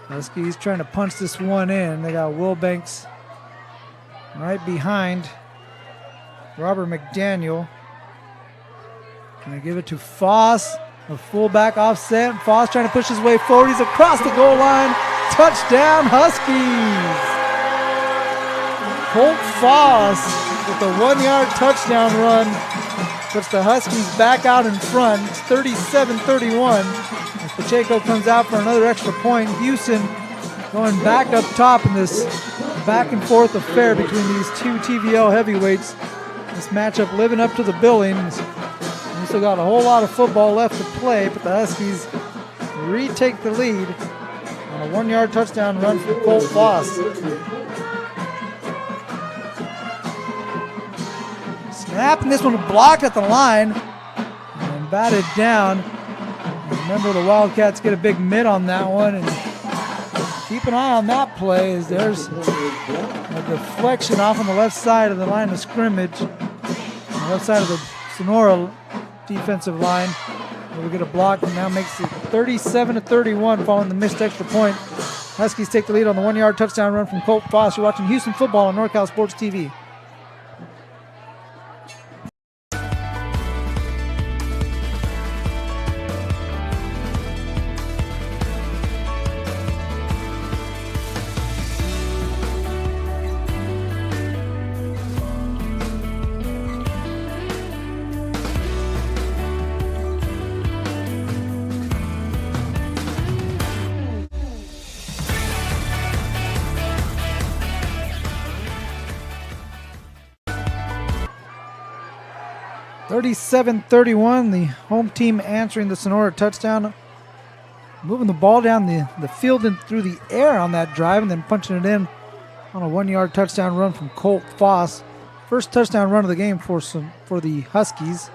Huskies trying to punch this one in. They got Wilbanks right behind Robert McDaniel. And they give it to Foss, a fullback offset. Foss trying to push his way forward. He's across the goal line. Touchdown, Huskies. Colt Foss with a 1-yard touchdown run puts the Huskies back out in front. It's 37-31. As Pacheco comes out for another extra point. Hughson going back up top in this back and forth affair between these two TVL heavyweights. This matchup living up to the billing. We still got a whole lot of football left to play, but the Huskies retake the lead on a 1-yard touchdown run from Colt Foss. Snap, and this one blocked at the line and batted down. And remember, the Wildcats get a big mid on that one, and keep an eye on that play as there's a deflection off on the left side of the line of scrimmage, on the left side of the Sonora defensive line. We get a block and now makes it 37-31 following the missed extra point. Huskies take the lead on the 1-yard touchdown run from Colt Foss. You're watching Hughson football on NorCal Sports TV. (37-31), the home team answering the Sonora touchdown, moving the ball down the field and through the air on that drive and then punching it in on a 1-yard touchdown run from Colt Foss. First touchdown run of the game for the Huskies.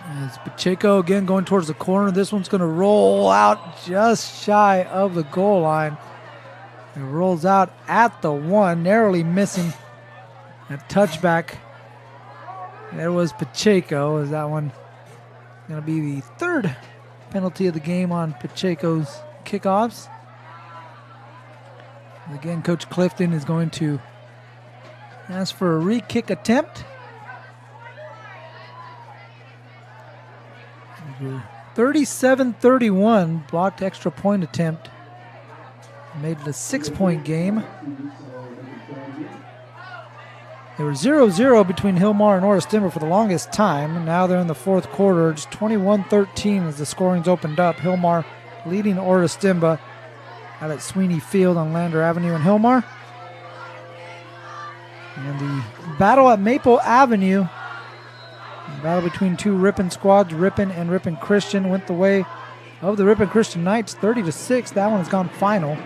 As Pacheco again going towards the corner. This one's going to roll out just shy of the goal line. It rolls out at the 1, narrowly missing a touchback. There was Pacheco. Is that one going to be the third penalty of the game on Pacheco's kickoffs? Again, Coach Clifton is going to ask for a re-kick attempt. 37-31, blocked extra point attempt. Made it a 6-point game. They were 0-0 between Hillmar and Orristimba for the longest time. And now they're in the fourth quarter. Just 21-13 as the scoring's opened up. Hillmar leading Orristimba out at Sweeney Field on Lander Avenue in Hillmar. And the battle at Maple Avenue, the battle between two Ripon squads, Ripon and Ripon Christian, went the way of the Ripon Christian Knights, 30-6. That one has gone final.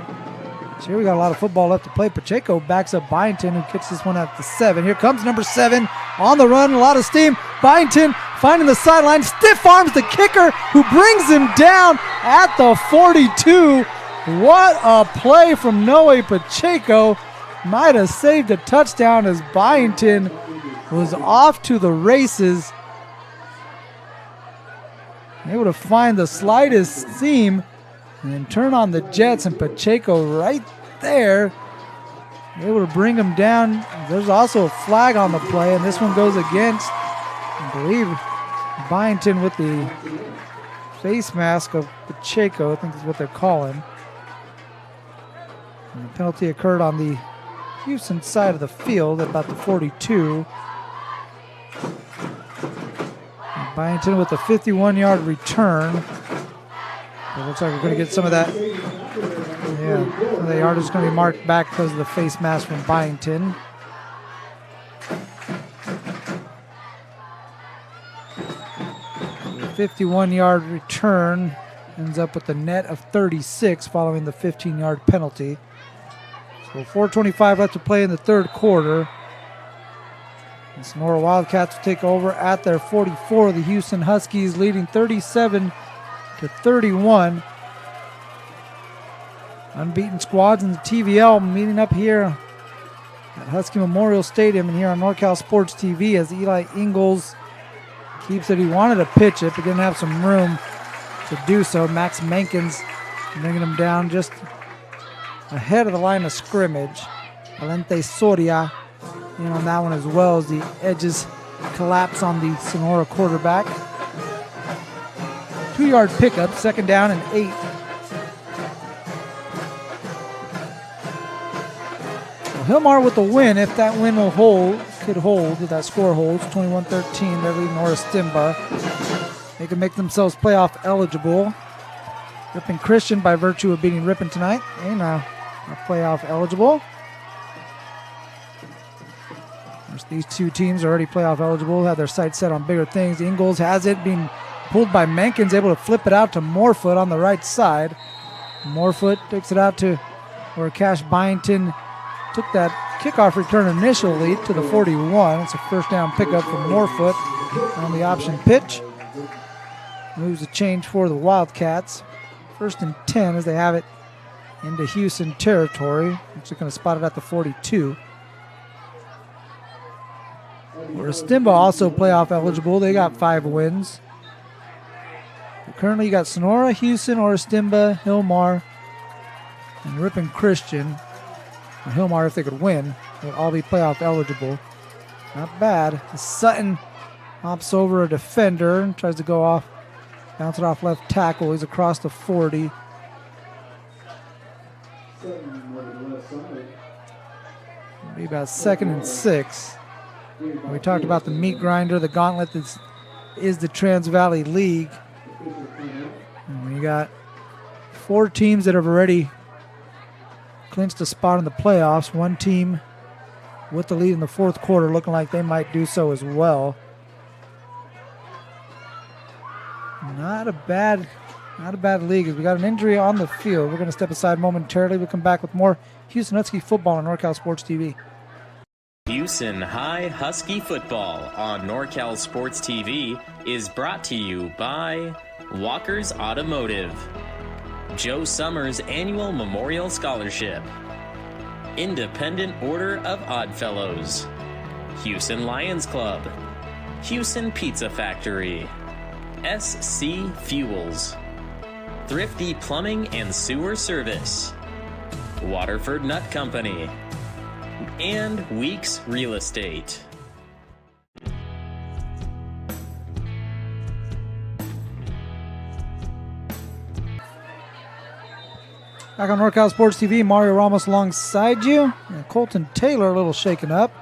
So here we got a lot of football left to play. Pacheco backs up Byington, who kicks this one at the 7. Here comes number 7 on the run, a lot of steam. Byington finding the sideline, stiff arms the kicker, who brings him down at the 42. What a play from Noe Pacheco. might have saved a touchdown as Byington was off to the races. Able to find the slightest seam and then turn on the Jets, and Pacheco right there. Able to bring him down. There's also a flag on the play, and this one goes against, I believe, Byington with the face mask of Pacheco, I think is what they're calling. And the penalty occurred on the Hughson side of the field at about the 42. And Byington with a 51-yard return. It looks like we're going to get some of that. Yeah, the yard is going to be marked back because of the face mask from Byington. The 51-yard return ends up with a net of 36 following the 15-yard penalty. So 4:25 left to play in the third quarter. The Sonora Wildcats will take over at their 44. The Hughson Huskies leading 37-31. Unbeaten squads in the TVL meeting up here at Husky Memorial Stadium and here on NorCal Sports TV as Eli Ingalls keeps it. He wanted to pitch it but didn't have some room to do so. Max Mankins bringing him down just ahead of the line of scrimmage. Valente Soria in on that one as well as the edges collapse on the Sonora quarterback. 2-yard pickup, second down and 8. Hillmar with the win, if that win will could hold, if that score holds, 21-13, they're leading Orristimba. They can make themselves playoff eligible. Ripon Christian, by virtue of beating Ripon tonight, they now are playoff eligible. These two teams are already playoff eligible, have their sights set on bigger things. Ingalls has it, being pulled by Mankins, able to flip it out to Morefoot on the right side. Morefoot takes it out to where Cash Byington took that kickoff return initially to the 41. It's a first down pickup from Morefoot on the option pitch. Moves the change for the Wildcats. 1st and 10 as they have it into Hughson territory. Actually going to spot it at the 42. Orristimba also playoff eligible. They got 5 wins. Currently you got Sonora, Hughson, Orristimba, Hillmar, and Ripon Christian. And Hillmar, if they could win, will all be playoff eligible. Not bad. Sutton hops over a defender and tries to go off, bounce it off left tackle. He's across the 40. Maybe about 2nd and 6. We talked about the meat grinder, the gauntlet that is the Trans Valley League. And we got 4 teams that have already clinched a spot in the playoffs. 1 team with the lead in the 4th quarter, looking like they might do so as well. Not a bad league. As we got an injury on the field. We're going to step aside momentarily. We'll come back with more Hughson Husky football on NorCal Sports TV. Hughson High Husky football on NorCal Sports TV is brought to you by Walker's Automotive, Joe Summers Annual Memorial Scholarship, Independent Order of Oddfellows, Hughson Lions Club, Hughson Pizza Factory, SC Fuels, Thrifty Plumbing and Sewer Service, Waterford Nut Company, and Weeks Real Estate. Back on NorCal Sports TV, Mario Ramos alongside you. And Colton Taylor a little shaken up.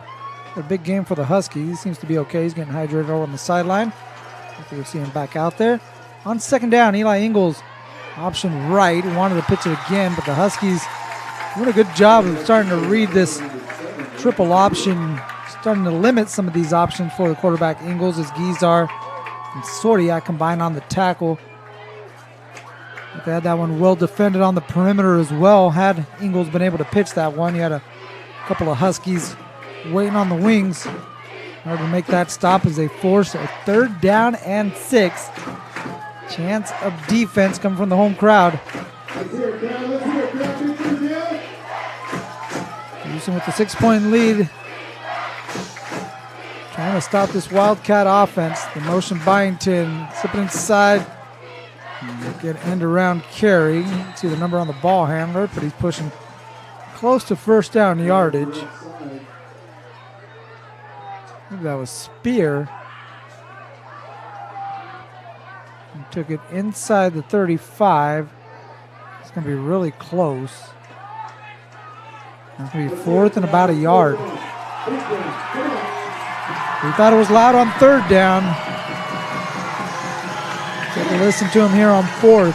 A big game for the Huskies. He seems to be okay. He's getting hydrated over on the sideline. Hopefully we'll see him back out there. On 2nd down, Eli Ingalls, option right. He wanted to pitch it again, but the Huskies doing a good job of starting to read this triple option, starting to limit some of these options for the quarterback Ingalls as Gizar and Soria combine on the tackle. They had that one well defended on the perimeter as well. Had Ingalls been able to pitch that one, you had a couple of Huskies waiting on the wings in order to make that stop as they force a 3rd down and 6. Chance of defense coming from the home crowd. Hughson with the 6-point lead. Trying to stop this Wildcat offense. The motion Byington slipping inside. Get end around carry. You can see the number on the ball handler, but he's pushing close to first down yardage. I think that was Spear. He took it inside the 35. It's going to be really close. It's going to be fourth and about a yard. We thought it was loud on third down. Take a listen to him here on fourth.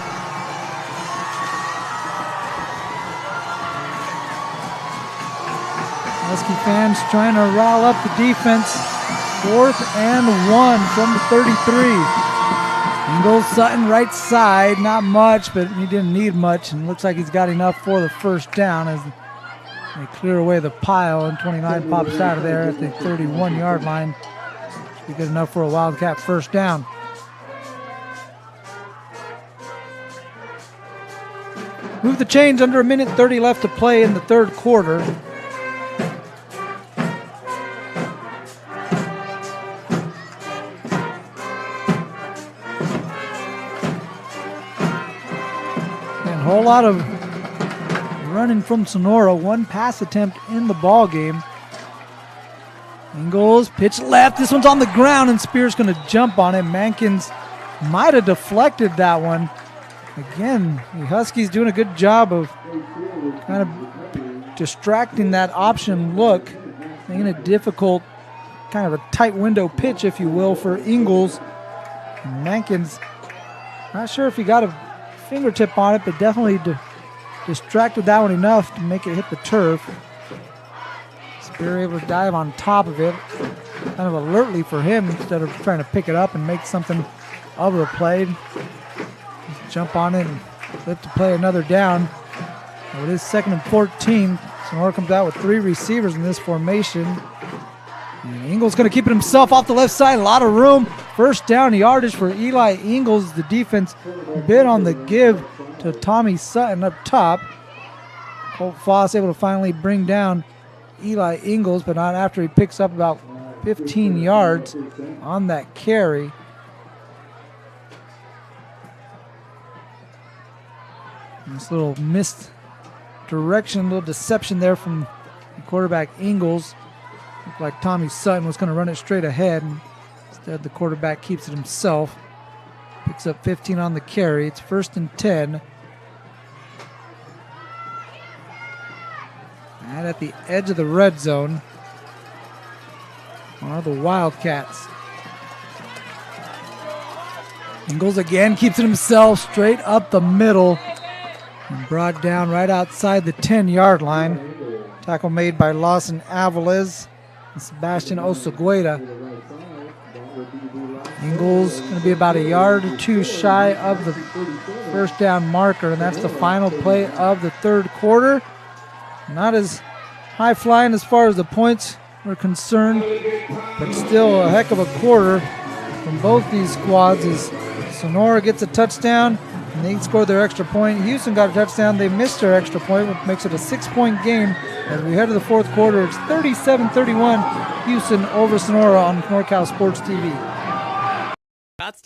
Husky fans trying to rile up the defense. 4th and 1 from the 33. Ingles Sutton right side, not much, but he didn't need much, and looks like he's got enough for the first down as they clear away the pile, and 29 pops out of there at the 31-yard line. Should be good enough for a Wildcat first down. Move the chains, under a minute 30 left to play in the third quarter. And a whole lot of running from Sonora. One pass attempt in the ball game. Ingles, pitch left. This one's on the ground, and Spear's going to jump on it. Mankins might have deflected that one. Again, the Huskies doing a good job of kind of distracting that option look, making it difficult, kind of a tight window pitch, if you will, for Ingles. And Mankins, not sure if he got a fingertip on it, but definitely distracted that one enough to make it hit the turf. Spear able to dive on top of it, kind of alertly for him instead of trying to pick it up and make something of the play. Jump on it and flip to play another down. It is 2nd and 14. Sonora comes out with 3 receivers in this formation. And Ingles going to keep it himself off the left side. A lot of room. First down yardage for Eli Ingles. The defense bit on the give to Tommy Sutton up top. Colt Foss able to finally bring down Eli Ingles, but not after he picks up about 15 yards on that carry. This little misdirection, little deception there from the quarterback Ingles. Looked like Tommy Sutton was going to run it straight ahead, and instead the quarterback keeps it himself. Picks up 15 on the carry. It's 1st and 10. And at the edge of the red zone are the Wildcats. Ingles again keeps it himself, straight up the middle. And brought down right outside the 10-yard line. Tackle made by Lawson Aviles and Sebastian Osagueda. Ingles going to be about a yard or two shy of the first down marker, and that's the final play of the third quarter. Not as high flying as far as the points were concerned, but still a heck of a quarter from both these squads as Sonora gets a touchdown and they score their extra point. Hughson got a touchdown. They missed their extra point, which makes it a 6-point game. As we head to the fourth quarter, it's 37-31 Hughson over Sonora on NorCal Sports TV. Scott's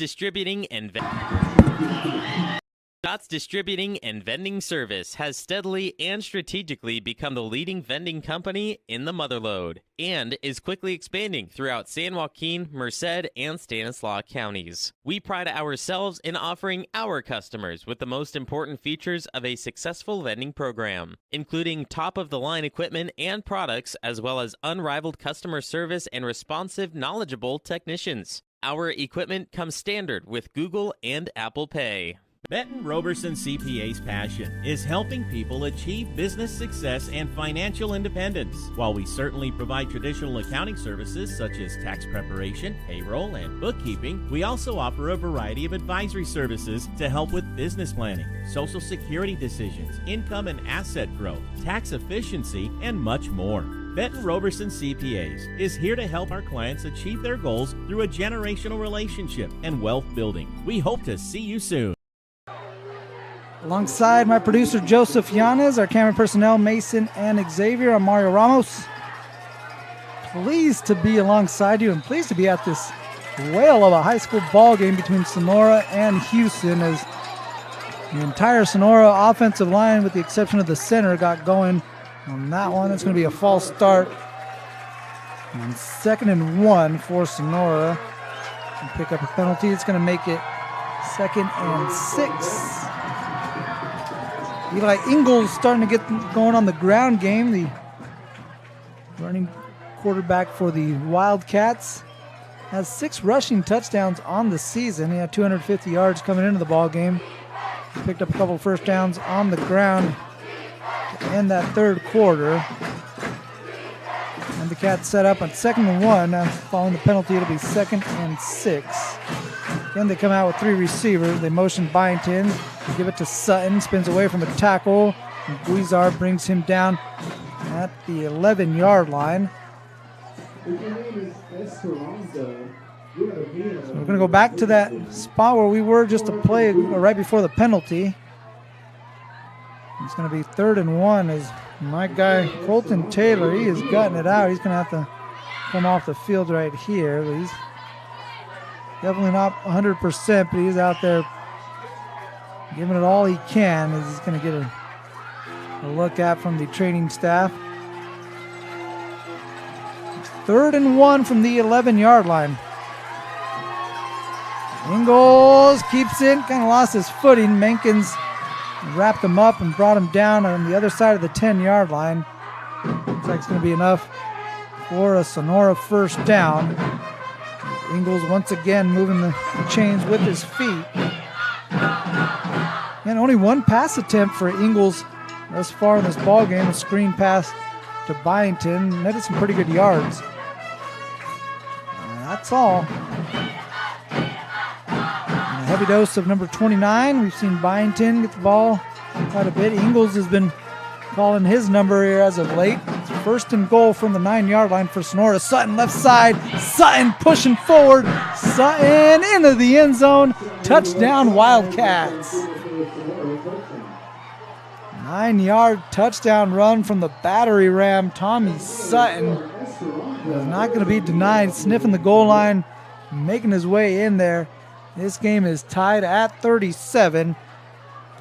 Distributing and Vending Service has steadily and strategically become the leading vending company in the Motherlode and is quickly expanding throughout San Joaquin, Merced, and Stanislaus counties. We pride ourselves in offering our customers with the most important features of a successful vending program, including top-of-the-line equipment and products, as well as unrivaled customer service and responsive, knowledgeable technicians. Our equipment comes standard with Google and Apple Pay. Benton Roberson CPA's passion is helping people achieve business success and financial independence. While we certainly provide traditional accounting services such as tax preparation, payroll, and bookkeeping, we also offer a variety of advisory services to help with business planning, Social Security decisions, income and asset growth, tax efficiency, and much more. Benton Roberson CPAs is here to help our clients achieve their goals through a generational relationship and wealth building. We hope to see you soon. Alongside my producer, Joseph Yanez, our camera personnel, Mason and Xavier, I'm Mario Ramos. Pleased to be alongside you and pleased to be at this whale of a high school ball game between Sonora and Hughson, as the entire Sonora offensive line, with the exception of the center, got going on that one. It's going to be a false start. And 2nd and 1 for Sonora. And pick up a penalty. It's going to make it 2nd and 6. Eli Ingalls starting to get going on the ground game. The running quarterback for the Wildcats has 6 rushing touchdowns on the season. He had 250 yards coming into the ball game. He picked up a couple first downs on the ground to end that third quarter. And the Cats set up on 2nd and 1. Now, following the penalty, it'll be 2nd and 6. Then they come out with 3 receivers. They motion Byington, give it to Sutton, spins away from a tackle, and Guizar brings him down at the 11-yard line. So we're going to go back to that spot where we were just a play right before the penalty. It's going to be 3rd and 1 as my guy Colton Taylor, he is gutting it out. He's going to have to come off the field right here. But he's definitely not 100%, but he's out there giving it all he can as he's going to get a look at from the training staff. 3rd and 1 from the 11-yard line. Ingalls keeps it, kind of lost his footing. Menkins wrapped him up and brought him down on the other side of the 10-yard line. Looks like it's going to be enough for a Sonora first down. Ingalls once again moving the chains with his feet. And only 1 pass attempt for Ingalls thus far in this ball game. A screen pass to Byington. Netted some pretty good yards. And that's all. And a heavy dose of number 29. We've seen Byington get the ball quite a bit. Ingalls has been calling his number here as of late. It's 1st and goal from the 9-yard line for Sonora. Sutton left side. Sutton pushing forward. Sutton into the end zone. Touchdown Wildcats. 9-yard touchdown run from the battering ram, Tommy Sutton. Is not going to be denied. Sniffing the goal line, making his way in there. This game is tied at 37.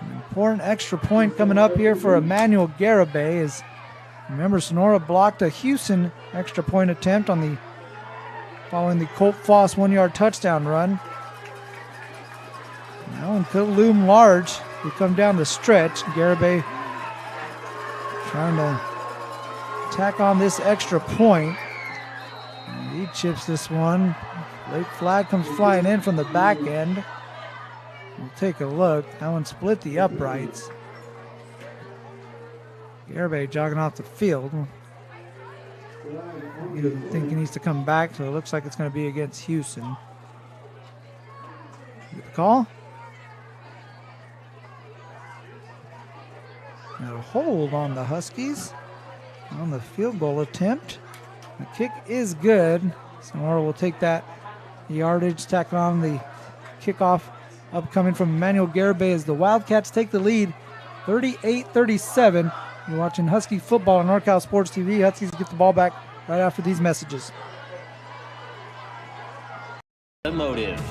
An important extra point coming up here for Emmanuel Garibay. As remember, Sonora blocked a Hughson extra point attempt following the Colt Foss 1-yard touchdown run. That one could loom large. We come down the stretch. Garibay trying to tack on this extra point. And he chips this one. Late flag comes flying in from the back end. We'll take a look. That one split the uprights. Garibay jogging off the field. He doesn't think he needs to come back, so it looks like it's going to be against Hughson. Get the call. Got a hold on the Huskies on the field goal attempt. The kick is good. Sonora will take that yardage, tack on the kickoff upcoming from Emmanuel Garibay as the Wildcats take the lead 38-37. You're watching Husky football on NorCal Sports TV. Huskies get the ball back right after these messages. The Motive.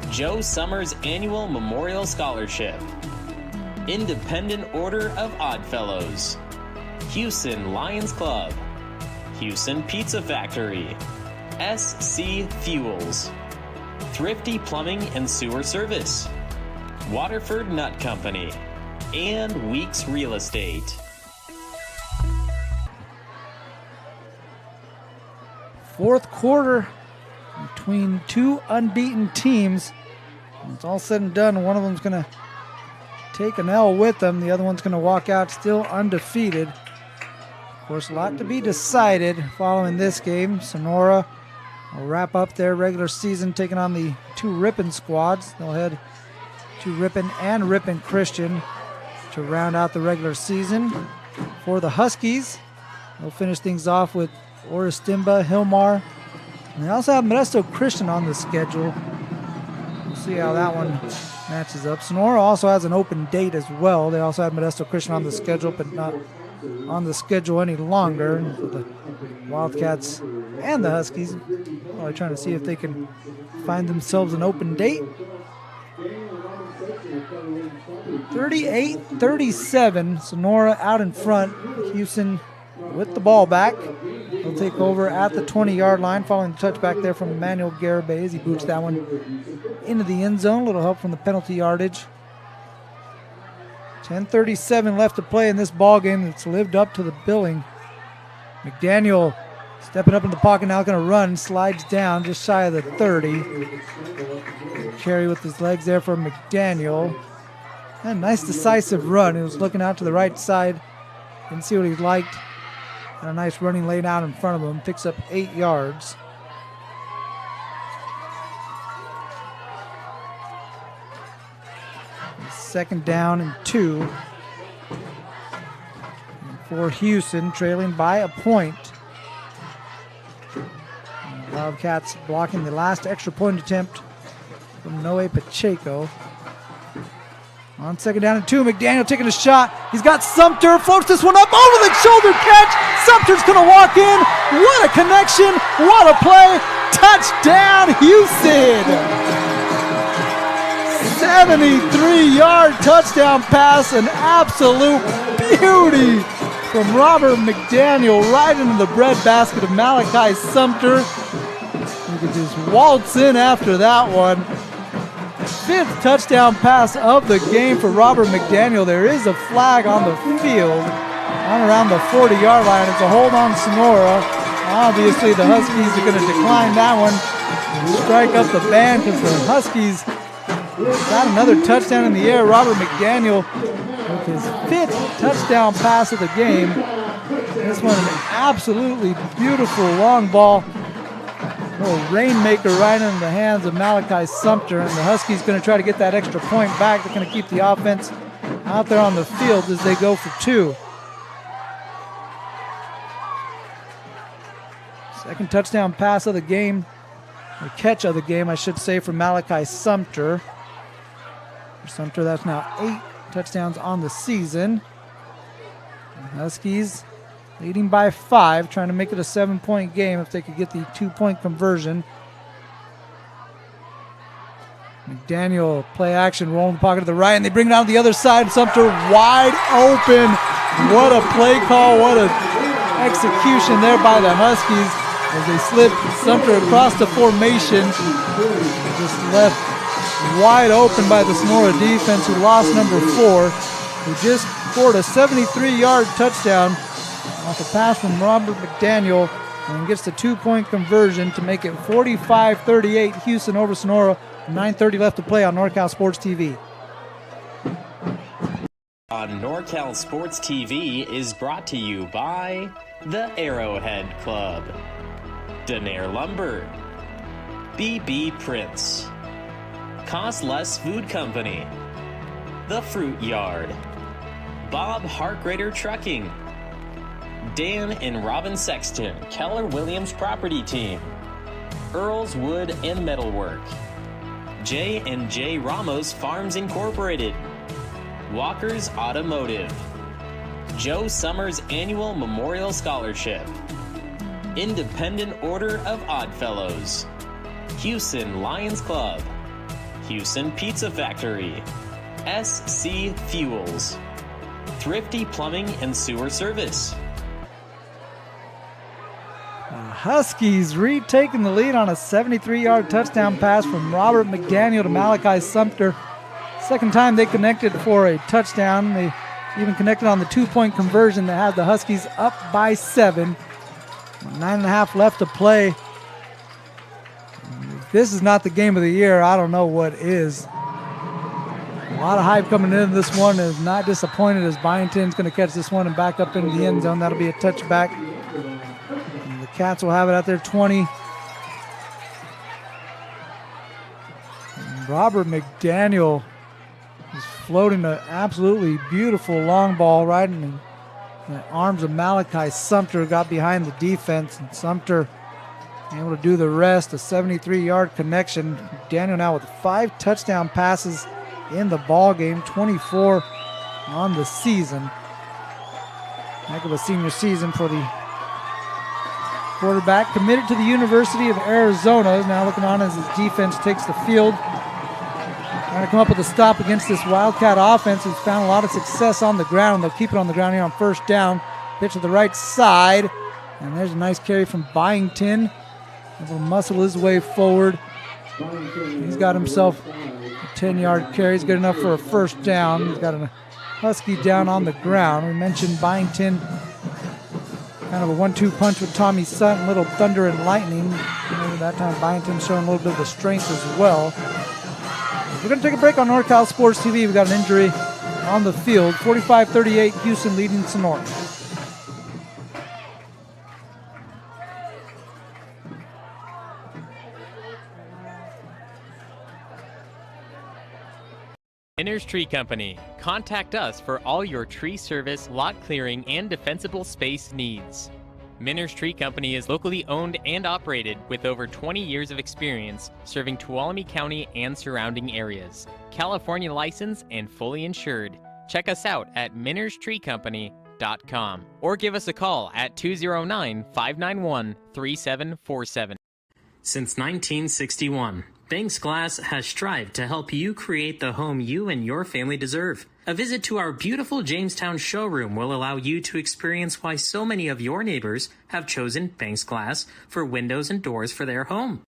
Joe Summers Annual Memorial Scholarship. Independent Order of Oddfellows. Hughson Lions Club. Hughson Pizza Factory. SC Fuels. Thrifty Plumbing and Sewer Service. Waterford Nut Company. And Weeks Real Estate. Fourth quarter between 2 unbeaten teams. When it's all said and done, one of them's going to take an L with them. The other one's going to walk out still undefeated. Of course, a lot to be decided following this game. Sonora will wrap up their regular season taking on the 2 Ripon squads. They'll head to Ripon and Ripon Christian to round out the regular season. For the Huskies, they'll finish things off with Oristimba, Hilmar, and they also have Modesto Christian on the schedule. We'll see how that one matches up. Sonora also has an open date as well. They also had Modesto Christian on the schedule, but not on the schedule any longer. And for the Wildcats and the Huskies, probably trying to see if they can find themselves an open date. 38-37, Sonora out in front. Hughson with the ball back. He'll take over at the 20-yard line following the touchback there from Emmanuel Garibay as he boots that one into the end zone. A little help from the penalty yardage. 10:37 left to play in this ball game that's lived up to the billing. McDaniel stepping up in the pocket now, going to run, slides down just shy of the 30. Carry with his legs there for McDaniel. And a nice decisive run. He was looking out to the right side. Didn't see what he liked. And a nice running lane out in front of him. Picks up 8 yards. Second down and 2. And for Hughson, trailing by a point. And the Wildcats blocking the last extra point attempt from Noe Pacheco. On second down and 2, McDaniel taking a shot. He's got Sumter, floats this one up over the shoulder catch. Sumter's going to walk in. What a connection. What a play. Touchdown, Hughson. 73-yard touchdown pass. An absolute beauty from Robert McDaniel right into the breadbasket of Malachi Sumter. You could just waltz in after that one. 5th touchdown pass of the game for Robert McDaniel. There is a flag on the field on around the 40-yard line. It's a hold on Sonora. Obviously, the Huskies are going to decline that one and strike up the band because the Huskies got another touchdown in the air. Robert McDaniel with his 5th touchdown pass of the game. This one an absolutely beautiful long ball. Little rainmaker right into the hands of Malachi Sumter, and the Huskies going to try to get that extra point back. They're going to keep the offense out there on the field as they go for 2. Second touchdown pass of the game, or catch of the game, I should say, for Malachi Sumter. For Sumter, that's now 8 touchdowns on the season. The Huskies leading by 5, trying to make it a 7-point game if they could get the 2-point conversion. McDaniel, play action, rolling the pocket to the right, and they bring it out to the other side. Sumter wide open. What a play call, what an execution there by the Huskies as they slip Sumter across the formation. Just left wide open by the Sonora defense, who lost number 4, who just scored a 73-yard touchdown off a pass from Robert McDaniel and gets the 2-point conversion to make it 45-38 Hughson over Sonora. 9:30 left to play on NorCal Sports TV. On NorCal Sports TV is brought to you by the Arrowhead Club, Denair Lumber, BB Prince, Cost Less Food Company, The Fruit Yard, Bob Hartgrader Trucking, Dan and Robin Sexton, Keller Williams Property Team, Earl's Wood and Metalwork, J&J Ramos Farms Incorporated, Walker's Automotive, Joe Summers Annual Memorial Scholarship, Independent Order of Oddfellows, Hughson Lions Club, Hughson Pizza Factory, SC Fuels, Thrifty Plumbing and Sewer Service. Huskies retaking the lead on a 73-yard touchdown pass from Robert McDaniel to Malachi Sumter. Second time they connected for a touchdown. They even connected on the 2-point conversion that had the Huskies up by 7. 9.5 left to play. If this is not the game of the year, I don't know what is. A lot of hype coming into this one. Is not disappointed as Byington's going to catch this one and back up into the end zone. That'll be a touchback. And the Cats will have it out there 20. And Robert McDaniel is floating an absolutely beautiful long ball right in the arms of Malachi Sumter. Got behind the defense, and Sumter able to do the rest. A 73-yard connection. McDaniel now with 5 touchdown passes in the ball game, 24 on the season. Heck of a senior season for the quarterback. Committed to the University of Arizona. Now looking on as his defense takes the field. Trying to come up with a stop against this Wildcat offense who's found a lot of success on the ground. They'll keep it on the ground here on first down. Pitch to the right side. And there's a nice carry from Byington. Able to muscle his way forward. He's got himself a 10-yard carry. He's good enough for a first down. He's got a Husky down on the ground. We mentioned Byington, kind of a 1-2 punch with Tommy Sutton, little thunder and lightning. Maybe that time Byington showing a little bit of the strength as well. We're going to take a break on NorCal Sports TV. We've got an injury on the field. 45-38, Hughson leading Sonora. Miners Tree Company. Contact us for all your tree service, lot clearing, and defensible space needs. Miners Tree Company is locally owned and operated with over 20 years of experience serving Tuolumne County and surrounding areas. California licensed and fully insured. Check us out at minerstreecompany.com or give us a call at 209-591-3747. Since 1961, Banks Glass has strived to help you create the home you and your family deserve. A visit to our beautiful Jamestown showroom will allow you to experience why so many of your neighbors have chosen Banks Glass for windows and doors for their home.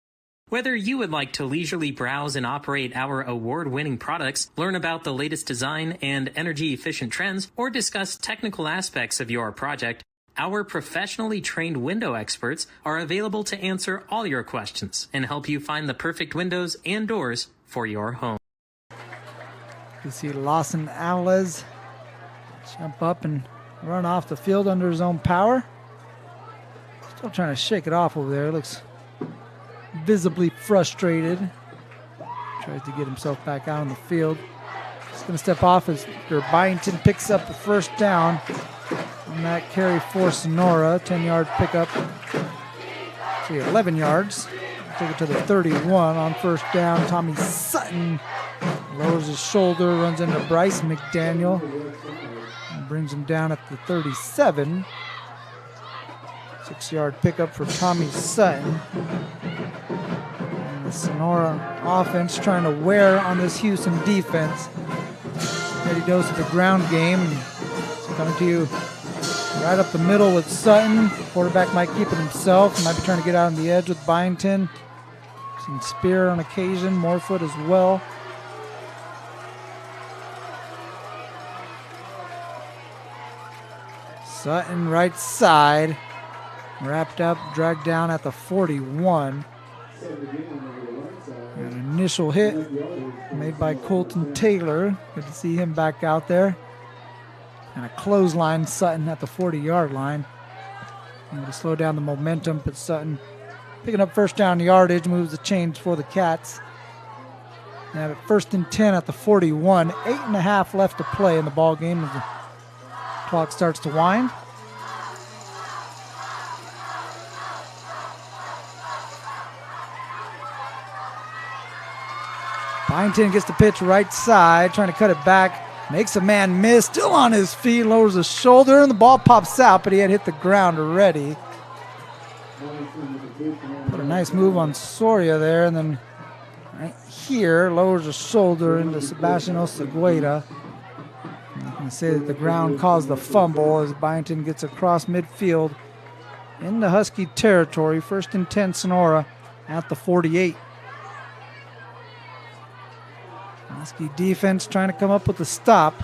Whether you would like to leisurely browse and operate our award-winning products, learn about the latest design and energy-efficient trends, or discuss technical aspects of your project, our professionally trained window experts are available to answer all your questions and help you find the perfect windows and doors for your home. You see Lawson Alves jump up and run off the field under his own power. Still trying to shake it off over there. Looks visibly frustrated. Tries to get himself back out on the field. He's going to step off as Byington picks up the first down on that carry for Sonora. 10-yard pickup. 11 yards. Take it to the 31 on first down. Tommy Sutton lowers his shoulder, runs into Bryce McDaniel, and brings him down at the 37. 6-yard pickup for Tommy Sutton. And the Sonora offense trying to wear on this Hughson defense. Steady dose of the ground game. It's coming to you right up the middle with Sutton. Quarterback might keep it himself. Might be trying to get out on the edge with Byington. Some spear on occasion, Morefoot as well. Sutton right side. Wrapped up, dragged down at the 41. An initial hit made by Colton Taylor. Good to see him back out there. And a clothesline Sutton at the 40-yard line. Able to slow down the momentum, but Sutton picking up first down yardage, moves the chains for the Cats. Now at first and 10 at the 41. 8.5 left to play in the ball game as the clock starts to wind. Byington gets the pitch right side, trying to cut it back. Makes a man miss, still on his feet, lowers his shoulder, and the ball pops out, but he had hit the ground already. Put a nice move on Soria there, and then right here, lowers his shoulder into Sebastian Osegueda. You can say that the ground caused the fumble as Byington gets across midfield into Husky territory. First and 10 Sonora at the 48. Husky defense trying to come up with a stop.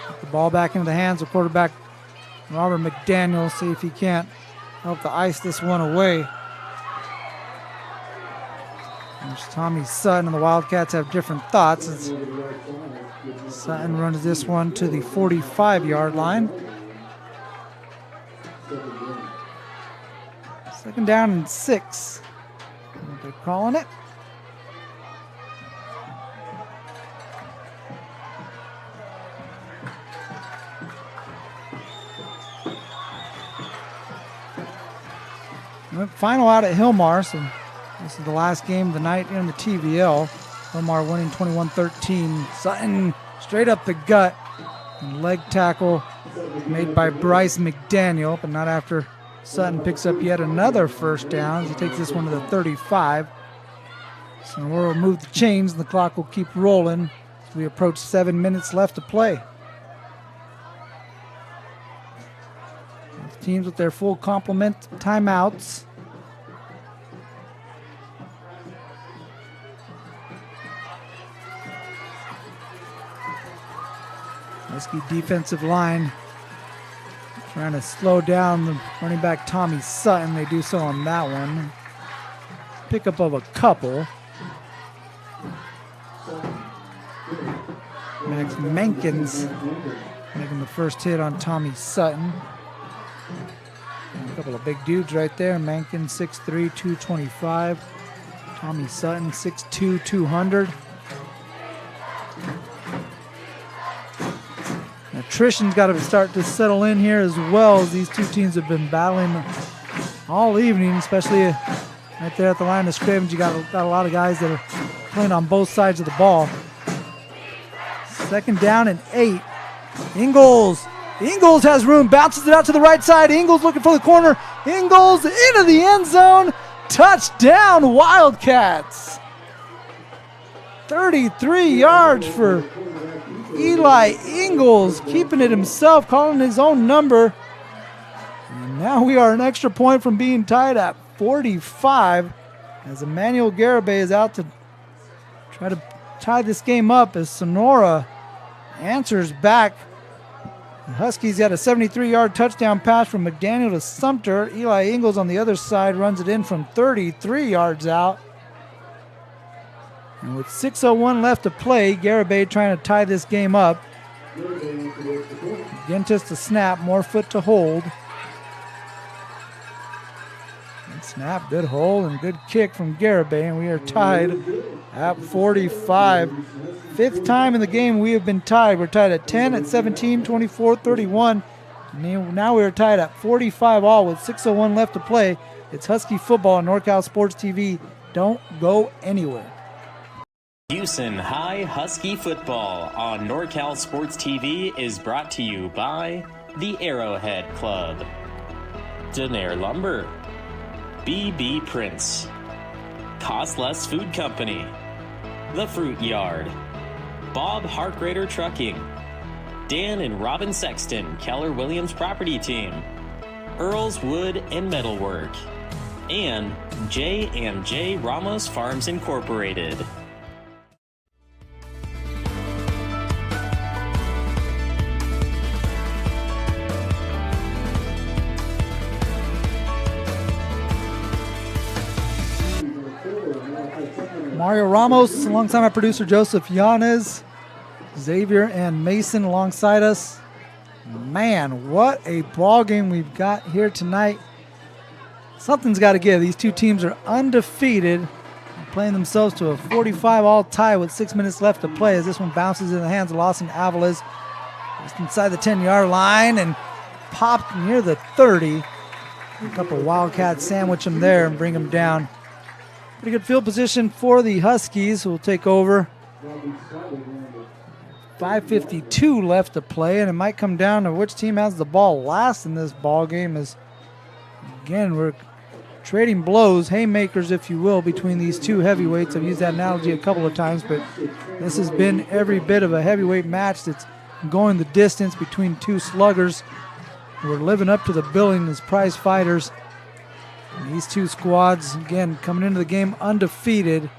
Get the ball back into the hands of quarterback Robert McDaniel. See if he can't help to ice this one away. There's Tommy Sutton, and the Wildcats have different thoughts. Sutton runs this one to the 45-yard line. Second down and 6. They're calling it. Final out at Hillmar, so this is the last game of the night in the TVL. Omar winning 21-13. Sutton straight up the gut. And leg tackle made by Bryce McDaniel, but not after Sutton picks up yet another first down. He takes this one to the 35. So we'll move the chains and the clock will keep rolling as we approach 7 minutes left to play. Both teams with their full complement of timeouts. Husky defensive line trying to slow down the running back Tommy Sutton. They do so on that one. Pickup of a couple. Max Mankins making the first hit on Tommy Sutton. And a couple of big dudes right there. Mankins 6'3", 225. Tommy Sutton 6'2", 200. Attrition's got to start to settle in here as well, as these two teams have been battling all evening, especially right there at the line of scrimmage. You got a lot of guys that are playing on both sides of the ball. 2nd down and 8. Ingles has room, bounces it out to the right side. Ingles looking for the corner. Ingles into the end zone. Touchdown, Wildcats. 33 yards for Eli Ingles, keeping it himself, calling his own number. And now we are an extra point from being tied at 45 as Emmanuel Garibay is out to try to tie this game up as Sonora answers back. The Huskies got a 73-yard touchdown pass from McDaniel to Sumter. Eli Ingles on the other side runs it in from 33 yards out. And with 6:01 left to play, Garibay trying to tie this game up. Again, just a snap, more foot to hold. Good snap, good hold, and good kick from Garibay, and we are tied at 45. 5th time in the game we have been tied. We're tied at 10, at 17, 24, 31. Now we are tied at 45 all with 6:01 left to play. It's Husky football on NorCal Sports TV. Don't go anywhere. Hughson High Husky Football on NorCal Sports TV is brought to you by the Arrowhead Club, Denair Lumber, BB Prince, Cost Less Food Company, The Fruit Yard, Bob Harkrader Trucking, Dan and Robin Sexton, Keller Williams Property Team, Earl's Wood and Metalwork, and J&J Ramos Farms Incorporated. Mario Ramos alongside my producer Joseph Yanez, Xavier and Mason alongside us. Man, what a ball game we've got here tonight. Something's got to give. These two teams are undefeated, playing themselves to a 45-all tie with 6 minutes left to play as this one bounces in the hands of Lawson Avalos just inside the 10-yard line and popped near the 30. A couple of Wildcats sandwich him there and bring him down. Pretty good field position for the Huskies, who will take over. 5:52 left to play, and it might come down to which team has the ball last in this ball game. As again, we're trading blows, haymakers, if you will, between these two heavyweights. I've used that analogy a couple of times, but this has been every bit of a heavyweight match that's going the distance between two sluggers who are living up to the billing as prize fighters. And these two squads, again, coming into the game undefeated.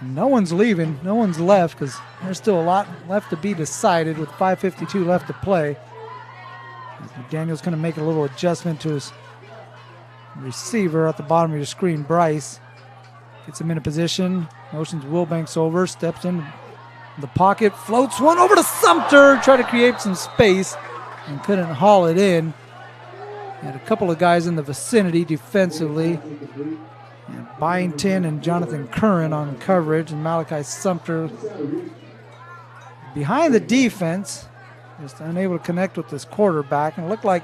No one's leaving. No one's left because there's still a lot left to be decided with 5:52 left to play. McDaniel's going to make a little adjustment to his receiver at the bottom of your screen, Bryce. Gets him in a position. Motions Wilbanks over. Steps in the pocket. Floats one over to Sumter. Try to create some space and couldn't haul it in. Had a couple of guys in the vicinity defensively. And Byington and Jonathan Curran on coverage, and Malachi Sumter behind the defense, just unable to connect with this quarterback. And it looked like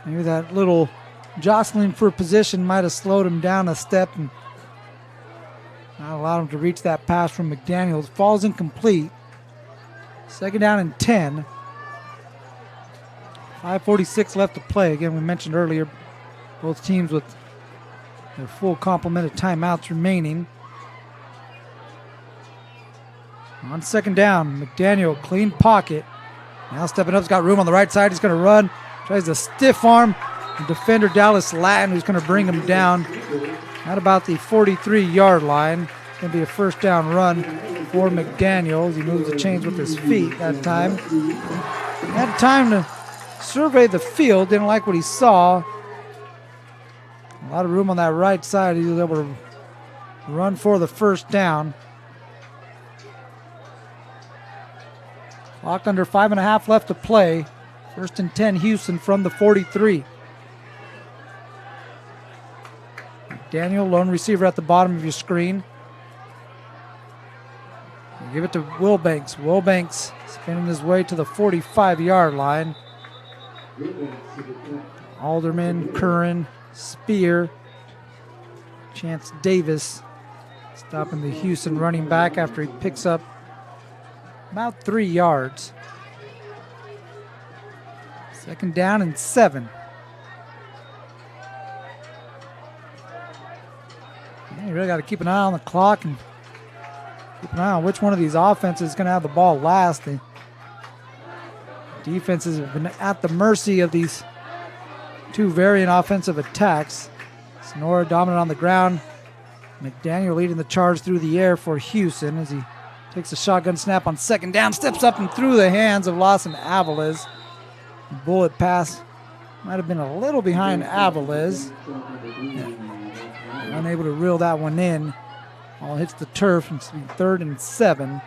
maybe that little jostling for position might have slowed him down a step. And Not allowed him to reach that pass from McDaniels. Falls incomplete. 2nd down and 10. 5:46 left to play. Again, we mentioned earlier, both teams with their full complement of timeouts remaining. On 2nd down, McDaniel, clean pocket. Now stepping up, he's got room on the right side. He's going to run. Tries to stiff arm the defender, Dallas Latin, who's going to bring him down at about the 43-yard line. It's going to be a 1st down run for McDaniels. He moves the chains with his feet that time. Had time to survey the field. Didn't like what he saw. A lot of room on that right side. He was able to run for the 1st down. Clock under 5.5 left to play. 1st and 10, Hughson from the 43. Daniel, lone receiver at the bottom of your screen. You give it to Wilbanks. Wilbanks spinning his way to the 45-yard line. Alderman, Curran, Spear, Chance Davis stopping the Hughson running back after he picks up about 3 yards. 2nd down and 7. You really got to keep an eye on the clock and keep an eye on which one of these offenses is going to have the ball last. The defenses have been at the mercy of these two varying offensive attacks. Sonora dominant on the ground. McDaniel leading the charge through the air for Hughson as he takes a shotgun snap on 2nd down, steps up and through the hands of Lawson Aviles. The bullet pass might have been a little behind Aviles. Unable to reel that one in. Ball hits the turf. It's 3rd and 7.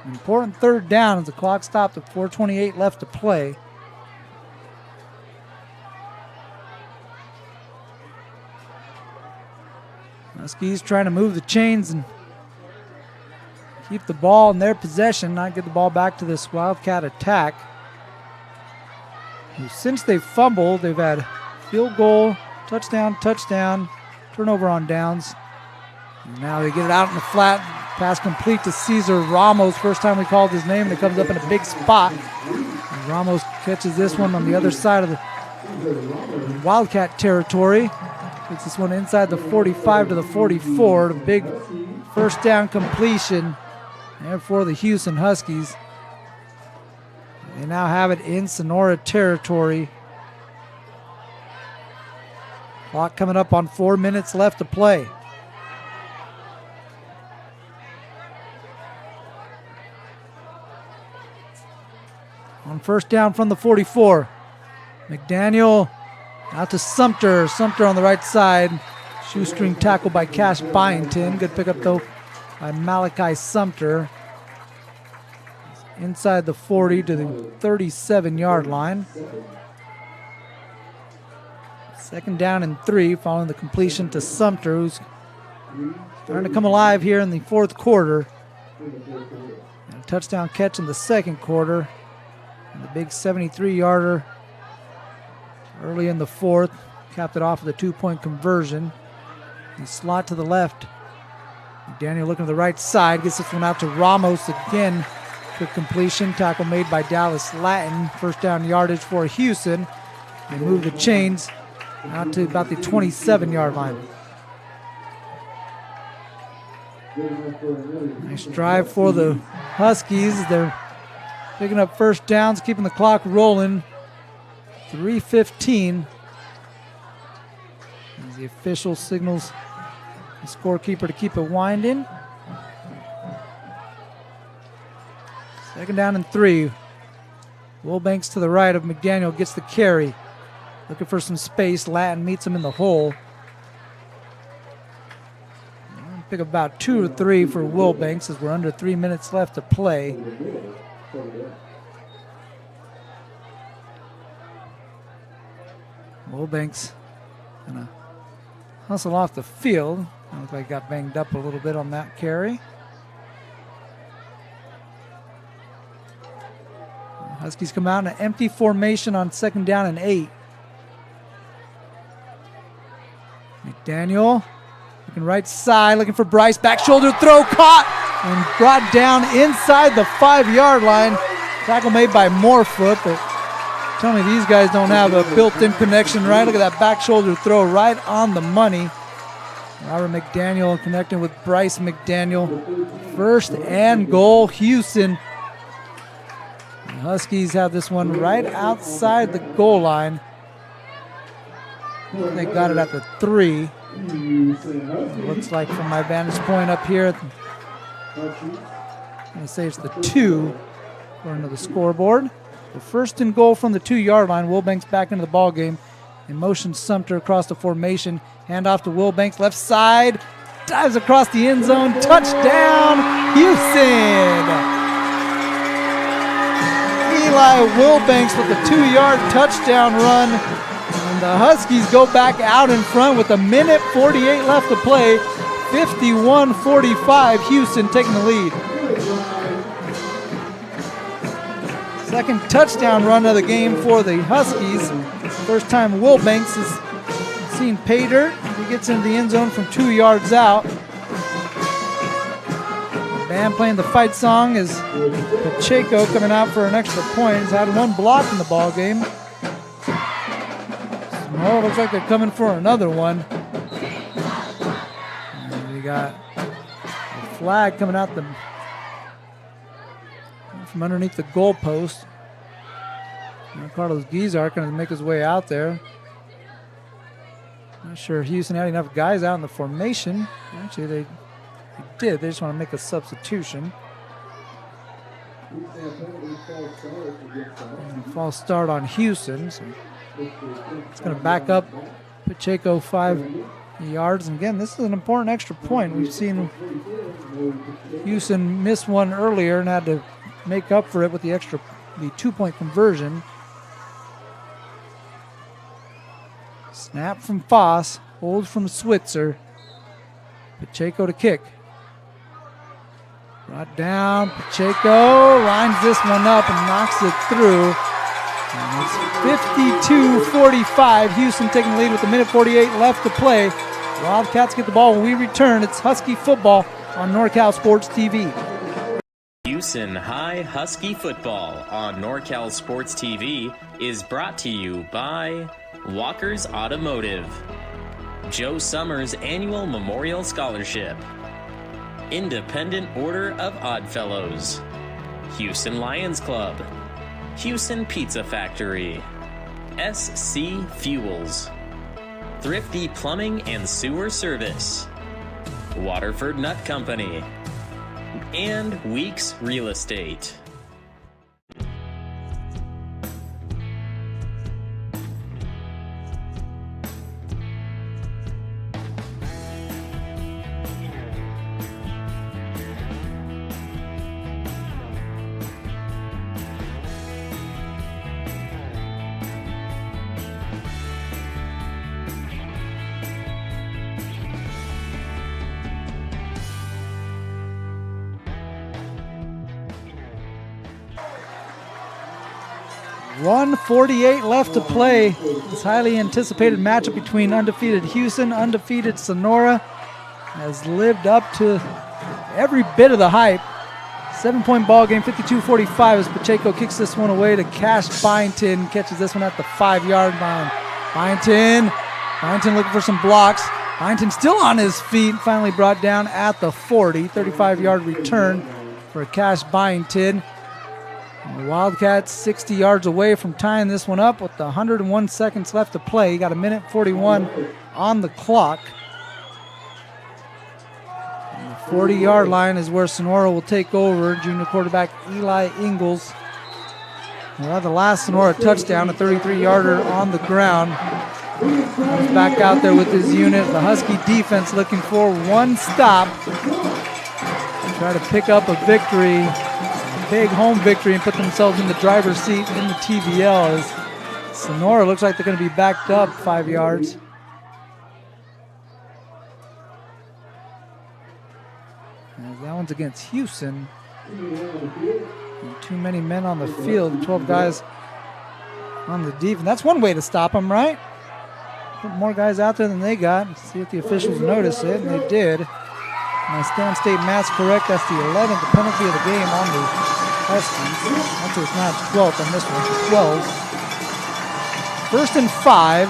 An important 3rd down as the clock stopped at 4:28 left to play. Huskies trying to move the chains and keep the ball in their possession, not get the ball back to this Wildcat attack. Since they've fumbled, they've had field goal, touchdown, turnover on downs. And now they get it out in the flat. Pass complete to Cesar Ramos. First time we called his name, and it comes up in a big spot. And Ramos catches this one on the other side of the Wildcat territory. Gets this one inside the 45 to the 44. The big 1st down completion there for the Hughson Huskies. They now have it in Sonora territory. Clock coming up on 4 minutes left to play. On 1st down from the 44. McDaniel out to Sumter. Sumter on the right side. Shoestring tackle by Cash Byington. Good pickup though by Malachi Sumter. Inside the 40 to the 37-yard line. 2nd down and 3 following the completion to Sumter, who's starting to come alive here in the 4th quarter. And a touchdown catch in the 2nd quarter. And the big 73-yarder early in the 4th. Capped it off with a 2-point conversion. The slot to the left. Daniel looking to the right side. Gets this one out to Ramos again. Quick completion. Tackle made by Dallas Latin. 1st down yardage for Hughson. They move the chains out to about the 27-yard line. Nice drive for the Huskies. They're picking up 1st downs, keeping the clock rolling. 3:15 as the official signals the scorekeeper to keep it winding. 2nd down and 3. Wilbanks to the right of McDaniel gets the carry. Looking for some space. Latin meets him in the hole. Pick up about 2 or 3 for Wilbanks as we're under 3 minutes left to play. Wilbanks gonna hustle off the field. Looks like he got banged up a little bit on that carry. Huskies come out in an empty formation on 2nd down and 8. McDaniel Looking right side, looking for Bryce. Back shoulder throw, caught and brought down inside the 5-yard line. Tackle made by Morefoot, but tell me these guys don't have a built-in connection, right? Look at that back shoulder throw right on the money. Robert McDaniel connecting with Bryce McDaniel. 1st and goal, Hughson. The Huskies have this one right outside the goal line. They got it at the 3. It looks like from my vantage point up here, I'm going to say it's the 2 according to the scoreboard. The 1st and goal from the 2-yard line. Wilbanks back into the ball game. In motion, Sumter across the formation. Hand off to Wilbanks, left side. Dives across the end zone. Touchdown, Hughson! Eli Wilbanks with a 2-yard touchdown run. And the Huskies go back out in front with 1:48 left to play. 51-45, Hughson taking the lead. Second touchdown run of the game for the Huskies. First time Wilbanks has seen pay dirt. He gets into the end zone from 2 yards out. The band playing the fight song is Pacheco coming out for an extra point. He's had 1 block in the ball game. Sonora looks like they're coming for another one. And we got a flag coming out from underneath the goalpost. Carlos Guizar going to make his way out there. Not sure if Hughson had enough guys out in the formation. Actually, they did. They just want to make a substitution. And false start on Hughson. So it's going to back up Pacheco 5 yards. And again, this is an important extra point. We've seen Hughson miss one earlier and had to make up for it with the 2-point conversion. Snap from Foss, hold from Switzer. Pacheco to kick. Brought down, Pacheco lines this one up and knocks it through. And it's 52-45. Hughson taking the lead with 1:48 left to play. Wildcats get the ball when we return. It's Husky football on NorCal Sports TV. Hughson High Husky football on NorCal Sports TV is brought to you by Walker's Automotive, Joe Summers Annual Memorial Scholarship, Independent Order of Oddfellows, Hughson Lions Club, Hughson Pizza Factory, SC Fuels, Thrifty Plumbing and Sewer Service, Waterford Nut Company, and Weeks Real Estate. .148 left to play. This highly anticipated matchup between undefeated Hughson, undefeated Sonora has lived up to every bit of the hype. 7-point ball game, 52-45 as Pacheco kicks this one away to Cash Byington. Catches this one at the 5-yard line. Byington looking for some blocks. Byington still on his feet, finally brought down at the 40. 35-yard return for Cash Byington. And the Wildcats 60 yards away from tying this one up with 101 seconds left to play. You got 1:41 on the clock. And the 40-yard line is where Sonora will take over. Junior quarterback Eli Ingalls. We'll have the last Sonora touchdown, a 33-yarder on the ground. He's back out there with his unit. The Husky defense looking for one stop. Try to pick up a victory. Big home victory and put themselves in the driver's seat in the TVL as Sonora looks like they're going to be backed up 5 yards. As that one's against Hughson. And too many men on the field, 12 guys on the defense. That's one way to stop them, right? put more guys out there than they got. Let's see if the officials notice it, and they did. My Stan State math's correct. That's the 11th penalty of the game on the Huskies. Actually, it's not 12th on this one. It's 12. 1st and 5.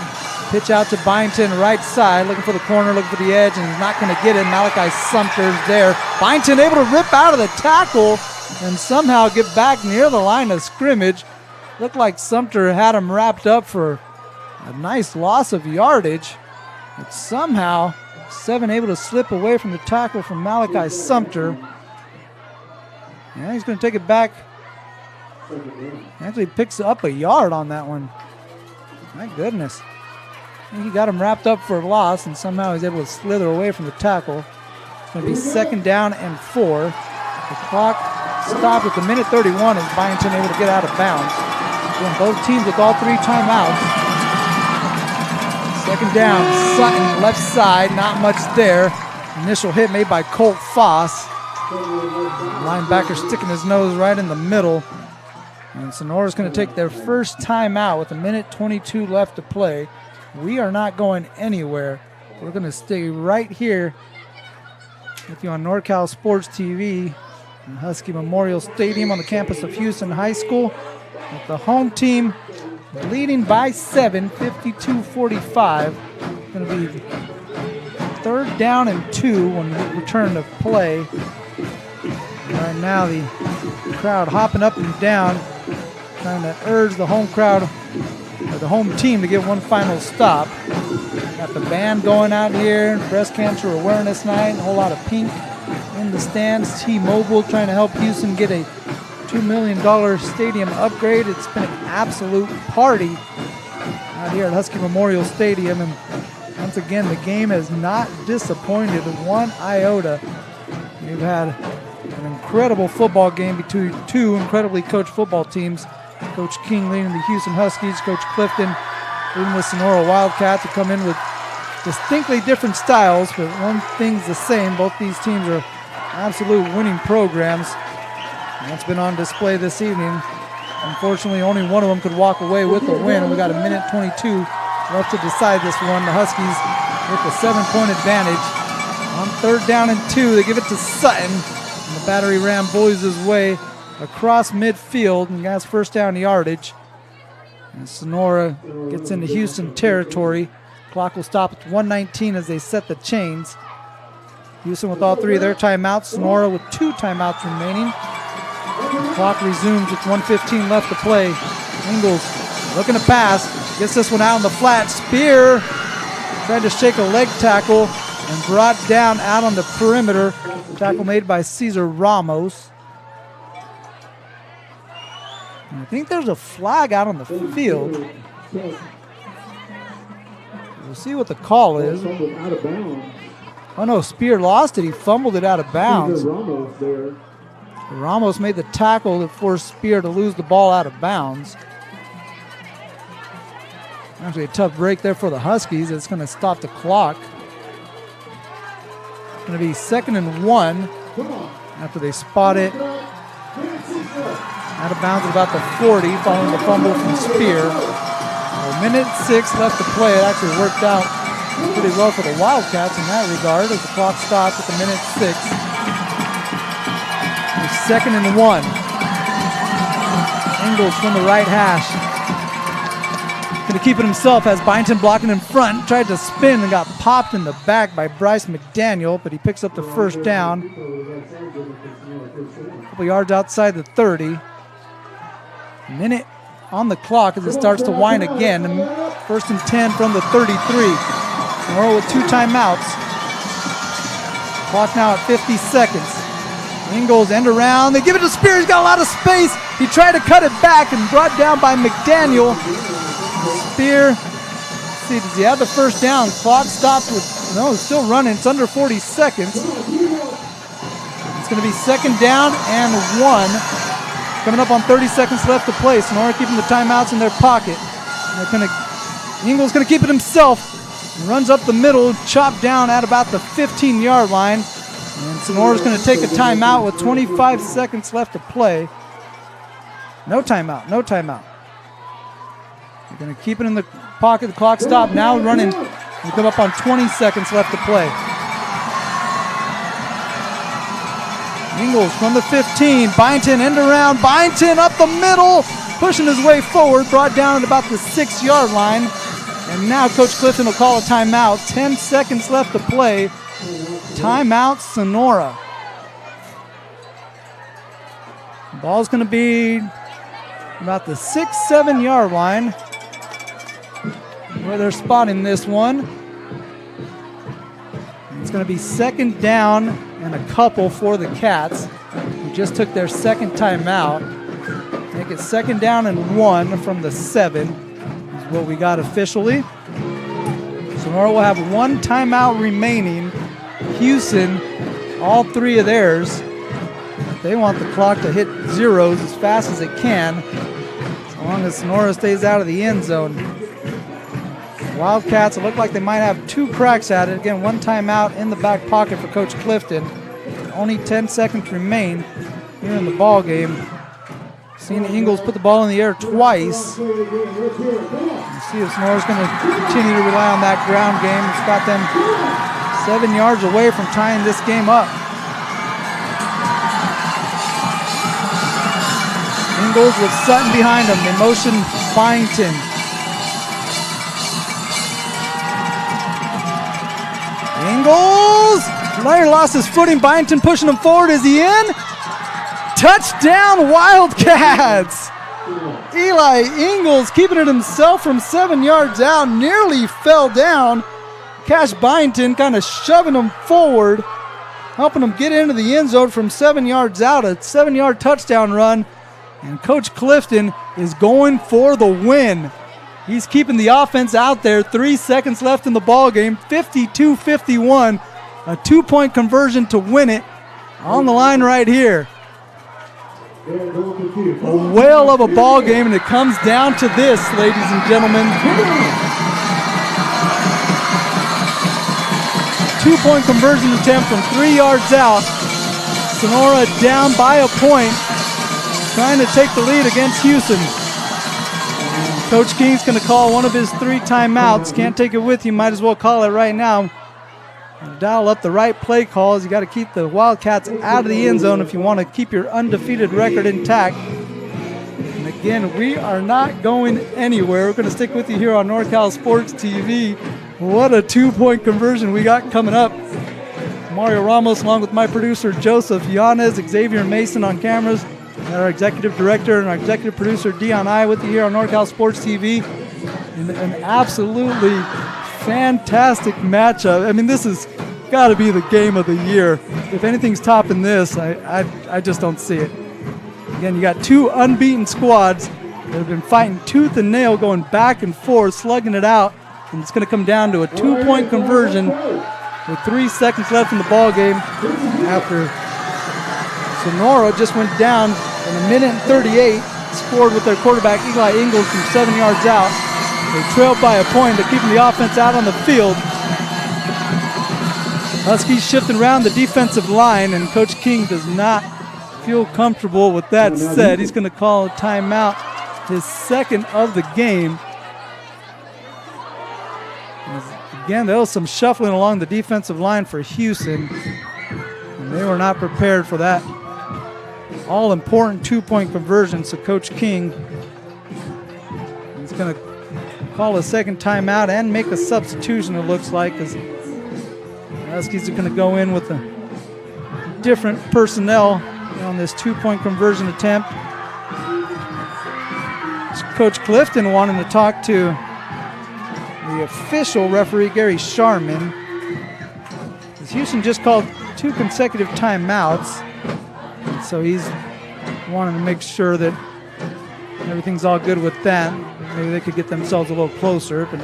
Pitch out to Byington, right side, looking for the corner, looking for the edge, and he's not going to get it. Malachi Sumter's there. Byington able to rip out of the tackle and somehow get back near the line of scrimmage. Looked like Sumter had him wrapped up for a nice loss of yardage. But somehow, 7 able to slip away from the tackle from Malachi Sumter. Yeah, he's going to take it back. Actually picks up a yard on that one. My goodness. I think he got him wrapped up for a loss, and somehow he's able to slither away from the tackle. It's going to be 2nd down and 4. The clock stopped at the minute 31 as Byington able to get out of bounds. Again, both teams with all 3 timeouts. 2nd down, Sutton, left side, not much there. Initial hit made by Colt Foss. Linebacker sticking his nose right in the middle. And Sonora's going to take their first timeout with a minute 22 left to play. We are not going anywhere. We're going to stay right here with you on NorCal Sports TV and Husky Memorial Stadium on the campus of Hughson High School. With the home team leading by 7, 52-45. Going to be 3rd down and 2 when we return to play. Right now the crowd hopping up and down, trying to urge the home crowd, or the home team, to get one final stop. Got the band going out here, breast cancer awareness night, a whole lot of pink in the stands. T-Mobile trying to help Hughson get a $2 million stadium upgrade. It's been an absolute party out here at Husky Memorial Stadium, and once again the game has not disappointed one iota. We've had an incredible football game between 2 incredibly coached football teams. Coach King leading the Hughson Huskies, Coach Clifton leading the Sonora Wildcats, to come in with distinctly different styles, but one thing's the same. Both these teams are absolute winning programs. And that's been on display this evening. Unfortunately, only one of them could walk away with the win. We got a minute 22 left to decide this one. The Huskies with a 7-point advantage. On 3rd down and 2, they give it to Sutton. And the Battery Ram bullies his way across midfield and has 1st down yardage. And Sonora gets into Hughson territory. Clock will stop at 1:19 as they set the chains. Hughson with all 3 of their timeouts. Sonora with 2 timeouts remaining. The clock resumes with 1:15 left to play. Ingalls looking to pass. Gets this one out on the flat. Spear tried to shake a leg tackle and brought down out on the perimeter. Tackle made by Cesar Ramos. And I think there's a flag out on the field. We'll see what the call is. Oh no, Spear lost it. He fumbled it out of bounds. Ramos made the tackle that forced Spear to lose the ball out of bounds. Actually a tough break there for the Huskies. It's going to stop the clock. It's going to be 2nd and 1 after they spot it out of bounds at about the 40 following the fumble from Spear. A minute 6 left to play. It actually worked out pretty well for the Wildcats in that regard as the clock stops at the minute 6. 2nd and 1. Ingalls from the right hash. Going to keep it himself, has Byington blocking in front. Tried to spin and got popped in the back by Bryce McDaniel, but he picks up the 1st down. A couple yards outside the 30. A minute on the clock as it starts to wind again. 1st and 10 from the 33. Sonora with 2 timeouts. Clock now at 50 seconds. Ingalls end around. They give it to Spear. He's got a lot of space. He tried to cut it back and brought down by McDaniel. Spear, see, does he have the 1st down? Clock stopped with, no, it's still running. It's under 40 seconds. It's going to be 2nd down and 1. Coming up on 30 seconds left to play. Sonora keeping the timeouts in their pocket. Ingalls going to keep it himself. Runs up the middle, chopped down at about the 15-yard line. And Sonora's going to take a timeout with 25 seconds left to play. No timeout, no timeout. They're going to keep it in the pocket. The clock stopped. Now running. We come up on 20 seconds left to play. Ingles from the 15. Byington end around. Byington up the middle. Pushing his way forward. Brought down at about the 6-yard line. And now Coach Clifton will call a timeout. 10 seconds left to play. Timeout Sonora. The ball's going to be about the 6-7 yard line where they're spotting this one. It's going to be second down and a couple for the Cats, who just took their second timeout. Make it second down and 1 from the 7 is what we got officially. Sonora will have 1 timeout remaining. Hughson, all 3 of theirs. They want the clock to hit zeros as fast as it can, as long as Sonora stays out of the end zone. Wildcats, it looked like they might have 2 cracks at it. Again, 1 timeout in the back pocket for Coach Clifton. Only 10 seconds remain here in the ball game. Seeing the Ingles put the ball in the air twice. Let's see if Sonora's going to continue to rely on that ground game. It's got them 7 yards away from tying this game up. Ingles with Sutton behind him. They motion Byington. Ingles! Lair lost his footing. Byington pushing him forward. Is he in? Touchdown Wildcats! Eli Ingles keeping it himself from 7 yards out. Nearly fell down. Cash Byington kind of shoving him forward, helping him get into the end zone from 7 yards out. A 7-yard touchdown run. And Coach Clifton is going for the win. He's keeping the offense out there. 3 seconds left in the ball game. 52-51. A 2-point conversion to win it. On the line right here. A whale of a ball game, and it comes down to this, ladies and gentlemen. 2-point conversion attempt from 3 yards out. Sonora down by a point, trying to take the lead against Hughson. Coach King's going to call one of his 3 timeouts. Can't take it with you. Might as well call it right now. Dial up the right play calls. You got to keep the Wildcats out of the end zone if you want to keep your undefeated record intact. And again, we are not going anywhere. We're going to stick with you here on NorCal Sports TV. What a 2-point conversion we got coming up. Mario Ramos along with my producer Joseph Yanez, Xavier Mason on cameras, and our executive director and our executive producer Dion I with you here on NorCal Sports TV. And an absolutely fantastic matchup. I mean, this has got to be the game of the year. If anything's topping this, I just don't see it. Again, you got 2 unbeaten squads that have been fighting tooth and nail, going back and forth, slugging it out. And it's going to come down to a 2-point conversion with 3 seconds left in the ball game after Sonora just went down in 1:38, scored with their quarterback Eli Ingles from 7 yards out. They trailed by a point. They're keeping the offense out on the field. Huskies shifting around the defensive line, and Coach King does not feel comfortable with that said. He's going to call a timeout, his second of the game. Again, there was some shuffling along the defensive line for Hughson, and they were not prepared for that all-important 2-point conversion. So Coach King is going to call a second timeout and make a substitution, it looks like, because the Huskies are going to go in with a different personnel on this 2-point conversion attempt. It's Coach Clifton wanting to talk to the official referee, Gary Sharman. Hughson just called 2 consecutive timeouts, so he's wanting to make sure that everything's all good with that. Maybe they could get themselves a little closer, but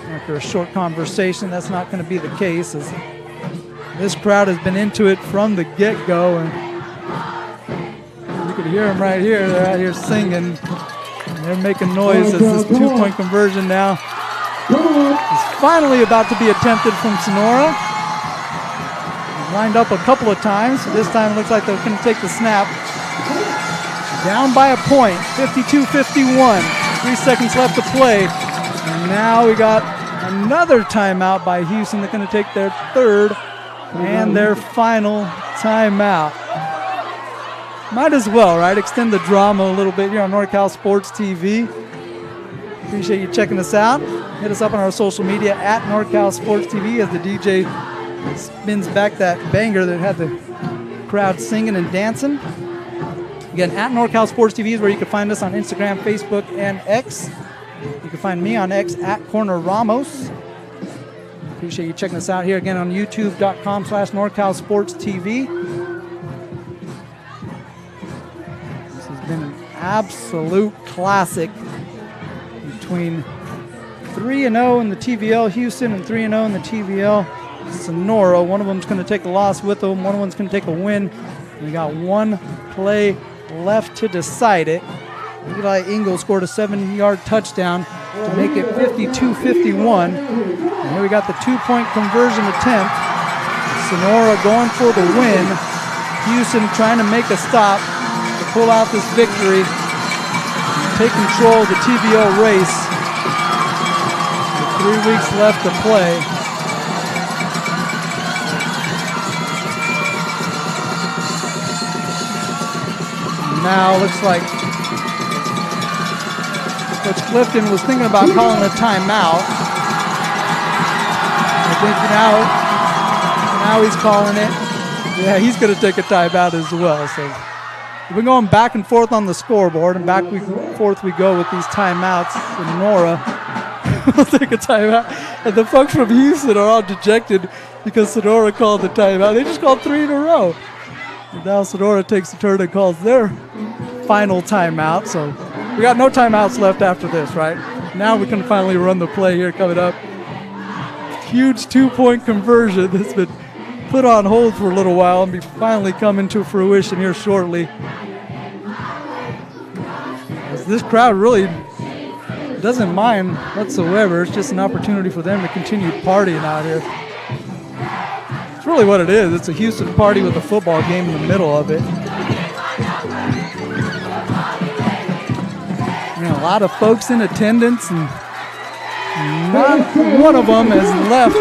after a short conversation, that's not going to be the case, as this crowd has been into it from the get-go, and you could hear them right here. They're out here singing. They're making noise as this 2-point conversion now is finally about to be attempted from Sonora. Lined up a couple of times. This time it looks like they're going to take the snap. Down by a point, 52-51. 3 seconds left to play. And now we got another timeout by Hughson. They're going to take their third and their final timeout. Might as well, right? Extend the drama a little bit here on NorCal Sports TV. Appreciate you checking us out. Hit us up on our social media at NorCal Sports TV as the DJ spins back that banger that had the crowd singing and dancing. Again, at NorCal Sports TV is where you can find us on Instagram, Facebook, and X. You can find me on X at Corner Ramos. Appreciate you checking us out here again on youtube.com/NorCal Sports TV. This has been an absolute classic between 3-0 in the TVL Hughson and 3-0 in the TVL Sonora. One of them's going to take a loss with them. One of them's going to take a win. And we got one play left to decide it. Eli Ingalls scored a 7-yard touchdown to make it 52-51. And here we got the 2-point conversion attempt. Sonora going for the win. Hughson trying to make a stop to pull out this victory. Take control of the TVL race. With 3 weeks left to play. Now looks like Coach Clifton was thinking about calling a timeout. I think now he's calling it. Yeah, he's going to take a timeout as well. So we've been going back and forth on the scoreboard, and back and forth we go with these timeouts. Sonora will take a timeout, and the folks from Hughson are all dejected because Sonora called the timeout. They just called 3 in a row. And now Sonora takes the turn and calls their final timeout. So we got no timeouts left after this, right? Now we can finally run the play here coming up. Huge 2-point conversion that's been put on hold for a little while and be finally coming to fruition here shortly. As this crowd really doesn't mind whatsoever. It's just an opportunity for them to continue partying out here. It's really what it is. It's a Hughson party with a football game in the middle of it. You know, a lot of folks in attendance, and not one of them has left.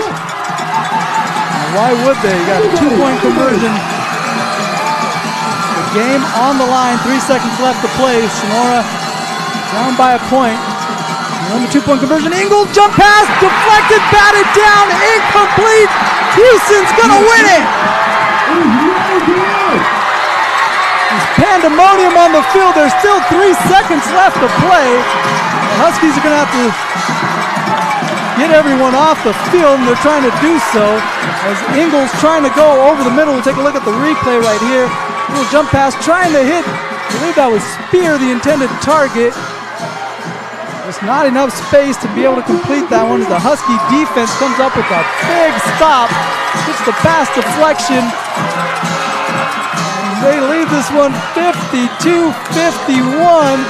Why would they? You got a 2-point conversion. The game on the line. 3 seconds left to play. Sonora down by a point. On the 2-point conversion, Ingalls jump pass, deflected, batted down, incomplete. Hughson's gonna win it. There's pandemonium on the field. There's still 3 seconds left to play. The Huskies are gonna have to get everyone off the field, and they're trying to do so as Ingalls trying to go over the middle. We'll take a look at the replay right here. Little jump pass, trying to hit, I believe that was Spear, the intended target. There's not enough space to be able to complete that one as the Husky defense comes up with a big stop. Gets the pass deflection. And they leave this one 52-51.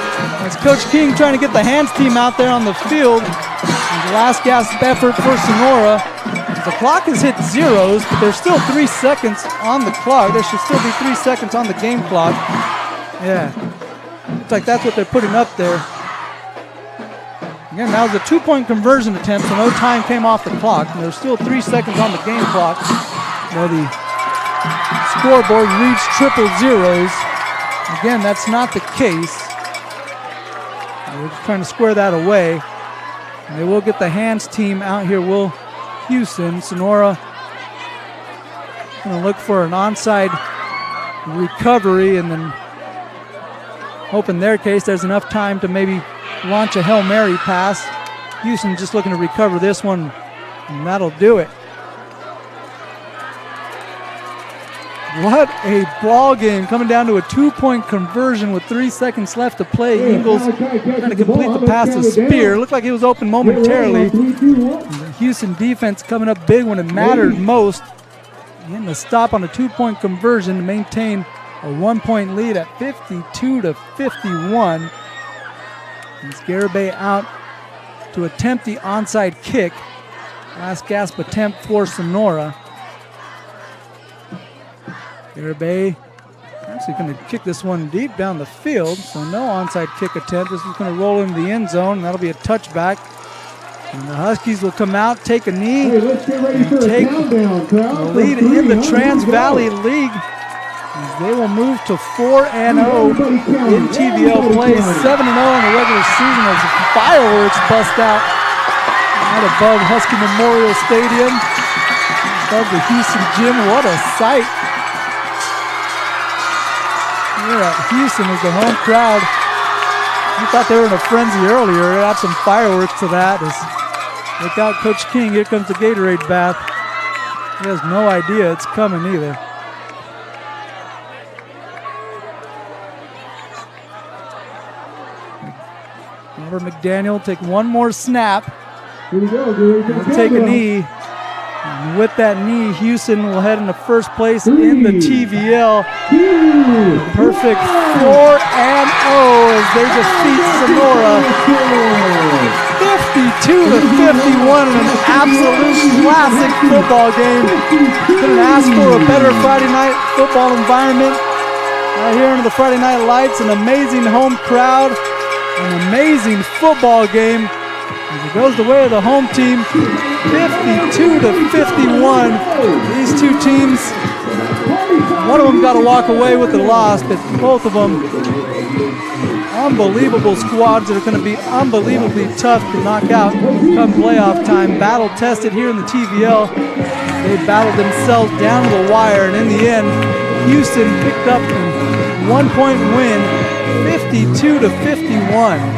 As Coach King trying to get the hands team out there on the field. And the last gasp effort for Sonora. The clock has hit zeros, but there's still 3 seconds on the clock. There should still be 3 seconds on the game clock. Yeah, looks like that's what they're putting up there. Again, that was a 2-point conversion attempt, so no time came off the clock. And there's still 3 seconds on the game clock where the scoreboard reached triple zeros. Again, that's not the case. We're just trying to square that away. And they will get the hands team out here. Will Hughson, Sonora, going to look for an onside recovery, and then hope in their case there's enough time to maybe launch a Hail Mary pass. Hughson just looking to recover this one, and that'll do it. What a ball game, coming down to a 2-point conversion with 3 seconds left to play. Ingalls trying to complete the pass to Spear. Looked like he was open momentarily. The Hughson defense coming up big when it mattered most. Getting a stop on a 2-point conversion to maintain a 1-point lead at 52-51. And Garibay out to attempt the onside kick. Last gasp attempt for Sonora. Garibay Actually going to kick this one deep down the field, so no onside kick attempt. This is going to roll into the end zone, and that'll be a touchback. And the Huskies will come out, take a knee, Hey, let's get ready for take countdown, crowd. the lead in the Trans Valley League. As they will move to 4-0 in TVL play, 7-0 in the regular season as fireworks bust out above Husky Memorial Stadium, above the Hughson Gym. What a sight. Here at Hughson is the home crowd. You thought they were in a frenzy earlier. Add some fireworks to that. Look out, Coach King. Here comes the Gatorade bath. He has no idea it's coming either. Robert McDaniel take one more snap. Here we go. Get ready for the He'll take a countdown. knee. And with that knee, Hughson will head into first place in the TVL. Perfect 4-0 as they defeat Sonora 52-51 in an absolute classic football game. Couldn't ask for a better Friday night football environment. Right here under the Friday Night Lights, an amazing home crowd, an amazing football game. As it goes the way of the home team, 52-51. These two teams, one of them got to walk away with the loss, but both of them, unbelievable squads that are going to be unbelievably tough to knock out come playoff time. Battle tested here in the TVL. They battled themselves down to the wire, and in the end, Hughson picked up a 1-point win, 52-51.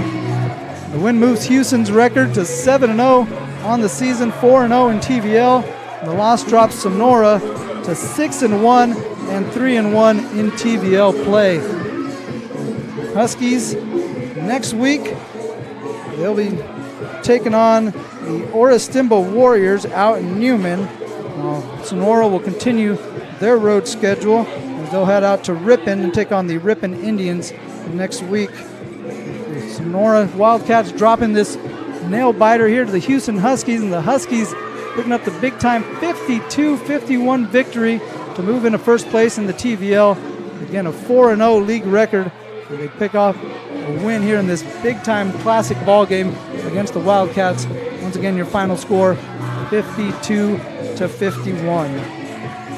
The win moves Hughson's record to 7-0 on the season, 4-0 in TVL. The loss drops Sonora to 6-1 and 3-1 in TVL play. Huskies next week, they'll be taking on the Oristimba Warriors out in Newman. Sonora will continue their road schedule as they'll head out to Ripon and take on the Ripon Indians next week. Sonora Wildcats dropping this nail biter here to the Hughson Huskies, and the Huskies picking up the big time 52-51 victory to move into first place in the TVL. Again, a 4-0 league record. They pick off a win here in this big time classic ball game against the Wildcats. Once again, your final score 52-51.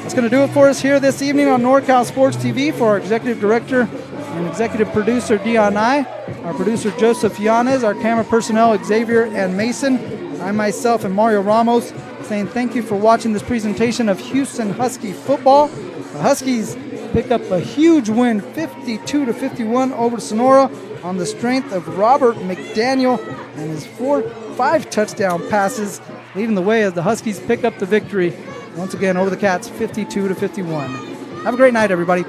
That's going to do it for us here this evening on NorCal Sports TV. For our executive director and executive producer Dion I, our producer Joseph Yanez, our camera personnel Xavier and Mason, I myself and Mario Ramos saying thank you for watching this presentation of Hughson Husky football. The Huskies pick up a huge win, 52-51 over Sonora on the strength of Robert McDaniel and his 5 touchdown passes, leading the way as the Huskies pick up the victory once again over the Cats, 52-51. Have a great night, everybody.